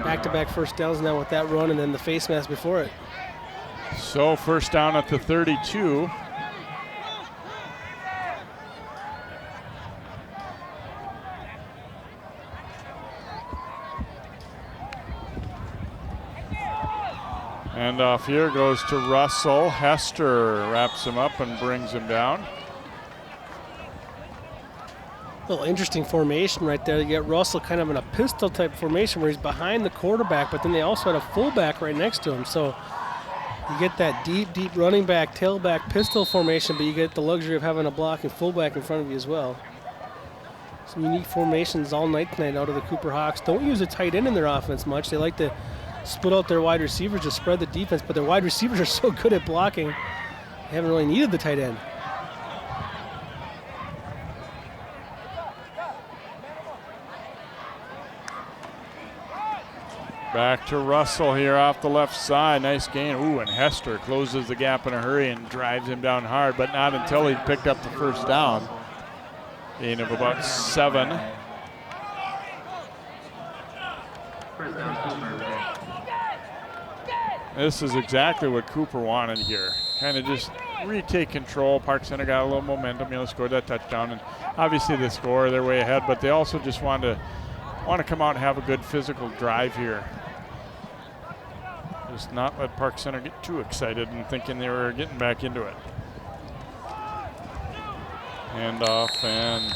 [SPEAKER 2] Back-to-back first downs now with that run and then the face mask before it.
[SPEAKER 1] So first down at the 32. And off here goes to Russell. Hester wraps him up and brings him down.
[SPEAKER 2] Little interesting formation right there. You get Russell kind of in a pistol type formation where he's behind the quarterback, but then they also had a fullback right next to him. So you get that deep running back, tailback pistol formation, but you get the luxury of having a blocking fullback in front of you as well. Some unique formations all night tonight out of the Cooper Hawks. Don't use a tight end in their offense much. They like to split out their wide receivers to spread the defense, but their wide receivers are so good at blocking, they haven't really needed the tight end.
[SPEAKER 1] Back to Russell here off the left side. Nice gain. Ooh, and Hester closes the gap in a hurry and drives him down hard, but not until he picked up the first down. Gain of about 7.
[SPEAKER 7] First down, Cooper.
[SPEAKER 1] This is exactly what Cooper wanted here. Kind of just retake control. Park Center got a little momentum, scored that touchdown, and obviously the score, they're way ahead, but they also just want to come out and have a good physical drive here. Just not let Park Center get too excited and thinking they were getting back into it. Handoff, and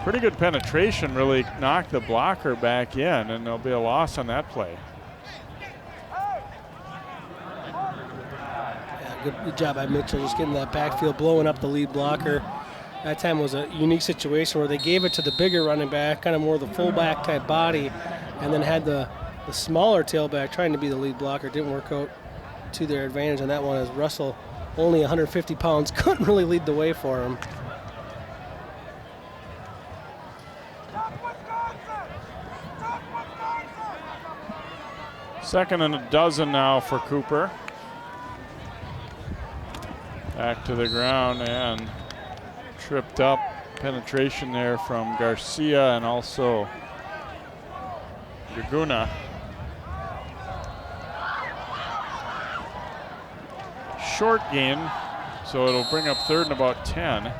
[SPEAKER 1] pretty good penetration, really knocked the blocker back in, and there'll be a loss on that play.
[SPEAKER 2] Good job by Mitchell, just getting that backfield, blowing up the lead blocker. That time was a unique situation where they gave it to the bigger running back, kind of more the fullback type body, and then had the smaller tailback trying to be the lead blocker. Didn't work out to their advantage on that one, as Russell, only 150 pounds, couldn't really lead the way for him.
[SPEAKER 1] Second and a dozen now for Cooper. Back to the ground and tripped up. Penetration there from Garcia and also Laguna. Short gain, so it'll bring up third and about 10.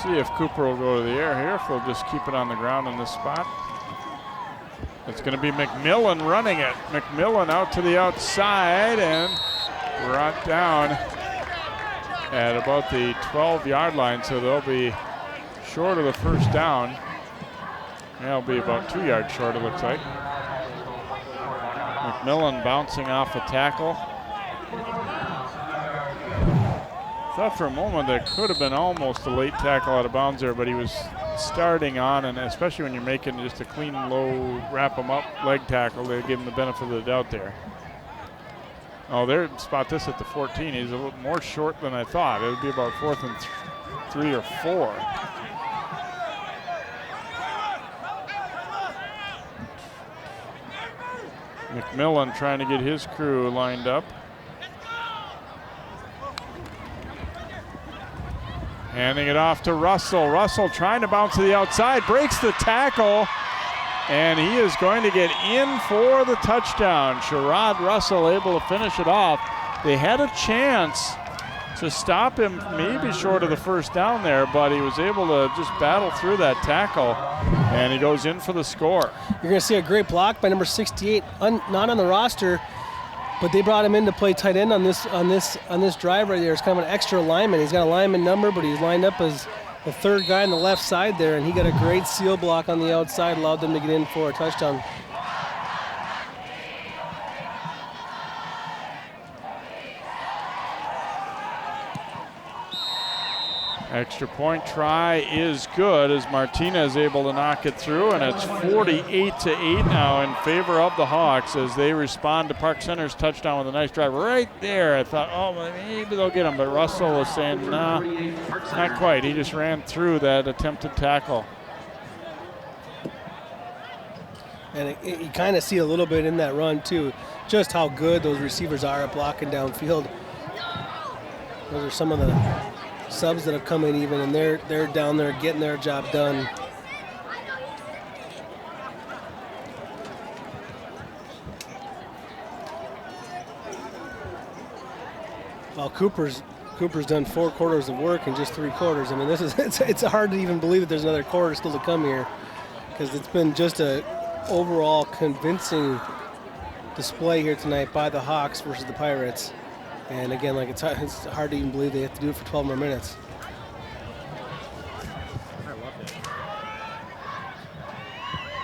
[SPEAKER 1] See if Cooper will go to the air here, if they'll just keep it on the ground in this spot. It's going to be McMillan running it. McMillan out to the outside and brought down at about the 12-yard line, so they'll be short of the first down. They'll be about 2 yards short, it looks like. McMillan bouncing off a tackle. Thought for a moment that could have been almost a late tackle out of bounds there, but he was starting on, and especially when you're making just a clean, low, wrap him up leg tackle, they give him the benefit of the doubt there. Oh, there, spot this at the 14. He's a little more short than I thought. It would be about 4th and 3 or 4. McMillan trying to get his crew lined up. Handing it off to Russell. Russell trying to bounce to the outside, breaks the tackle, and he is going to get in for the touchdown. Sherrod Russell able to finish it off. They had a chance to stop him maybe short of the first down there, but he was able to just battle through that tackle, and he goes in for the score.
[SPEAKER 2] You're going to see a great block by number 68, not on the roster, but they brought him in to play tight end on this drive right there. It's kind of an extra lineman. He's got a lineman number, but he's lined up as the third guy on the left side there, and he got a great seal block on the outside, allowed them to get in for a touchdown.
[SPEAKER 1] Extra point try is good as Martinez able to knock it through, and it's 48-8 now in favor of the Hawks as they respond to Park Center's touchdown with a nice drive right there. I thought, oh, maybe they'll get him, but Russell was saying, nah, not quite. He just ran through that attempted tackle.
[SPEAKER 2] And you kind of see a little bit in that run, too, just how good those receivers are at blocking downfield. Those are some of the subs that have come in even, and they're down there getting their job done. Well, Cooper's done 4 quarters of work in just 3 quarters. I mean, it's hard to even believe that there's another quarter still to come here, because it's been just a overall convincing display here tonight by the Hawks versus the Pirates. And again, like it's hard to even believe they have to do it for 12 more minutes.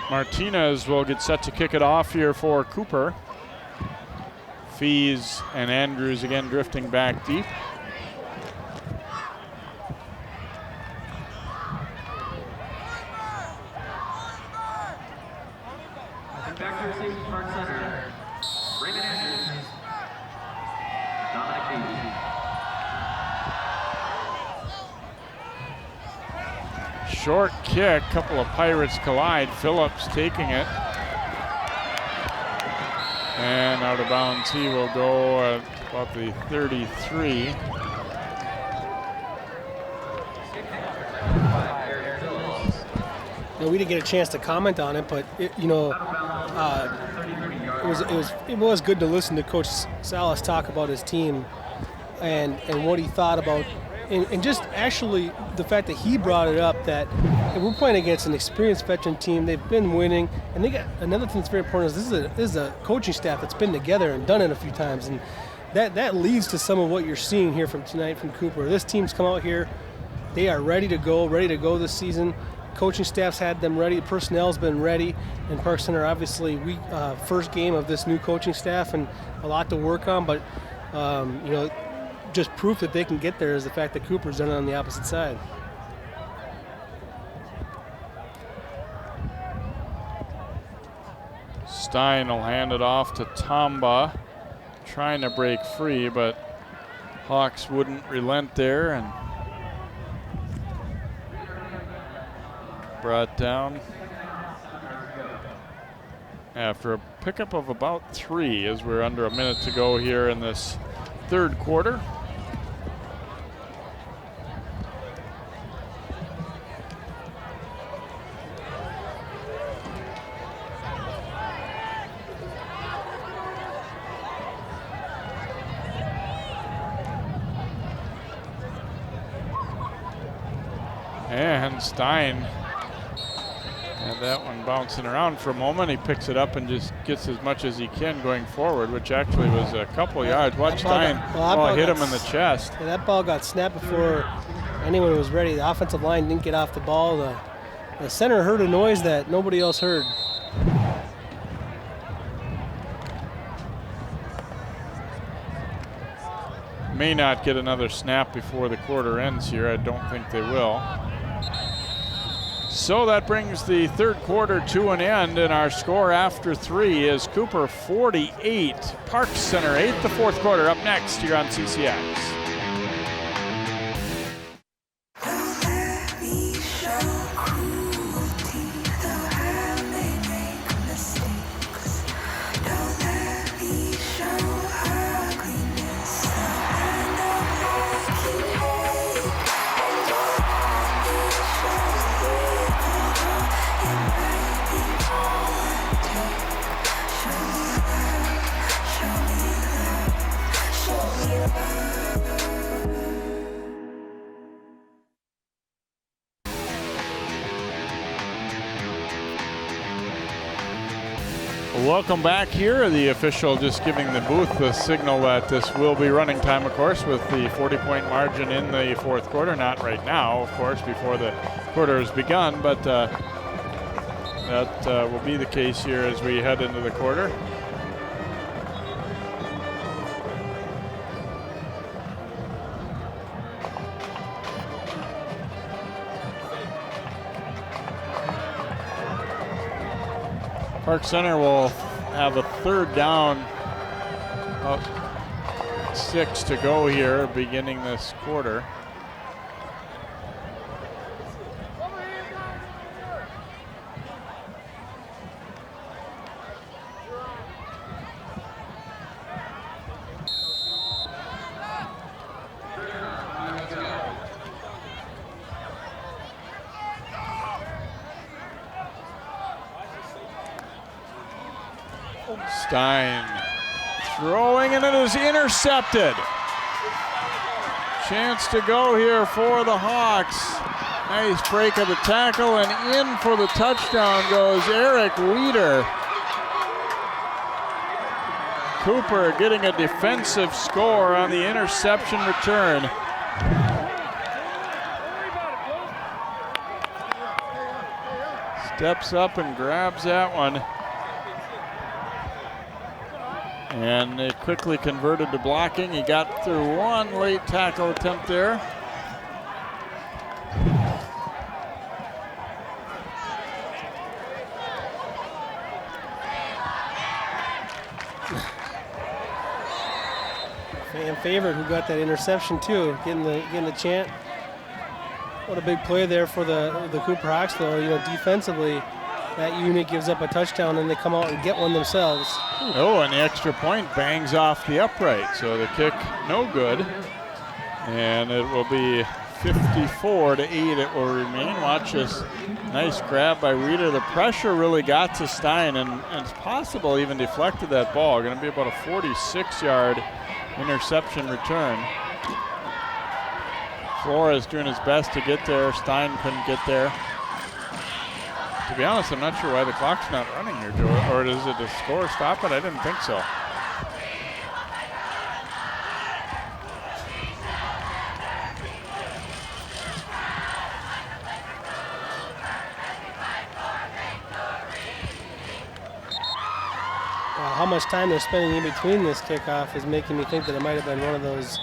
[SPEAKER 1] Martinez will get set to kick it off here for Cooper. Fees and Andrews again drifting back deep.
[SPEAKER 7] Back to receive Park Center. Raymond Andrews. Dominic
[SPEAKER 1] Short kick, couple of Pirates collide. Phillips taking it. And out of bounds he will go at about the 33.
[SPEAKER 2] we didn't get a chance to comment on it, but it was good to listen to Coach Salas talk about his team and what he thought about, and just actually the fact that he brought it up that we're playing against an experienced veteran team. They've been winning, and they got another thing that's very important is this is a coaching staff that's been together and done it a few times, and that leads to some of what you're seeing here from tonight from Cooper. This team's come out here, they are ready to go this season. Coaching staff's had them ready, the personnel's been ready, and Park Center obviously first game of this new coaching staff and a lot to work on, but just proof that they can get there is the fact that Cooper's done it on the opposite side.
[SPEAKER 1] Stein will hand it off to Tamba, trying to break free, but Hawks wouldn't relent there and brought down after a pickup of about 3 as we're under a minute to go here in this third quarter. And Stein had that one bouncing around for a moment. He picks it up and just gets as much as he can going forward, which actually was a couple yards. Watch Stein hit him in the chest.
[SPEAKER 2] Yeah, that ball got snapped before anyone was ready. The offensive line didn't get off the ball. The center heard a noise that nobody else heard.
[SPEAKER 1] May not get another snap before the quarter ends here. I don't think they will. So that brings the third quarter to an end, and our score after 3 is Cooper 48, Park Center 8. The fourth quarter up next here on CCX. Welcome back here. The official just giving the booth the signal that this will be running time, of course, with the 40-point margin in the fourth quarter. Not right now, of course, before the quarter has begun, but that will be the case here as we head into the quarter. Park Center will have a third down, about 6 to go here, beginning this quarter. Stein throwing, and it is intercepted. Chance to go here for the Hawks. Nice break of the tackle, and in for the touchdown goes Eric Weeder. Cooper getting a defensive score on the interception return. Steps up and grabs that one. And they quickly converted to blocking. He got through one late tackle attempt there.
[SPEAKER 2] Fan favorite who got that interception too, getting the chant. What a big play there for the Cooper Hawks, though. You know, defensively, that unit gives up a touchdown and they come out and get one themselves.
[SPEAKER 1] Oh, and the extra point bangs off the upright, so the kick no good. And it will be 54 to 8 it will remain. Watch this nice grab by Weeder. The pressure really got to Stein, and it's possible even deflected that ball. Going to be about a 46-yard interception return. Flores doing his best to get there. Stein couldn't get there. To be honest, I'm not sure why the clock's not running here, Joe. Or is it a score stop it? I didn't think so.
[SPEAKER 2] How much time they're spending in between this kickoff is making me think that it might have been one of those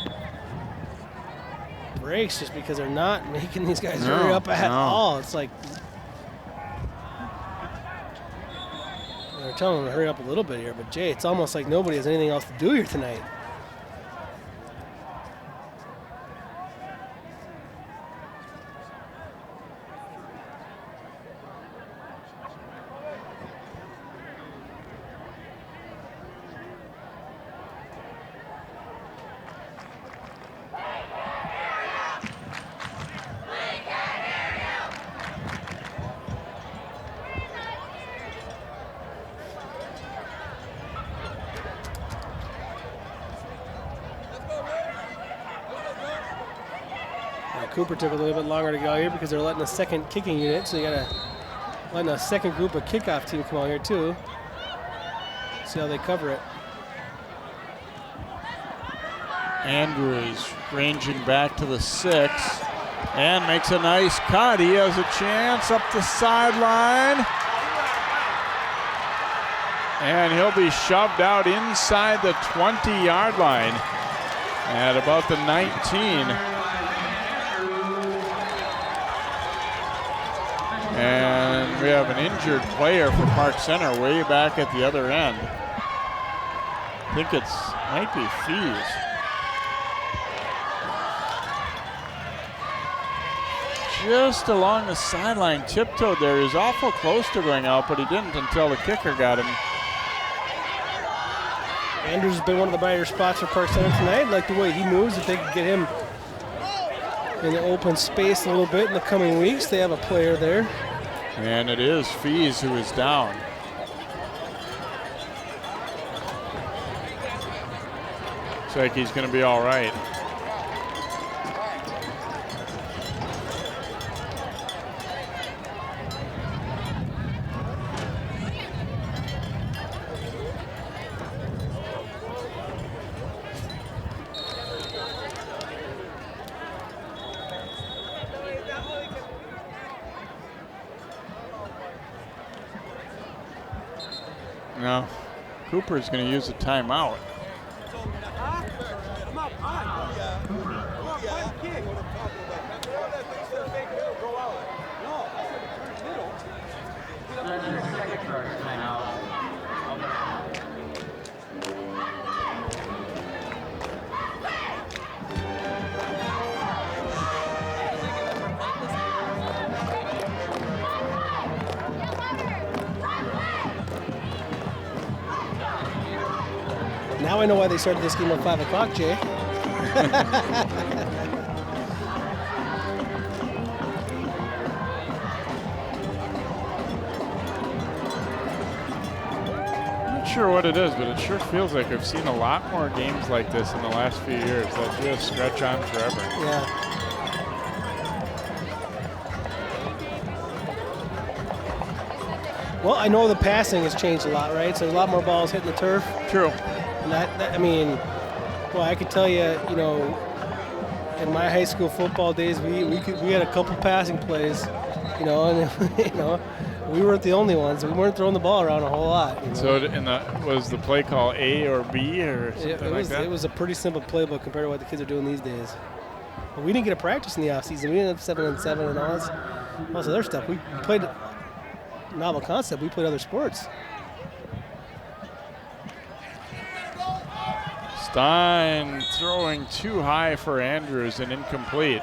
[SPEAKER 2] breaks, just because they're not making these guys hurry up at all. It's like they're telling them to hurry up a little bit here, but Jay, it's almost like nobody has anything else to do here tonight. Cooper took a little bit longer to go here because they're letting a second kicking unit, so you gotta letting a second group of kickoff team come out here too. See how they cover it.
[SPEAKER 1] Andrews ranging back to the 6 and makes a nice cut. He has a chance up the sideline. And he'll be shoved out inside the 20-yard line at about the 19. And we have an injured player for Park Center way back at the other end. I think it might be Fees. Just along the sideline, tiptoed there. He was awful close to going out, but he didn't until the kicker got him.
[SPEAKER 2] Andrews has been one of the brighter spots for Park Center tonight. Like the way he moves, if they could get him in the open space a little bit in the coming weeks, they have a player there.
[SPEAKER 1] And it is Fees who is down. Looks like he's going to be all right. Now, Cooper's going to use a timeout.
[SPEAKER 2] Now I know why they started this game at 5 o'clock, Jay.
[SPEAKER 1] I'm not sure what it is, but it sure feels like I've seen a lot more games like this in the last few years that just stretch on forever.
[SPEAKER 2] Yeah. Well, I know the passing has changed a lot, right? So there's a lot more balls hitting the turf.
[SPEAKER 1] True.
[SPEAKER 2] And that I mean, well, I could tell you, you know, in my high school football days, we had a couple passing plays, you know, and you know, we weren't the only ones. We weren't throwing the ball around a whole lot. You know?
[SPEAKER 1] So was the play call A or B or something like that?
[SPEAKER 2] It was a pretty simple playbook compared to what the kids are doing these days. But we didn't get a practice in the offseason. We didn't have 7-on-7 and all this other stuff. We played novel concept. We played other sports.
[SPEAKER 1] Stein throwing too high for Andrews and incomplete.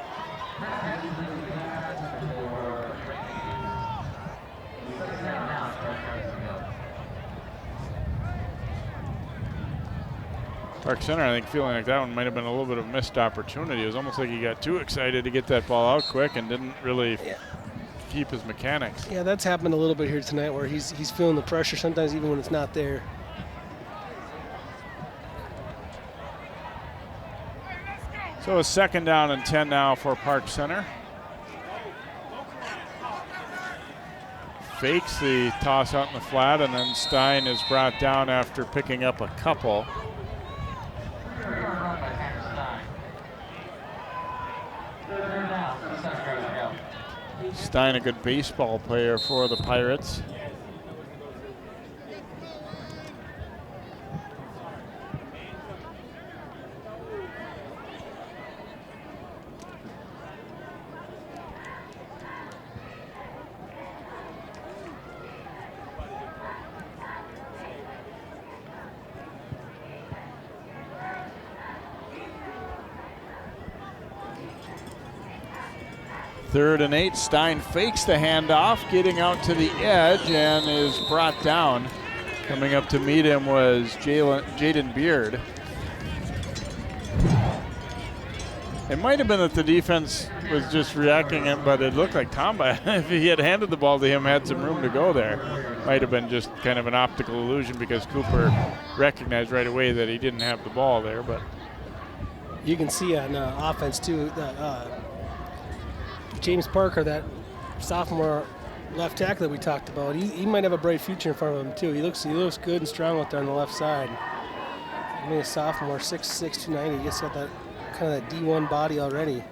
[SPEAKER 1] Park Center, I think, feeling like that one might have been a little bit of a missed opportunity. It was almost like he got too excited to get that ball out quick and didn't really keep his mechanics.
[SPEAKER 2] Yeah, that's happened a little bit here tonight where he's feeling the pressure sometimes even when it's not there.
[SPEAKER 1] So a 2nd down and 10 now for Park Center. Fakes the toss out in the flat, and then Stein is brought down after picking up a couple. Stein, a good baseball player for the Pirates. Third and 8, Stein fakes the handoff, getting out to the edge and is brought down. Coming up to meet him was Jaden Beard. It might have been that the defense was just reacting, but it looked like Tomba, if he had handed the ball to him, had some room to go there. Might have been just kind of an optical illusion because Cooper recognized right away that he didn't have the ball there. But
[SPEAKER 2] you can see on offense too that James Parker, that sophomore left tackle that we talked about, he might have a bright future in front of him too. He looks good and strong out there on the left side. I mean, a sophomore, 6'6", 290. He's got that kind of that D1 body already.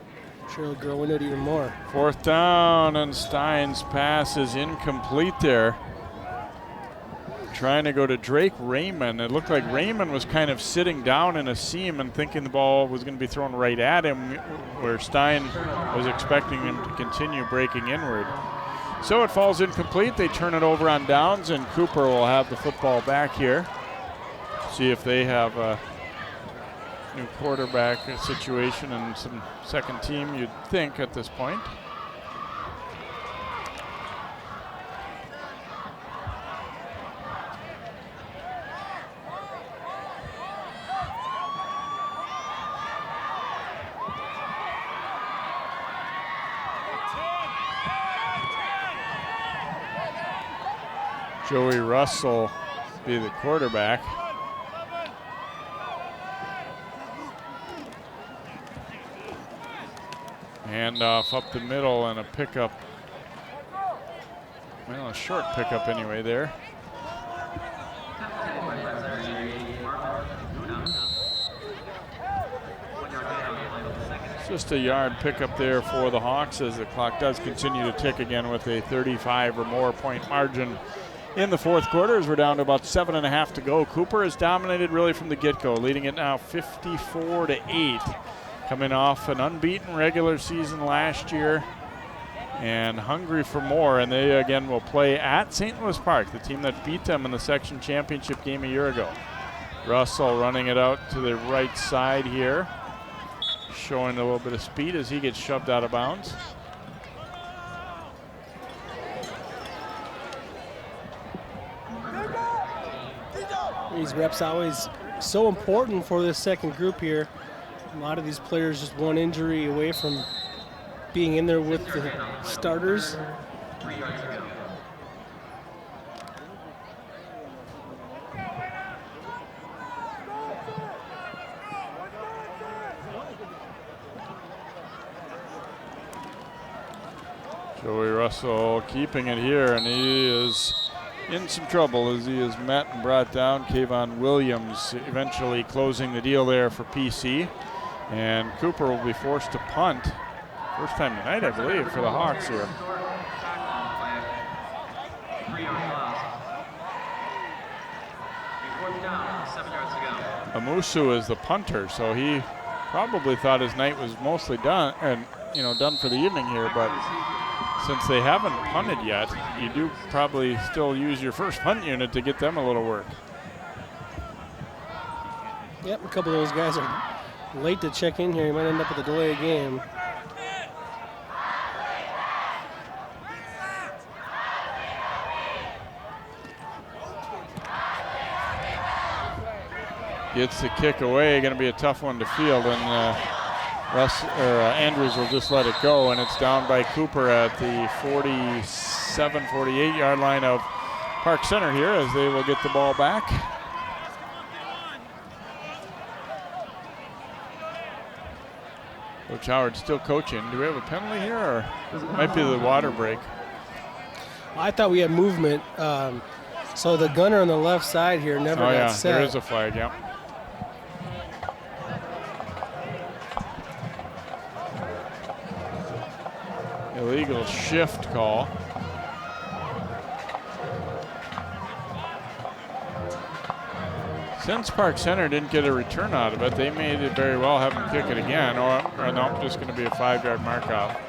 [SPEAKER 2] I'm sure he'll grow into it even more.
[SPEAKER 1] 4th down, and Stein's pass is incomplete there. Trying to go to Drake Raymond. It looked like Raymond was kind of sitting down in a seam and thinking the ball was going to be thrown right at him, where Stein was expecting him to continue breaking inward. So it falls incomplete. They turn it over on downs, and Cooper will have the football back here. See if they have a new quarterback situation and some second team, you'd think, at this point. Joey Russell be the quarterback. Handoff up the middle and a pickup. Well, a short pickup anyway there. Just a yard pickup there for the Hawks as the clock does continue to tick again with a 35 or more point margin in the 4th quarter as we're down to about 7.5 to go. Cooper has dominated really from the get-go, leading it now 54-8. Coming off an unbeaten regular season last year and hungry for more. And they again will play at St. Louis Park, the team that beat them in the section championship game a year ago. Russell running it out to the right side here, showing a little bit of speed as he gets shoved out of bounds.
[SPEAKER 2] These reps always so important for this second group here. A lot of these players just one injury away from being in there with the starters.
[SPEAKER 1] Joey Russell keeping it here, and he is in some trouble as he is met and brought down. Kayvon Williams eventually closing the deal there for PC. And Cooper will be forced to punt. First time tonight, I believe, for the Hawks here. Amusu is the punter, so he probably thought his night was mostly done and done for the evening here, but since they haven't punted yet, you do probably still use your first punt unit to get them a little work.
[SPEAKER 2] Yep, a couple of those guys are late to check in here. You might end up with a delay of game.
[SPEAKER 1] Gets the kick away, going to be a tough one to field, and Andrews will just let it go, and it's down by Cooper at the 47, 48-yard line of Park Center here as they will get the ball back. Coach Howard still coaching. Do we have a penalty here, or it might be the water break?
[SPEAKER 2] I thought we had movement. So the gunner on the left side here never got set.
[SPEAKER 1] There is a flag, yeah. Illegal shift call. Since Park Center didn't get a return out of it, they may very well have him kick it again, or no, just going to be a 5-yard mark off.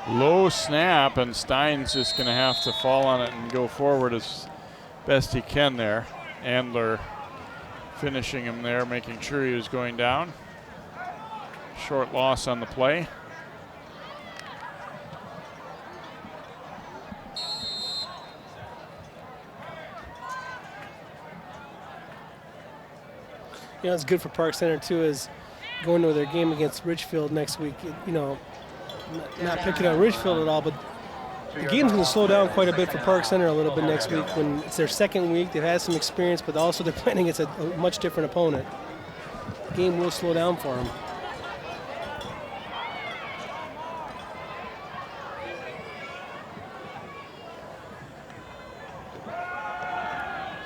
[SPEAKER 1] Low snap, and Stein's just going to have to fall on it and go forward as best he can there. Andler finishing him there, making sure he was going down. Short loss on the play.
[SPEAKER 2] You know, it's good for Park Center too, is going to their game against Richfield next week. You know, not picking on Richfield at all, but the game's going to slow down quite a bit for Park Center a little bit next week when it's their second week. They've had some experience, but also they're playing against a much different opponent. The game will slow down for them.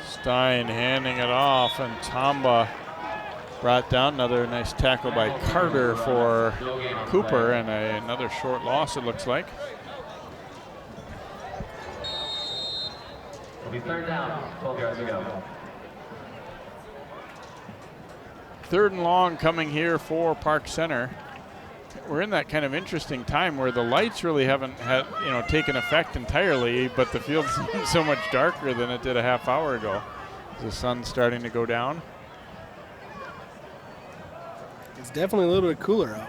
[SPEAKER 1] Stein handing it off, and Tamba brought down. Another nice tackle by Carter for Cooper, and another short loss, it looks like.
[SPEAKER 7] It'll be third down, 12 yards to go.
[SPEAKER 1] Third and long coming here for Park Center. We're in that kind of interesting time where the lights really haven't taken effect entirely, but the field seems so much darker than it did a half hour ago. The sun's starting to go down.
[SPEAKER 2] It's definitely a little bit cooler out.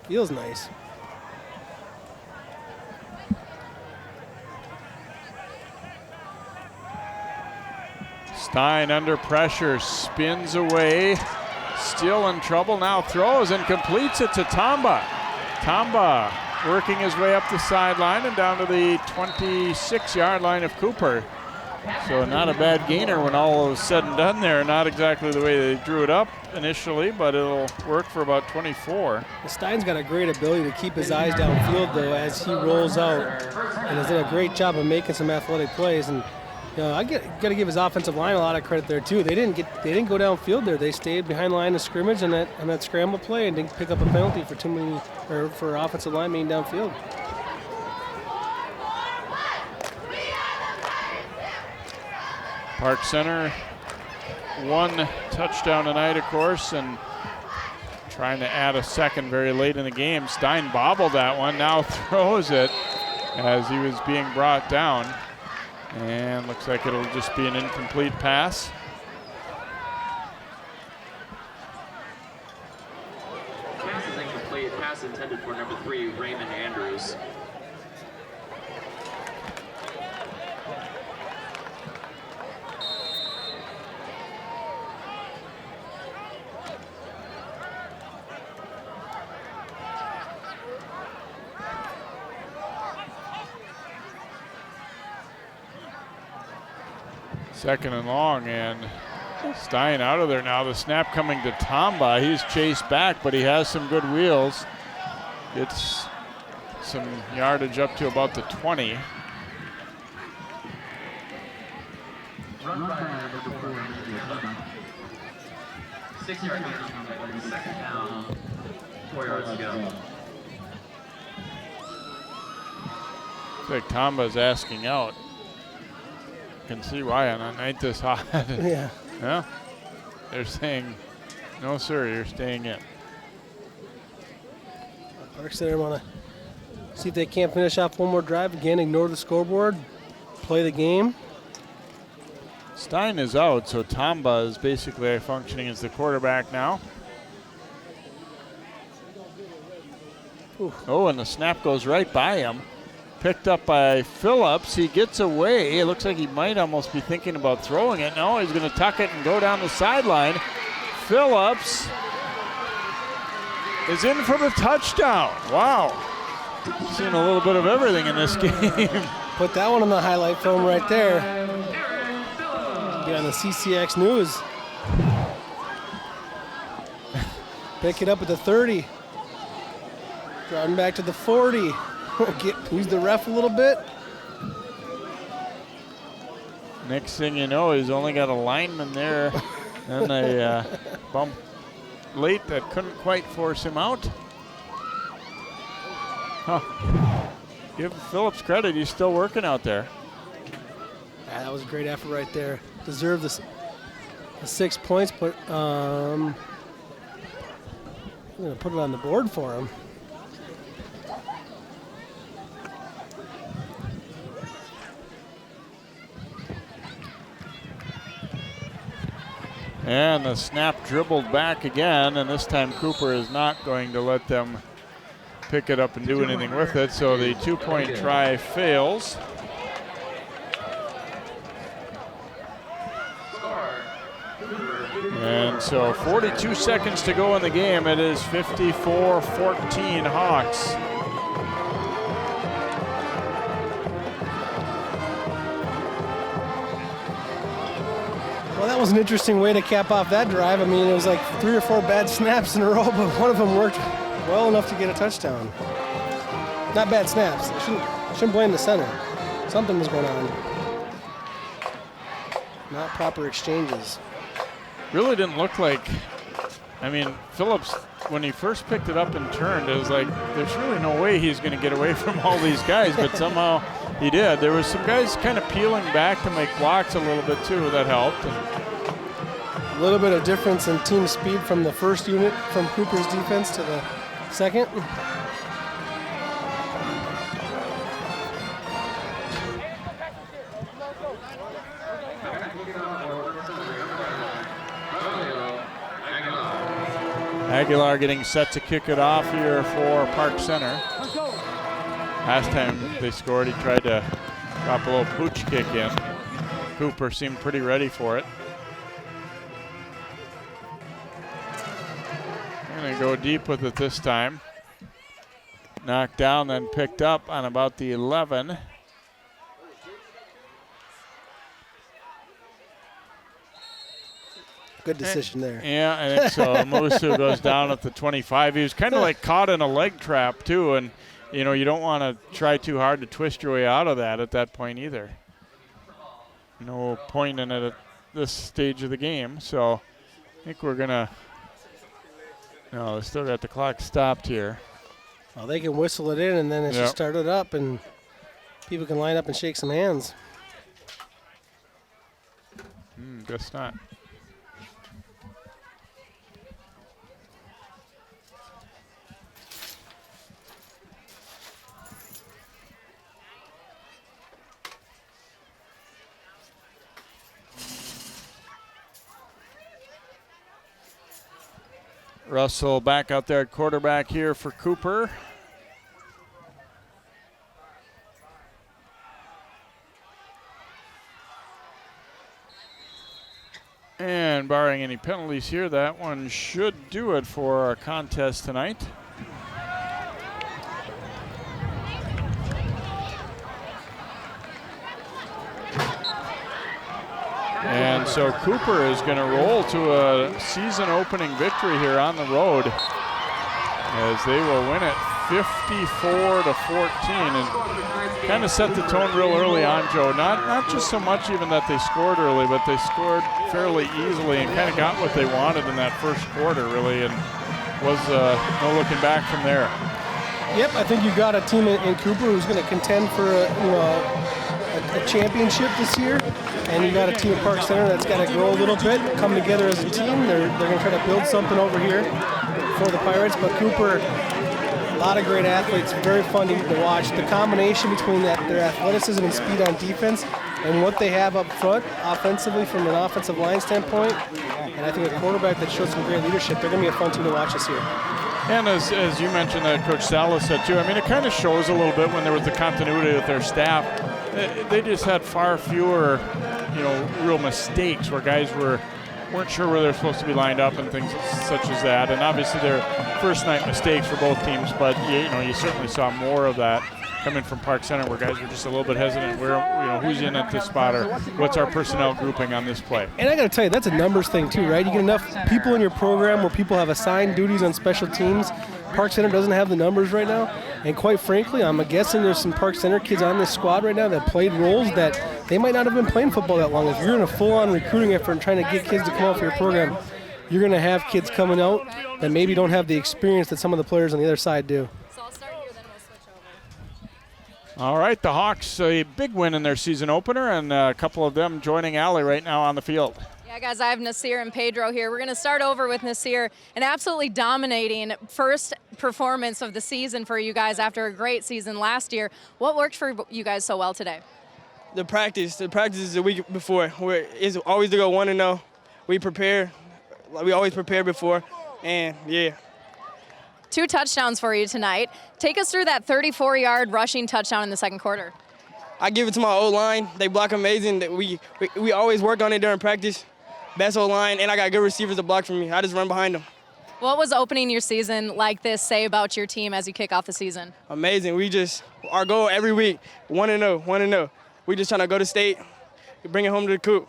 [SPEAKER 2] Feels nice.
[SPEAKER 1] Stein under pressure, spins away, still in trouble, now throws and completes it to Tamba. Tamba working his way up the sideline and down to the 26-yard line of Cooper. So not a bad gainer when all was said and done there. Not exactly the way they drew it up initially, but it'll work for about 24.
[SPEAKER 2] Stein's got a great ability to keep his eyes downfield, though, as he rolls out, and has done a great job of making some athletic plays. And I got to give his offensive line a lot of credit there too. They didn't go downfield there. They stayed behind the line of scrimmage on that scramble play and didn't pick up a penalty for offensive line being downfield.
[SPEAKER 1] Park Center, one touchdown tonight, of course, and trying to add a second very late in the game. Stein bobbled that one, now throws it as he was being brought down. And looks like it'll just be an incomplete pass.
[SPEAKER 7] Pass is incomplete. Pass intended for number 3, Raymond Andrews.
[SPEAKER 1] Second and long, and Stein out of there now. The snap coming to Tamba. He's chased back, but he has some good wheels. Gets some yardage up to about the 20.
[SPEAKER 7] Run by number 4. 6-yard gain. Second down. 4 yards to go.
[SPEAKER 1] Looks like Tamba's asking out. Can see why on a night this hot.
[SPEAKER 2] Yeah.
[SPEAKER 1] Yeah. They're saying, no, sir, you're staying in.
[SPEAKER 2] Park Center want to see if they can't finish off one more drive. Again, ignore the scoreboard, play the game.
[SPEAKER 1] Stein is out, so Tamba is basically functioning as the quarterback now. Oh, and the snap goes right by him. Picked up by Phillips. He gets away. It looks like he might almost be thinking about throwing it. No, he's going to tuck it and go down the sideline. Phillips is in for the touchdown. Wow. Seen a little bit of everything in this game.
[SPEAKER 2] Put that one on the highlight film right there. Be on the CCX News. Pick it up at the 30. Driving back to the 40. Use the ref a little bit.
[SPEAKER 1] Next thing you know, he's only got a lineman there. And a bump late that couldn't quite force him out. Give Phillips credit, he's still working out there.
[SPEAKER 2] Yeah, that was a great effort right there. Deserved the 6 points, but I'm going to put it on the board for him.
[SPEAKER 1] And the snap dribbled back again, and this time Cooper is not going to let them pick it up and do anything with it, so the 2-point try fails. And so 42 seconds to go in the game. It is 54-14 Hawks.
[SPEAKER 2] Well, that was an interesting way to cap off that drive. I mean, it was like 3 or 4 bad snaps in a row, but one of them worked well enough to get a touchdown. Not bad snaps. I shouldn't blame the center. Something was going on. Not proper exchanges.
[SPEAKER 1] Really didn't look like, I mean, Phillips, when he first picked it up and turned, it was like, there's really no way he's going to get away from all these guys, but somehow he did. There was some guys kind of peeling back to make blocks a little bit too, that helped.
[SPEAKER 2] A little bit of difference in team speed from the first unit, from Cooper's defense to the second.
[SPEAKER 1] Aguilar getting set to kick it off here for Park Center. Last time they scored, he tried to drop a little pooch kick in. Cooper seemed pretty ready for it. Gonna go deep with it this time. Knocked down, then picked up on about the 11.
[SPEAKER 2] Good decision there.
[SPEAKER 1] Yeah, I think so. Musu goes down at the 25. He was kind of like caught in a leg trap too, and you know, you don't want to try too hard to twist your way out of that at that point either. No point in it at this stage of the game, so I think we're gonna. No, they still got the clock stopped here.
[SPEAKER 2] Well, they can whistle it in, and then it's just started up, and people can line up and shake some hands.
[SPEAKER 1] Guess not. Russell back out there at quarterback here for Cooper. And barring any penalties here, that one should do it for our contest tonight. And so Cooper is going to roll to a season-opening victory here on the road as they will win it 54-14, and kind of set the tone real early on, Joe. Not just so much even that they scored early, but they scored fairly easily and kind of got what they wanted in that first quarter, really, and was no looking back from there.
[SPEAKER 2] Yep, I think you got a team in Cooper who's going to contend for a a championship this year, and you got a team at Park Center that's got to grow a little bit, come together as a team. They're going to try to build something over here for the Pirates. But Cooper, a lot of great athletes, very fun to watch. The combination between their athleticism and speed on defense and what they have up front offensively from an offensive line standpoint, and I think a quarterback that shows some great leadership, they're going to be a fun team to watch this year.
[SPEAKER 1] And as you mentioned, that Coach Salas said too, I mean, it kind of shows a little bit when there was the continuity with their staff. They just had far fewer, real mistakes where guys weren't sure where they're supposed to be lined up and things such as that. And obviously their first night mistakes for both teams, but you certainly saw more of that coming from Park Center where guys were just a little bit hesitant. Who's in at this spot, or what's our personnel grouping on this play?
[SPEAKER 2] And I got to tell you, that's a numbers thing too, right? You get enough people in your program where people have assigned duties on special teams. Park Center doesn't have the numbers right now, and quite frankly, I'm guessing there's some Park Center kids on this squad right now that played roles that they might not have been playing football that long. If you're in a full-on recruiting effort and trying to get kids to come out for your program, you're going to have kids coming out that maybe don't have the experience that some of the players on the other side do.
[SPEAKER 1] All right, the Hawks, a big win in their season opener, and a couple of them joining Allie right now on the field.
[SPEAKER 6] Yeah, guys, I have Nasir and Pedro here. We're going to start over with Nasir, an absolutely dominating first performance of the season for you guys after a great season last year. What worked for you guys so well today?
[SPEAKER 3] The practice is the week before. It's always to go 1-0. We prepare, we always prepare before, and yeah.
[SPEAKER 6] 2 touchdowns for you tonight. Take us through that 34-yard rushing touchdown in the second quarter.
[SPEAKER 3] I give it to my O-line. They block amazing. We always work on it during practice. Best O-line, and I got good receivers to block for me. I just run behind them.
[SPEAKER 6] What was opening your season like this say about your team as you kick off the season?
[SPEAKER 3] Amazing. Our goal every week, 1-0, 1-0. We just trying to go to state, bring it home to the coop.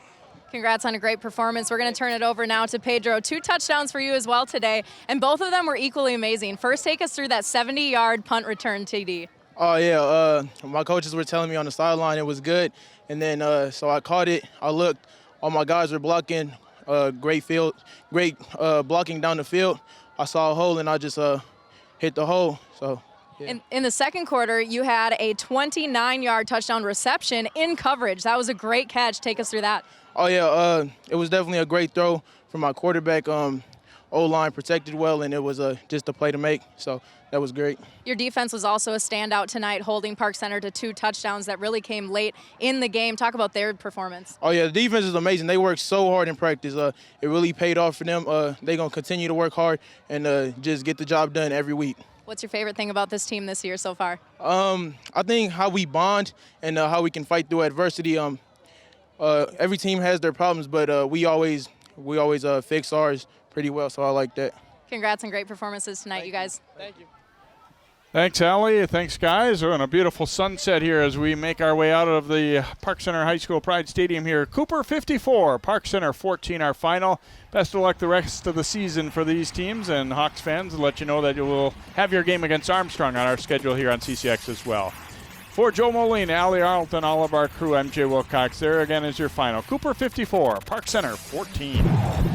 [SPEAKER 6] Congrats on a great performance. We're going to turn it over now to Pedro. 2 touchdowns for you as well today, and both of them were equally amazing. First, take us through that 70-yard punt return TD.
[SPEAKER 5] Oh, yeah. My coaches were telling me on the sideline it was good, and then so I caught it. I looked. All my guys were blocking. Great blocking down the field. I saw a hole, and I just hit the hole. So. Yeah.
[SPEAKER 6] In the second quarter, you had a 29-yard touchdown reception in coverage. That was a great catch. Take us through that.
[SPEAKER 5] Oh, yeah. It was definitely a great throw from my quarterback. O-line protected well, and it was just a play to make. So that was great.
[SPEAKER 6] Your defense was also a standout tonight, holding Park Center to 2 touchdowns that really came late in the game. Talk about their performance.
[SPEAKER 5] Oh, yeah. The defense is amazing. They worked so hard in practice. It really paid off for them. They're going to continue to work hard and just get the job done every week.
[SPEAKER 6] What's your favorite thing about this team this year so far?
[SPEAKER 5] I think how we bond and how we can fight through adversity. Every team has their problems, but we always fix ours pretty well, so I like that.
[SPEAKER 6] Congrats on great performances tonight, you guys.
[SPEAKER 3] Thank you.
[SPEAKER 1] Thanks, Allie. Thanks, guys. We're in a beautiful sunset here as we make our way out of the Park Center High School Pride Stadium here. Cooper 54, Park Center 14, our final. Best of luck the rest of the season for these teams, and Hawks fans, let you know that you will have your game against Armstrong on our schedule here on CCX as well. For Joe Molina, Allie Arlton, all of our crew, I'm Jay Wilcox. There again is your final. Cooper 54, Park Center 14.